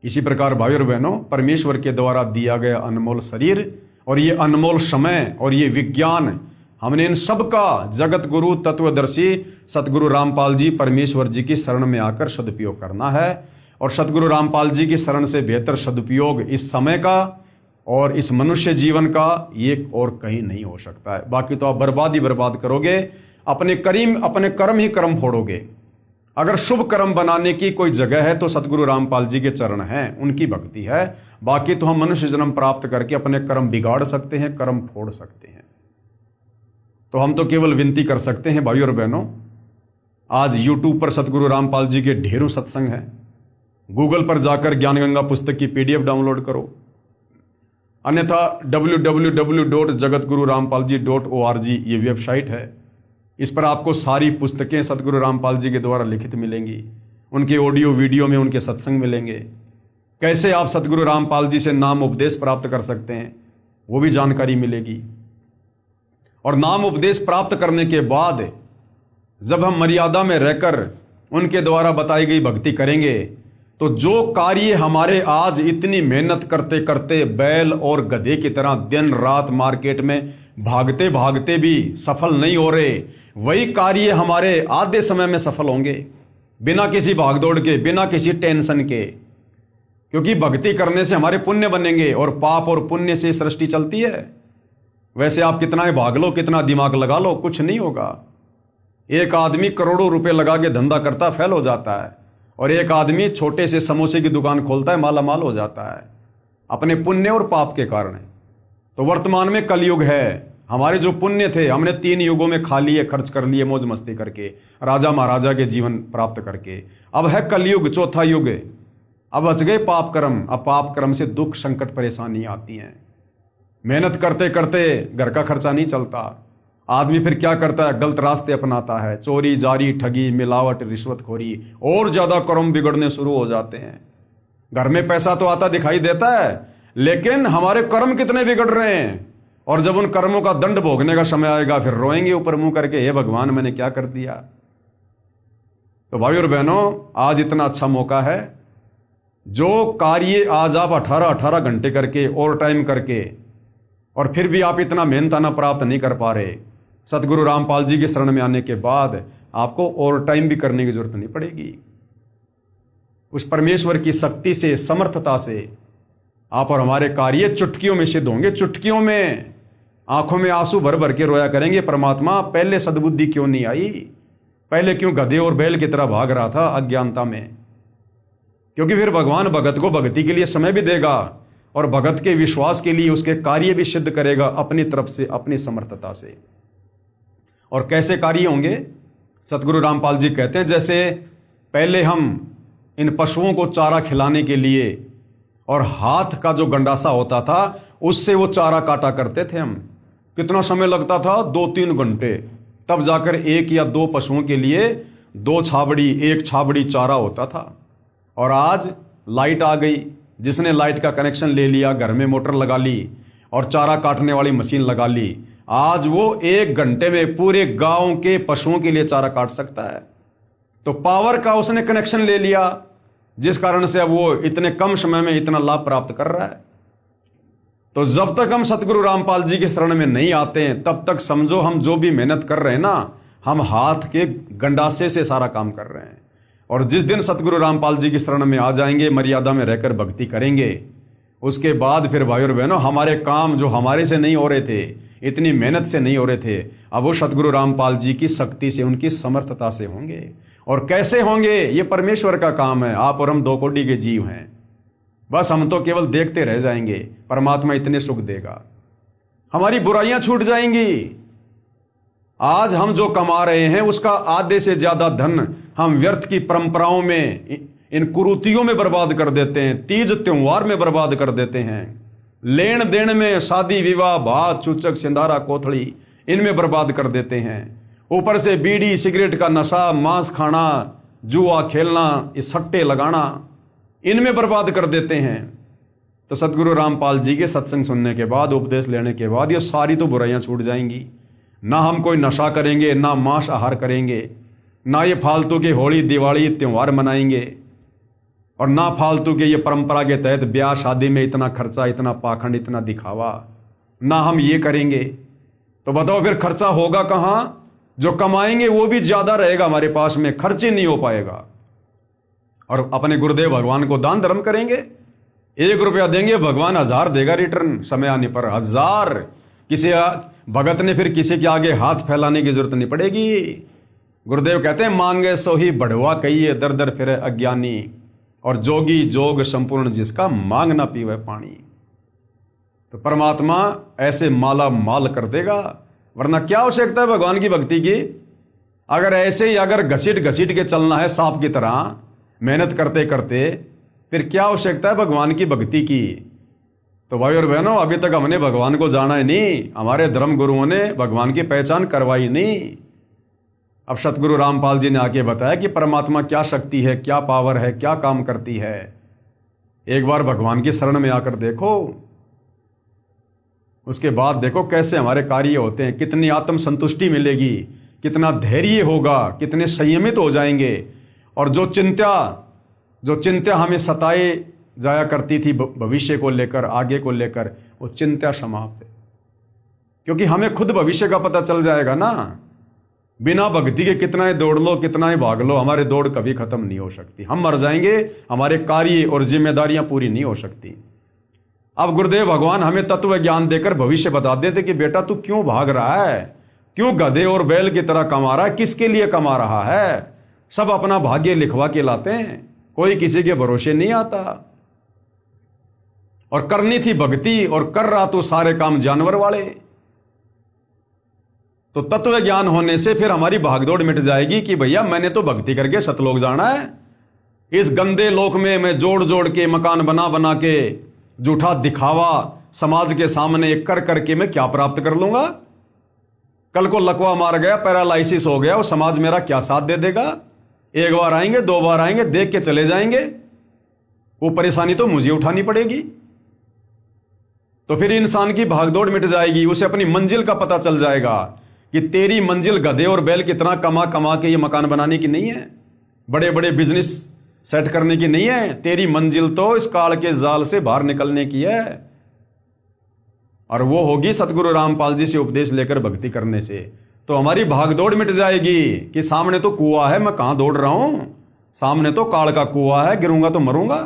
इसी प्रकार भाइयों और बहनों, परमेश्वर के द्वारा दिया गया अनमोल शरीर और ये अनमोल समय और ये विज्ञान, हमने इन सब का जगत गुरु तत्वदर्शी सतगुरु रामपाल जी परमेश्वर जी की शरण में आकर सदुपयोग करना है। और सतगुरु रामपाल जी की शरण से बेहतर सदुपयोग इस समय का और इस मनुष्य जीवन का ये और कहीं नहीं हो सकता है। बाकी तो आप बर्बाद ही बर्बाद करोगे, अपने कर्म ही कर्म फोड़ोगे। अगर शुभ कर्म बनाने की कोई जगह है तो सतगुरु रामपाल जी के चरण हैं, उनकी भक्ति है। बाकी तो हम मनुष्य जन्म प्राप्त करके अपने कर्म बिगाड़ सकते हैं, कर्म फोड़ सकते हैं। तो हम तो केवल विनती कर सकते हैं भाइयों और बहनों, आज यूट्यूब पर सतगुरु रामपाल जी के ढेरों सत्संग हैं। गूगल पर जाकर ज्ञानगंगा पुस्तक की PDF डाउनलोड करो, अन्यथा www.jagatgururampalji.org ये वेबसाइट है। इस पर आपको सारी पुस्तकें सतगुरु रामपाल जी के द्वारा लिखित मिलेंगी, उनके ऑडियो वीडियो में उनके सत्संग मिलेंगे। कैसे आप सतगुरु रामपाल जी से नाम उपदेश प्राप्त कर सकते हैं, वो भी जानकारी मिलेगी। और नाम उपदेश प्राप्त करने के बाद जब हम मर्यादा में रहकर उनके द्वारा बताई गई भक्ति करेंगे, तो जो कार्य हमारे आज इतनी मेहनत करते करते बैल और गधे की तरह दिन रात मार्केट में भागते भागते भी सफल नहीं हो रहे, वही कार्य हमारे आधे समय में सफल होंगे, बिना किसी भागदौड़ के, बिना किसी टेंशन के। क्योंकि भक्ति करने से हमारे पुण्य बनेंगे और पाप और पुण्य से सृष्टि चलती है। वैसे आप कितना ही भाग लो, कितना दिमाग लगा लो, कुछ नहीं होगा। एक आदमी करोड़ों रुपए लगा के धंधा करता, फेल हो जाता है, और एक आदमी छोटे से समोसे की दुकान खोलता है, माला माल हो जाता है, अपने पुण्य और पाप के कारण। तो वर्तमान में कलयुग है, हमारे जो पुण्य थे हमने 3 युगों में खा लिए, खर्च कर लिए, मौज मस्ती करके, राजा महाराजा के जीवन प्राप्त करके। अब है कलयुग, चौथा युग। अब बच गए पाप कर्म। अब पाप कर्म से दुख, संकट, परेशानी आती हैं। मेहनत करते करते घर का खर्चा नहीं चलता। आदमी फिर क्या करता है? गलत रास्ते अपनाता है। चोरी, जारी, ठगी, मिलावट, रिश्वतखोरी, और ज्यादा कर्म बिगड़ने शुरू हो जाते हैं। घर में पैसा तो आता दिखाई देता है, लेकिन हमारे कर्म कितने बिगड़ रहे हैं। और जब उन कर्मों का दंड भोगने का समय आएगा, फिर रोएंगे ऊपर मुंह करके, हे भगवान मैंने क्या कर दिया। तो भाई और बहनों, आज इतना अच्छा मौका है। जो कार्य आज आप 18-18 घंटे करके, ओवर टाइम करके, और फिर भी आप इतना मेहनताना प्राप्त नहीं कर पा रहे, सतगुरु रामपाल जी की शरण में आने के बाद आपको ओवर टाइम भी करने की जरूरत नहीं पड़ेगी। उस परमेश्वर की शक्ति से, समर्थता से आप और हमारे कार्य चुटकियों में सिद्ध होंगे। चुटकियों में आंखों में आंसू भर भर के रोया करेंगे, परमात्मा पहले सद्बुद्धि क्यों नहीं आई, पहले क्यों गधे और बैल की तरह भाग रहा था अज्ञानता में। क्योंकि फिर भगवान भगत को भक्ति के लिए समय भी देगा, और भगत के विश्वास के लिए उसके कार्य भी सिद्ध करेगा अपनी तरफ से, अपनी समर्थता से। और कैसे कार्य होंगे? सतगुरु रामपाल जी कहते हैं, जैसे पहले हम इन पशुओं को चारा खिलाने के लिए, और हाथ का जो गंडासा होता था उससे वो चारा काटा करते थे हम। कितना समय लगता था? 2-3 घंटे। तब जाकर 1 या 2 पशुओं के लिए 2 छाबड़ी, 1 छाबड़ी चारा होता था। और आज लाइट आ गई। जिसने लाइट का कनेक्शन ले लिया, घर में मोटर लगा ली और चारा काटने वाली मशीन लगा ली, आज वो 1 घंटे में पूरे गांव के पशुओं के लिए चारा काट सकता है। तो पावर का उसने कनेक्शन ले लिया, जिस कारण से अब वो इतने कम समय में इतना लाभ प्राप्त कर रहा है। तो जब तक हम सतगुरु रामपाल जी की शरण में नहीं आते हैं, तब तक समझो हम जो भी मेहनत कर रहे हैं ना, हम हाथ के गंडासे से सारा काम कर रहे हैं। और जिस दिन सतगुरु रामपाल जी की शरण में आ जाएंगे, मर्यादा में रहकर भक्ति करेंगे, उसके बाद फिर भाई और बहनों, हमारे काम जो हमारे से नहीं हो रहे थे, इतनी मेहनत से नहीं हो रहे थे, अब वो सतगुरु रामपाल जी की शक्ति से, उनकी समर्थता से होंगे। और कैसे होंगे? ये परमेश्वर का काम है। आप और हम 2 कोटि के जीव हैं, बस हम तो केवल देखते रह जाएंगे। परमात्मा इतने सुख देगा, हमारी बुराइयां छूट जाएंगी। आज हम जो कमा रहे हैं उसका आधे से ज्यादा धन हम व्यर्थ की परंपराओं में, इन कुरीतियों में बर्बाद कर देते हैं, तीज त्योहार में बर्बाद कर देते हैं, लेन देन में, शादी विवाह, भात, चूचक, सिंधारा, कोथड़ी, इनमें बर्बाद कर देते हैं। ऊपर से बीड़ी सिगरेट का नशा, मांस खाना, जुआ खेलना, इस सट्टे लगाना, इनमें बर्बाद कर देते हैं। तो सतगुरु रामपाल जी के सत्संग सुनने के बाद, उपदेश लेने के बाद, ये सारी तो बुराइयां छूट जाएंगी। ना हम कोई नशा करेंगे, ना मांस आहार करेंगे, ना ये फालतू के होली दिवाली त्योहार मनाएंगे, और ना फालतू के ये परंपरा के तहत ब्याह शादी में इतना खर्चा, इतना पाखंड, इतना दिखावा, ना हम ये करेंगे। तो बताओ फिर खर्चा होगा कहाँ? जो कमाएंगे वो भी ज्यादा रहेगा हमारे पास में, खर्च ही नहीं हो पाएगा। और अपने गुरुदेव भगवान को दान धर्म करेंगे, 1 रुपया देंगे, भगवान 1000 देगा रिटर्न समय आने पर। 1000 किसी भगत ने फिर किसी के आगे हाथ फैलाने की जरूरत नहीं पड़ेगी। गुरुदेव कहते हैं, मांगे सो ही बढ़वा कहिए, दर दर फिरे अज्ञानी, और जोगी जोग संपूर्ण जिसका, मांग ना पीवे पानी। तो परमात्मा ऐसे माला माल कर देगा, वरना क्या आवश्यकता है भगवान की भक्ति की? अगर ऐसे ही अगर घसीट घसीट के चलना है सांप की तरह, मेहनत करते करते, फिर क्या आवश्यकता है भगवान की भक्ति की? तो भाई और बहनों, अभी तक हमने भगवान को जाना ही नहीं, हमारे धर्म गुरुओं ने भगवान की पहचान करवाई नहीं। अब सतगुरु रामपाल जी ने आके बताया कि परमात्मा क्या शक्ति है, क्या पावर है, क्या काम करती है। एक बार भगवान की शरण में आकर देखो, उसके बाद देखो कैसे हमारे कार्य होते हैं, कितनी आत्म संतुष्टि मिलेगी, कितना धैर्य होगा, कितने संयमित हो जाएंगे। और जो चिंता हमें सताए जाया करती थी भविष्य को लेकर, आगे को लेकर, वो चिंता समाप्त है। क्योंकि हमें खुद भविष्य का पता चल जाएगा ना। बिना भक्ति के कितना ही दौड़ लो, कितना ही भाग लो, हमारी दौड़ कभी खत्म नहीं हो सकती। हम मर जाएंगे, हमारे कार्य और जिम्मेदारियां पूरी नहीं हो सकती। अब गुरुदेव भगवान हमें तत्व ज्ञान देकर भविष्य बता देते कि बेटा तू क्यों भाग रहा है, क्यों गधे और बैल की तरह कमा रहा है, किसके लिए कमा रहा है। सब अपना भाग्य लिखवा के लाते हैं, कोई किसी के भरोसे नहीं आता। और करनी थी भक्ति और कर रहा तो सारे काम जानवर वाले। तो तत्व ज्ञान होने से फिर हमारी भागदौड़ मिट जाएगी कि भैया मैंने तो भक्ति करके सतलोक जाना है। इस गंदे लोक में मैं जोड़ जोड़ के मकान बना बना के झूठा दिखावा समाज के सामने कर करके मैं क्या प्राप्त कर लूंगा? कल को लकवा मार गया, पैरालाइसिस हो गया, वो समाज मेरा क्या साथ दे देगा? एक बार आएंगे, दो बार आएंगे, देख के चले जाएंगे, वो परेशानी तो मुझे उठानी पड़ेगी। तो फिर इंसान की भागदौड़ मिट जाएगी, उसे अपनी मंजिल का पता चल जाएगा कि तेरी मंजिल गधे और बैल कितना कमा कमा के ये मकान बनाने की नहीं है, बड़े बड़े बिजनेस सेट करने की नहीं है। तेरी मंजिल तो इस काल के जाल से बाहर निकलने की है, और वो होगी सतगुरु रामपाल जी से उपदेश लेकर भक्ति करने से। तो हमारी भागदौड़ मिट जाएगी कि सामने तो कुआं है, मैं कहां दौड़ रहा हूं, सामने तो काल का कुआं है, गिरूंगा तो मरूंगा।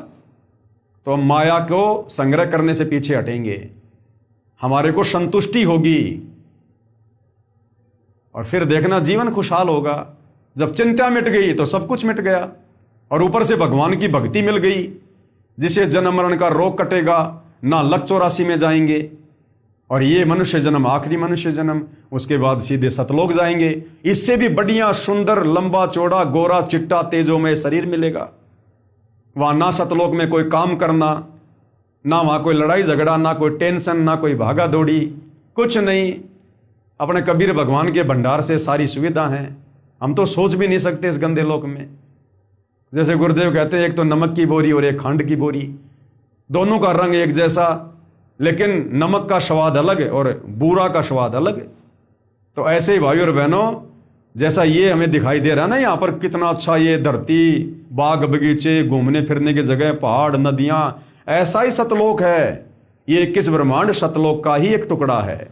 तो हम माया को संग्रह करने से पीछे हटेंगे, हमारे को संतुष्टि होगी, और फिर देखना जीवन खुशहाल होगा। जब चिंता मिट गई तो सब कुछ मिट गया, और ऊपर से भगवान की भक्ति मिल गई, जिसे जन्म मरण का रोग कटेगा, ना लक 84 में जाएंगे, और ये मनुष्य जन्म आखिरी मनुष्य जन्म, उसके बाद सीधे सतलोक जाएंगे। इससे भी बढ़िया सुंदर लंबा चौड़ा गोरा चिट्टा तेजोमय शरीर मिलेगा। वहां ना सतलोक में कोई काम करना, ना वहां कोई लड़ाई झगड़ा, ना कोई टेंशन, ना कोई भागा दौड़ी, कुछ नहीं। अपने कबीर भगवान के भंडार से सारी सुविधा है, हम तो सोच भी नहीं सकते इस गंदे लोक में। जैसे गुरुदेव कहते हैं, एक तो नमक की बोरी और एक खंड की बोरी, दोनों का रंग एक जैसा, लेकिन नमक का स्वाद अलग और बूरा का स्वाद अलग। तो ऐसे ही भाई और बहनों, जैसा ये हमें दिखाई दे रहा है ना यहाँ पर, कितना अच्छा ये धरती, बाग बगीचे, घूमने फिरने की जगह, पहाड़, नदियां, ऐसा ही सतलोक है। ये 21 ब्रह्मांड सतलोक का ही एक टुकड़ा है।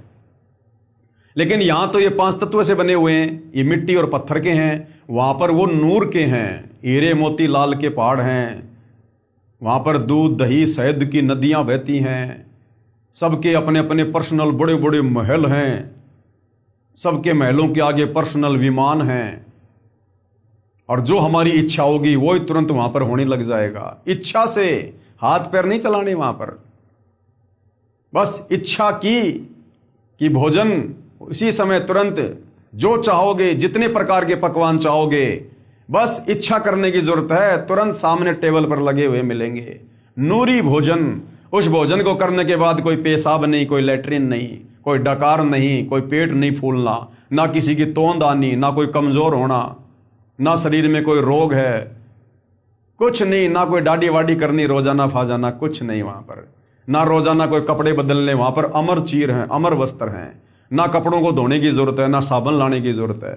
लेकिन यहां तो ये 5 तत्व से बने हुए हैं, ये मिट्टी और पत्थर के हैं, वहां पर वो नूर के हैं, हीरे मोती लाल के पहाड़ हैं, वहां पर दूध दही शहद की नदियां बहती हैं, सबके अपने अपने पर्सनल बड़े बड़े महल हैं, सबके महलों के आगे पर्सनल विमान हैं, और जो हमारी इच्छा होगी वो ही तुरंत वहां पर होने लग जाएगा। इच्छा से, हाथ पैर नहीं चलाने वहां पर, बस इच्छा की कि भोजन इसी समय तुरंत जो चाहोगे, जितने प्रकार के पकवान चाहोगे, बस इच्छा करने की जरूरत है, तुरंत सामने टेबल पर लगे हुए मिलेंगे। नूरी भोजन, उस भोजन को करने के बाद कोई पेशाब नहीं, कोई लेटरिन नहीं, कोई डकार नहीं, कोई पेट नहीं फूलना, ना किसी की तोंद आनी, ना कोई कमजोर होना, ना शरीर में कोई रोग है, कुछ नहीं, ना कोई दाढ़ी वाड़ी करनी रोजाना फाजाना, कुछ नहीं वहां पर, ना रोजाना कोई कपड़े बदलने, वहां पर अमर चीर हैं, अमर वस्त्र हैं, ना कपड़ों को धोने की जरूरत है, ना साबुन लाने की जरूरत है,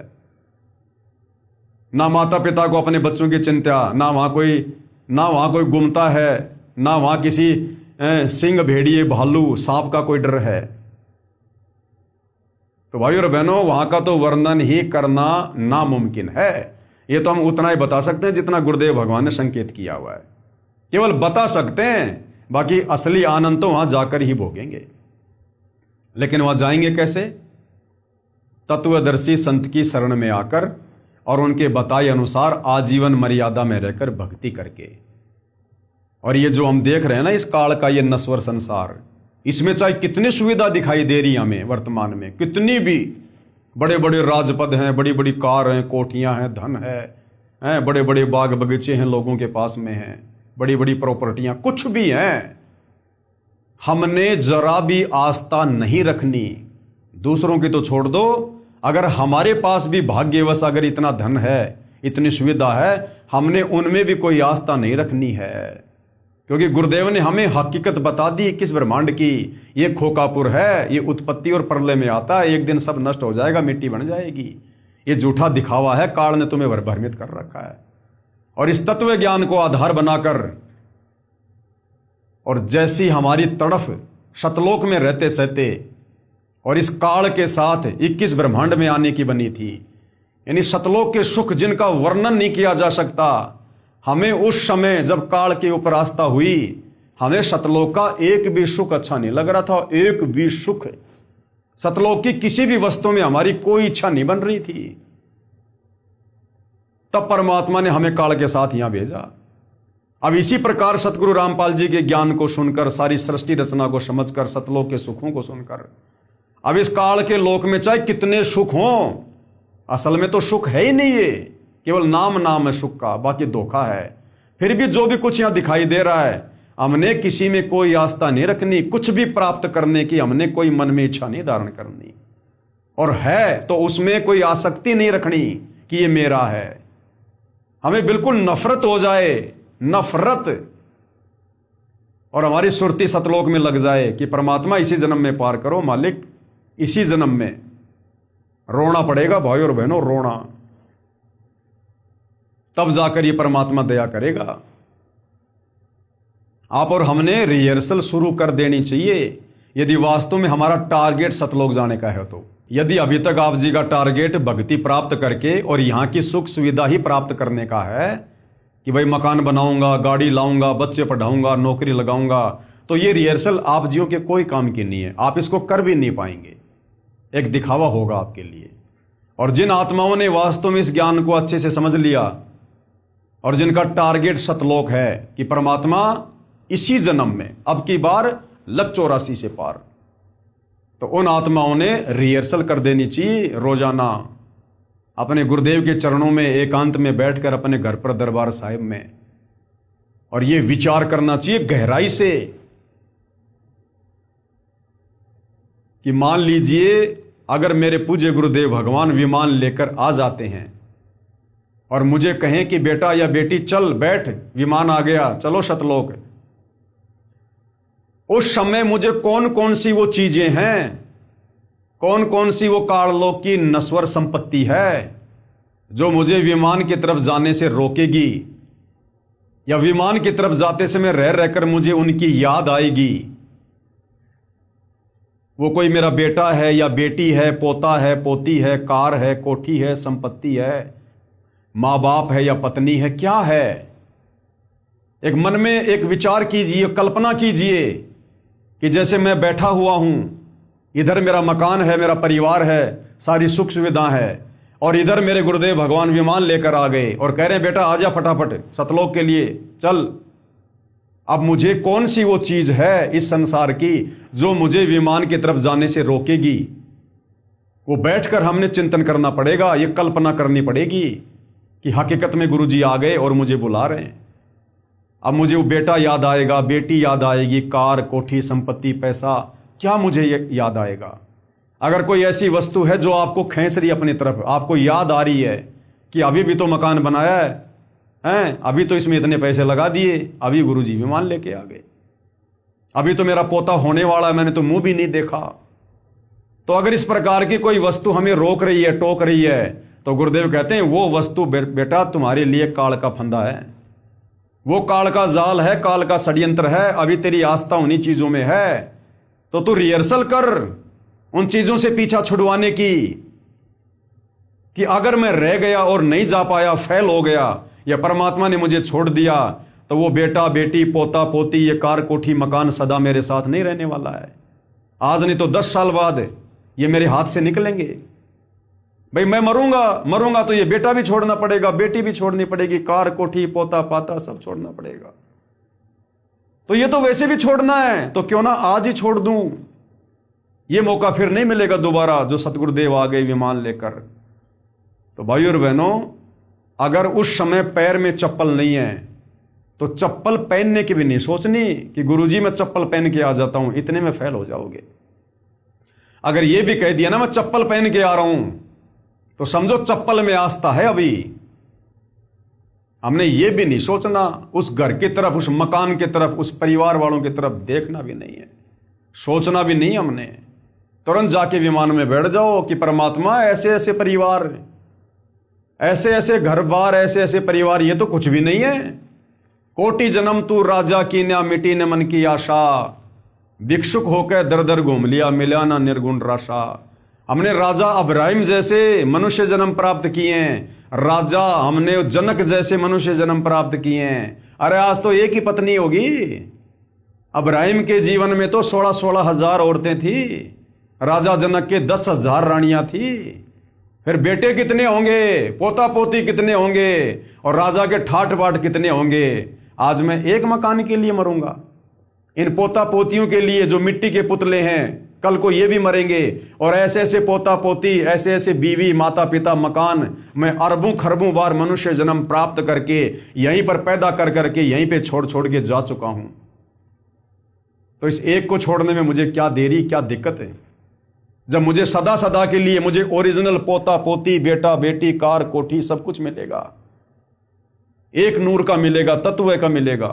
ना माता पिता को अपने बच्चों की चिंता, ना वहां कोई गुमता है, ना वहां किसी सिंह, भेड़िए, भालू, सांप का कोई डर है। तो भाई और बहनों, वहां का तो वर्णन ही करना नामुमकिन है। ये तो हम उतना ही बता सकते हैं जितना गुरुदेव भगवान ने संकेत किया हुआ है, केवल बता सकते हैं, बाकी असली आनंद तो वहां जाकर ही भोगेंगे। लेकिन वहां जाएंगे कैसे? तत्वदर्शी संत की शरण में आकर और उनके बताए अनुसार आजीवन मर्यादा में रहकर भक्ति करके। और ये जो हम देख रहे हैं ना, इस काल का ये नश्वर संसार, इसमें चाहे कितनी सुविधा दिखाई दे रही है हमें वर्तमान में, कितनी भी बड़े बड़े राजपद हैं, बड़ी बड़ी कार हैं, कोठियां हैं, धन है, बड़े बड़े बाग बगीचे हैं, लोगों के पास में हैं, बड़ी बड़ी प्रॉपर्टियां, कुछ भी हैं, हमने जरा भी आस्था नहीं रखनी। दूसरों की तो छोड़ दो, अगर हमारे पास भी भाग्यवश अगर इतना धन है, इतनी सुविधा है, हमने उनमें भी कोई आस्था नहीं रखनी है। क्योंकि गुरुदेव ने हमें हकीकत बता दी किस ब्रह्मांड की, ये खोकापुर है, ये उत्पत्ति और प्रलय में आता है, एक दिन सब नष्ट हो जाएगा, मिट्टी बन जाएगी। ये झूठा दिखावा है, काल ने तुम्हें भ्रमित कर रखा है। और इस तत्व ज्ञान को आधार बनाकर, और जैसी हमारी तड़फ सतलोक में रहते सहते और इस काल के साथ 21 ब्रह्मांड में आने की बनी थी, यानी सतलोक के सुख जिनका वर्णन नहीं किया जा सकता, हमें उस समय जब काल के ऊपर आस्था हुई, हमें सतलोक का एक भी सुख अच्छा नहीं लग रहा था। एक भी सुख, सतलोक की किसी भी वस्तु में हमारी कोई इच्छा नहीं बन रही थी। तब परमात्मा ने हमें काल के साथ यहां भेजा। अब इसी प्रकार सतगुरु रामपाल जी के ज्ञान को सुनकर, सारी सृष्टि रचना को समझकर, सतलोक के सुखों को सुनकर, अब इस काल के लोक में चाहे कितने सुख हों, असल में तो सुख है ही नहीं, ये केवल नाम नाम है सुख का, बाकी धोखा है। फिर भी जो भी कुछ यहां दिखाई दे रहा है, हमने किसी में कोई आस्था नहीं रखनी, कुछ भी प्राप्त करने की हमने कोई मन में इच्छा नहीं धारण करनी, और है तो उसमें कोई आसक्ति नहीं रखनी कि ये मेरा है। हमें बिल्कुल नफरत हो जाए, नफरत, और हमारी सुरती सतलोक में लग जाए कि परमात्मा इसी जन्म में पार करो, मालिक इसी जन्म में। रोना पड़ेगा भाई और बहनों, रोना, तब जाकर ये परमात्मा दया करेगा। आप और हमने रिहर्सल शुरू कर देनी चाहिए, यदि वास्तव में हमारा टारगेट सतलोक जाने का है तो। यदि अभी तक आप जी का टारगेट भक्ति प्राप्त करके और यहां की सुख सुविधा ही प्राप्त करने का है कि भाई मकान बनाऊंगा, गाड़ी लाऊंगा, बच्चे पढ़ाऊंगा, नौकरी लगाऊंगा, तो ये रिहर्सल आप जियो के कोई काम की नहीं है, आप इसको कर भी नहीं पाएंगे, एक दिखावा होगा आपके लिए। और जिन आत्माओं ने वास्तव में इस ज्ञान को अच्छे से समझ लिया और जिनका टारगेट सतलोक है कि परमात्मा इसी जन्म में, अब की बार लग 84 से पार, तो उन आत्माओं ने रिहर्सल कर देनी चाहिए रोजाना अपने गुरुदेव के चरणों में एकांत में बैठकर अपने घर पर दरबार साहिब में, और ये विचार करना चाहिए गहराई से कि मान लीजिए अगर मेरे पूज्य गुरुदेव भगवान विमान लेकर आ जाते हैं और मुझे कहें कि बेटा या बेटी चल बैठ, विमान आ गया, चलो सतलोक, उस समय मुझे कौन कौन सी वो चीजें हैं, कौन कौन सी वो काललोक की नश्वर संपत्ति है जो मुझे विमान की तरफ जाने से रोकेगी, या विमान की तरफ जाते समय रह रहकर मुझे उनकी याद आएगी। वो कोई मेरा बेटा है या बेटी है, पोता है, पोती है, कार है, कोठी है, संपत्ति है, माँ बाप है या पत्नी है, क्या है। एक मन में एक विचार कीजिए, कल्पना कीजिए कि जैसे मैं बैठा हुआ हूं, इधर मेरा मकान है, मेरा परिवार है, सारी सुख सुविधा है, और इधर मेरे गुरुदेव भगवान विमान लेकर आ गए और कह रहे हैं बेटा आजा फटाफट सतलोक के लिए चल। अब मुझे कौन सी वो चीज है इस संसार की जो मुझे विमान की तरफ जाने से रोकेगी? वो बैठकर हमने चिंतन करना पड़ेगा, ये कल्पना करनी पड़ेगी कि हकीकत में गुरुजी आ गए और मुझे बुला रहे हैं। अब मुझे वो बेटा याद आएगा, बेटी याद आएगी, कार, कोठी, संपत्ति, पैसा, क्या मुझे याद आएगा? अगर कोई ऐसी वस्तु है जो आपको खींच रही है अपनी तरफ, आपको याद आ रही है कि अभी भी तो मकान बनाया है, अभी तो इसमें इतने पैसे लगा दिए, अभी गुरुजी विमान लेके आ गए, अभी तो मेरा पोता होने वाला है, मैंने तो मुंह भी नहीं देखा। तो अगर इस प्रकार की कोई वस्तु हमें रोक रही है, टोक रही है, तो गुरुदेव कहते हैं वो वस्तु बेटा तुम्हारे लिए काल का फंदा है, वो काल का जाल है, काल का षड्यंत्र है। अभी तेरी आस्था उन्हीं चीजों में है, तो तू रिहर्सल कर उन चीजों से पीछा छुड़वाने की, कि अगर मैं रह गया और नहीं जा पाया, फेल हो गया, या परमात्मा ने मुझे छोड़ दिया, तो वो बेटा, बेटी, पोता, पोती, ये कार, कोठी, मकान सदा मेरे साथ नहीं रहने वाला है। आज नहीं तो 10 साल बाद ये मेरे हाथ से निकलेंगे। भाई मैं मरूंगा तो ये बेटा भी छोड़ना पड़ेगा, बेटी भी छोड़नी पड़ेगी, कार, कोठी, पोता, पाता सब छोड़ना पड़ेगा। तो ये तो वैसे भी छोड़ना है, तो क्यों ना आज ही छोड़ दूं। ये मौका फिर नहीं मिलेगा दोबारा जो सतगुरुदेव आ गए विमान लेकर। तो भाइयों और बहनों, अगर उस समय पैर में चप्पल नहीं है तो चप्पल पहनने की भी नहीं सोचनी कि गुरुजी मैं चप्पल पहन के आ जाता हूं, इतने में फेल हो जाओगे। अगर ये भी कह दिया ना मैं चप्पल पहन के आ रहा हूं, तो समझो चप्पल में आस्था है। अभी हमने ये भी नहीं सोचना, उस घर की तरफ, उस मकान की तरफ, उस परिवार वालों की तरफ देखना भी नहीं है, सोचना भी नहीं। हमने तुरंत जाके विमान में बैठ जाओ कि परमात्मा ऐसे ऐसे परिवार, ऐसे ऐसे घर बार, ऐसे ऐसे परिवार, ये तो कुछ भी नहीं है। कोटि जन्म तू राजा की न मिटी न मन की आशा, भिक्षुक होकर दर दर घूम लिया, मिला ना निर्गुण राशा। हमने राजा अब्राहिम जैसे मनुष्य जन्म प्राप्त किए हैं, राजा हमने जनक जैसे मनुष्य जन्म प्राप्त किए हैं। अरे आज तो एक ही पत्नी होगी। अब्राहिम के जीवन में तो 16-16 हजार औरतें थी, राजा जनक के 10,000 रानियां थी। फिर बेटे कितने होंगे, पोता पोती कितने होंगे, और राजा के ठाट बाट कितने होंगे। आज मैं एक मकान के लिए मरूंगा, इन पोता पोतियों के लिए जो मिट्टी के पुतले हैं, कल को ये भी मरेंगे, और ऐसे ऐसे पोता पोती, ऐसे ऐसे बीवी, माता पिता, मकान, मैं अरबों खरबों बार मनुष्य जन्म प्राप्त करके यहीं पर पैदा कर करके यहीं पे छोड़ छोड़ के जा चुका हूं। तो इस एक को छोड़ने में मुझे क्या देरी, क्या दिक्कत है, जब मुझे सदा सदा के लिए मुझे ओरिजिनल पोता पोती, बेटा बेटी, कार कोठी सब कुछ मिलेगा, एक नूर का मिलेगा, तत्व का मिलेगा।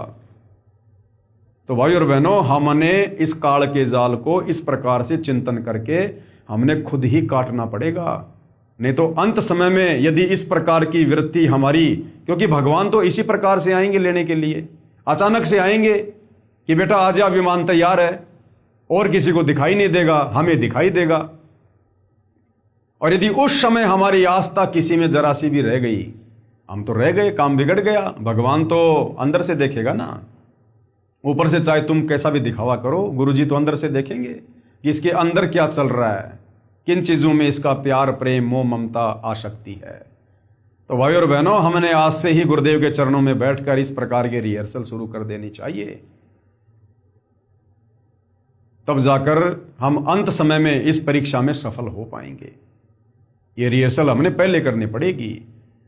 तो भाई और बहनों, हमने इस काल के जाल को इस प्रकार से चिंतन करके हमने खुद ही काटना पड़ेगा। नहीं तो अंत समय में यदि इस प्रकार की वृत्ति हमारी, क्योंकि भगवान तो इसी प्रकार से आएंगे लेने के लिए, अचानक से आएंगे कि बेटा आ जा, विमान तैयार है, और किसी को दिखाई नहीं देगा, हमें दिखाई देगा। और यदि उस समय हमारी आस्था किसी में जरा सी भी रह गई, हम तो रह गए, काम बिगड़ गया। भगवान तो अंदर से देखेगा ना, ऊपर से चाहे तुम कैसा भी दिखावा करो, गुरुजी तो अंदर से देखेंगे कि इसके अंदर क्या चल रहा है, किन चीजों में इसका प्यार, प्रेम, मोह, ममता, आसक्ति है। तो भाई और बहनों, हमने आज से ही गुरुदेव के चरणों में बैठकर इस प्रकार के रिहर्सल शुरू कर देनी चाहिए, तब जाकर हम अंत समय में इस परीक्षा में सफल हो पाएंगे। ये रिहर्सल हमने पहले करनी पड़ेगी।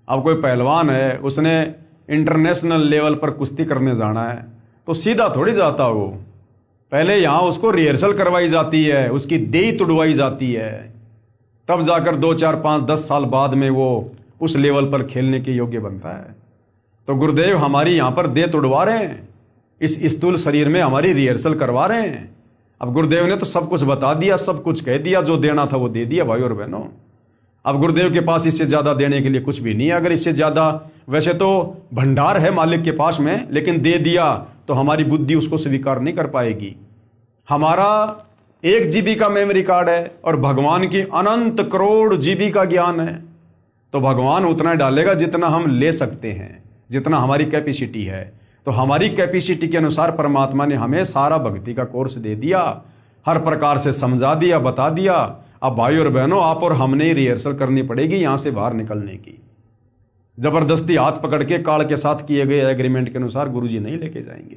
अब कोई पहलवान है, उसने इंटरनेशनल लेवल पर कुश्ती करने जाना है, तो सीधा थोड़ी जाता वो, पहले यहां उसको रिहर्सल करवाई जाती है, उसकी देह तुड़वाई जाती है, तब जाकर 2, 4, 5, 10 साल बाद में वो उस लेवल पर खेलने के योग्य बनता है। तो गुरुदेव हमारी यहां पर देह तुड़वा रहे हैं, इस स्थूल शरीर में हमारी रिहर्सल करवा रहे हैं। अब गुरुदेव ने तो सब कुछ बता दिया, सब कुछ कह दिया, जो देना था वो दे दिया भाई और बहनों। अब गुरुदेव के पास इससे ज्यादा देने के लिए कुछ भी नहीं है। अगर इससे ज्यादा, वैसे तो भंडार है मालिक के पास में, लेकिन दे दिया तो हमारी बुद्धि उसको स्वीकार नहीं कर पाएगी। हमारा 1 GB का मेमोरी कार्ड है और भगवान की अनंत करोड़ GB का ज्ञान है, तो भगवान उतना डालेगा जितना हम ले सकते हैं, जितना हमारी कैपेसिटी है। तो हमारी कैपेसिटी के अनुसार परमात्मा ने हमें सारा भक्ति का कोर्स दे दिया, हर प्रकार से समझा दिया, बता दिया। अब भाई और बहनों, आप और हमने ही रिहर्सल करनी पड़ेगी यहां से बाहर निकलने की। जबरदस्ती हाथ पकड़ के काल के साथ किए गए एग्रीमेंट के अनुसार गुरुजी नहीं लेके जाएंगे।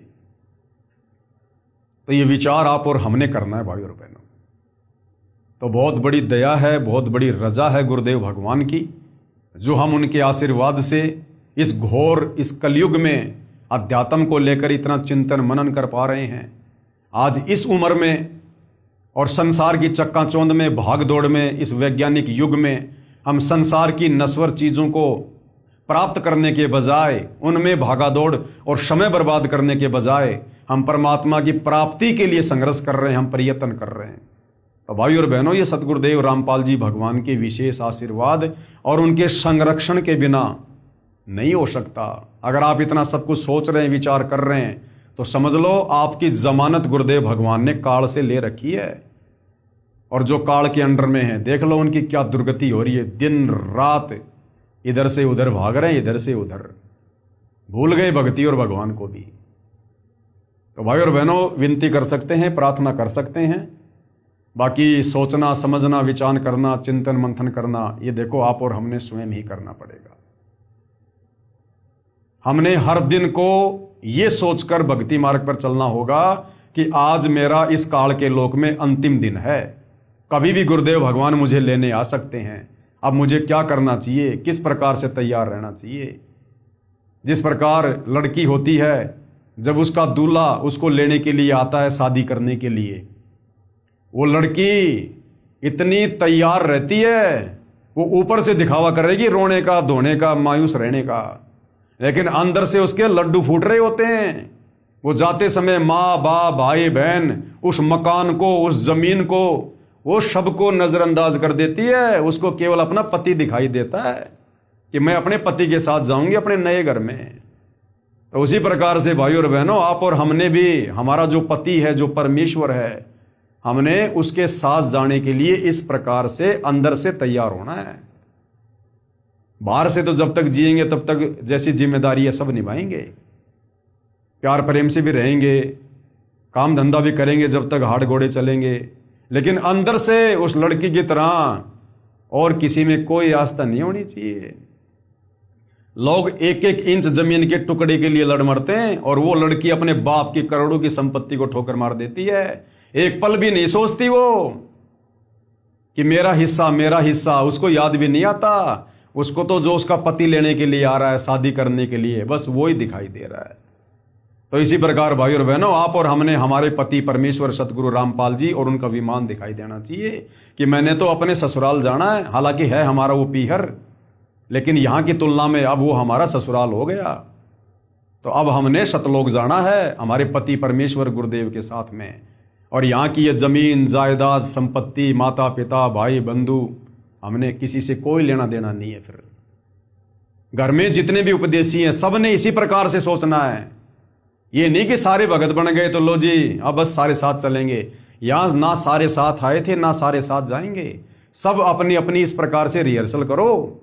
तो ये विचार आप और हमने करना है भाई और बहनों। तो बहुत बड़ी दया है, बहुत बड़ी रजा है गुरुदेव भगवान की, जो हम उनके आशीर्वाद से इस घोर, इस कलयुग में अध्यात्म को लेकर इतना चिंतन मनन कर पा रहे हैं। आज इस उम्र में और संसार की चक्काचौंध में, भाग दौड़ में, इस वैज्ञानिक युग में हम संसार की नश्वर चीजों को प्राप्त करने के बजाय, उनमें भागा दौड़ और समय बर्बाद करने के बजाय हम परमात्मा की प्राप्ति के लिए संघर्ष कर रहे हैं, हम प्रयत्न कर रहे हैं। तो भाई और बहनों, ये सतगुरुदेव रामपाल जी भगवान के विशेष आशीर्वाद और उनके संरक्षण के बिना नहीं हो सकता। अगर आप इतना सब कुछ सोच रहे हैं, विचार कर रहे हैं, तो समझ लो आपकी जमानत गुरुदेव भगवान ने काल से ले रखी है। और जो काल के अंडर में है, देख लो उनकी क्या दुर्गति हो रही है। दिन रात इधर से उधर भाग रहे हैं, इधर से उधर, भूल गए भक्ति और भगवान को भी। तो भाई और बहनों, विनती कर सकते हैं, प्रार्थना कर सकते हैं, बाकी सोचना, समझना, विचार करना, चिंतन मंथन करना, ये देखो आप और हमने स्वयं ही करना पड़ेगा। हमने हर दिन को ये सोचकर भक्ति मार्ग पर चलना होगा कि आज मेरा इस काल के लोक में अंतिम दिन है, कभी भी गुरुदेव भगवान मुझे लेने आ सकते हैं। अब मुझे क्या करना चाहिए, किस प्रकार से तैयार रहना चाहिए। जिस प्रकार लड़की होती है, जब उसका दूल्हा उसको लेने के लिए आता है शादी करने के लिए, वो लड़की इतनी तैयार रहती है, वो ऊपर से दिखावा करेगी रोने का, धोने का, मायूस रहने का, लेकिन अंदर से उसके लड्डू फूट रहे होते हैं। वो जाते समय माँ बाप, भाई बहन, उस मकान को, उस जमीन को, वो सबको नजरअंदाज कर देती है। उसको केवल अपना पति दिखाई देता है कि मैं अपने पति के साथ जाऊंगी अपने नए घर में। तो उसी प्रकार से भाई और बहनों, आप और हमने भी, हमारा जो पति है, जो परमेश्वर है, हमने उसके साथ जाने के लिए इस प्रकार से अंदर से तैयार होना है। बाहर से तो जब तक जिएंगे तब तक जैसी जिम्मेदारी है सब निभाएंगे, प्यार प्रेम से भी रहेंगे, काम धंधा भी करेंगे जब तक हाथ घोड़े चलेंगे, लेकिन अंदर से उस लड़की की तरह और किसी में कोई आस्था नहीं होनी चाहिए। लोग 1-1 इंच जमीन के टुकड़े के लिए लड़ मरते हैं, और वो लड़की अपने बाप की करोड़ों की संपत्ति को ठोकर मार देती है। एक पल भी नहीं सोचती वो कि मेरा हिस्सा, उसको याद भी नहीं आता। उसको तो जो उसका पति लेने के लिए आ रहा है, शादी करने के लिए, बस वो ही दिखाई दे रहा है। तो इसी प्रकार भाई और बहनों, आप और हमने हमारे पति परमेश्वर सतगुरु रामपाल जी और उनका विमान दिखाई देना चाहिए कि मैंने तो अपने ससुराल जाना है, हालांकि है हमारा वो पीहर, लेकिन यहां की तुलना में अब वो हमारा ससुराल हो गया। तो अब हमने सतलोक जाना है हमारे पति परमेश्वर गुरुदेव के साथ में। और यहाँ की ये जमीन जायदाद संपत्ति, माता पिता भाई बंधु, हमने किसी से कोई लेना देना नहीं है। फिर घर में जितने भी उपदेशी हैं सब ने इसी प्रकार से सोचना है। ये नहीं कि सारे भगत बन गए तो लो जी अब बस सारे साथ चलेंगे। यहाँ ना सारे साथ आए थे ना सारे साथ जाएंगे। सब अपनी अपनी इस प्रकार से रिहर्सल करो।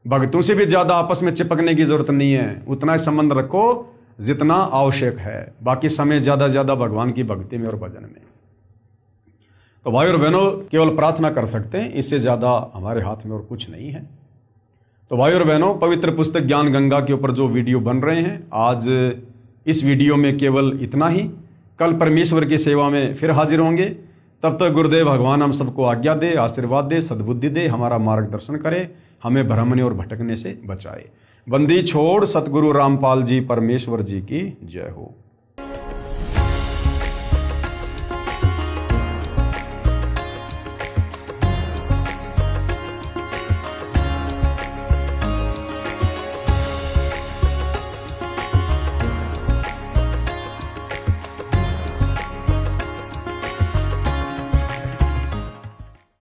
भक्तों से भी ज्यादा आपस में चिपकने की जरूरत नहीं है, उतना ही संबंध रखो जितना आवश्यक है। बाकी समय ज्यादा भगवान की भक्ति में और भजन में। तो भाई और बहनों, केवल प्रार्थना कर सकते हैं, इससे ज्यादा हमारे हाथ में और कुछ नहीं है। तो भाई और बहनों, पवित्र पुस्तक ज्ञान गंगा के ऊपर जो वीडियो बन रहे हैं, आज इस वीडियो में केवल इतना ही। कल परमेश्वर की सेवा में फिर हाजिर होंगे। तब तक गुरुदेव भगवान हम सबको आज्ञा दे, आशीर्वाद दे, सद्बुद्धि दे, हमारा मार्गदर्शन करे, हमें भ्रमने और भटकने से बचाए। बंदी छोड़ सतगुरु रामपाल जी परमेश्वर जी की जय हो।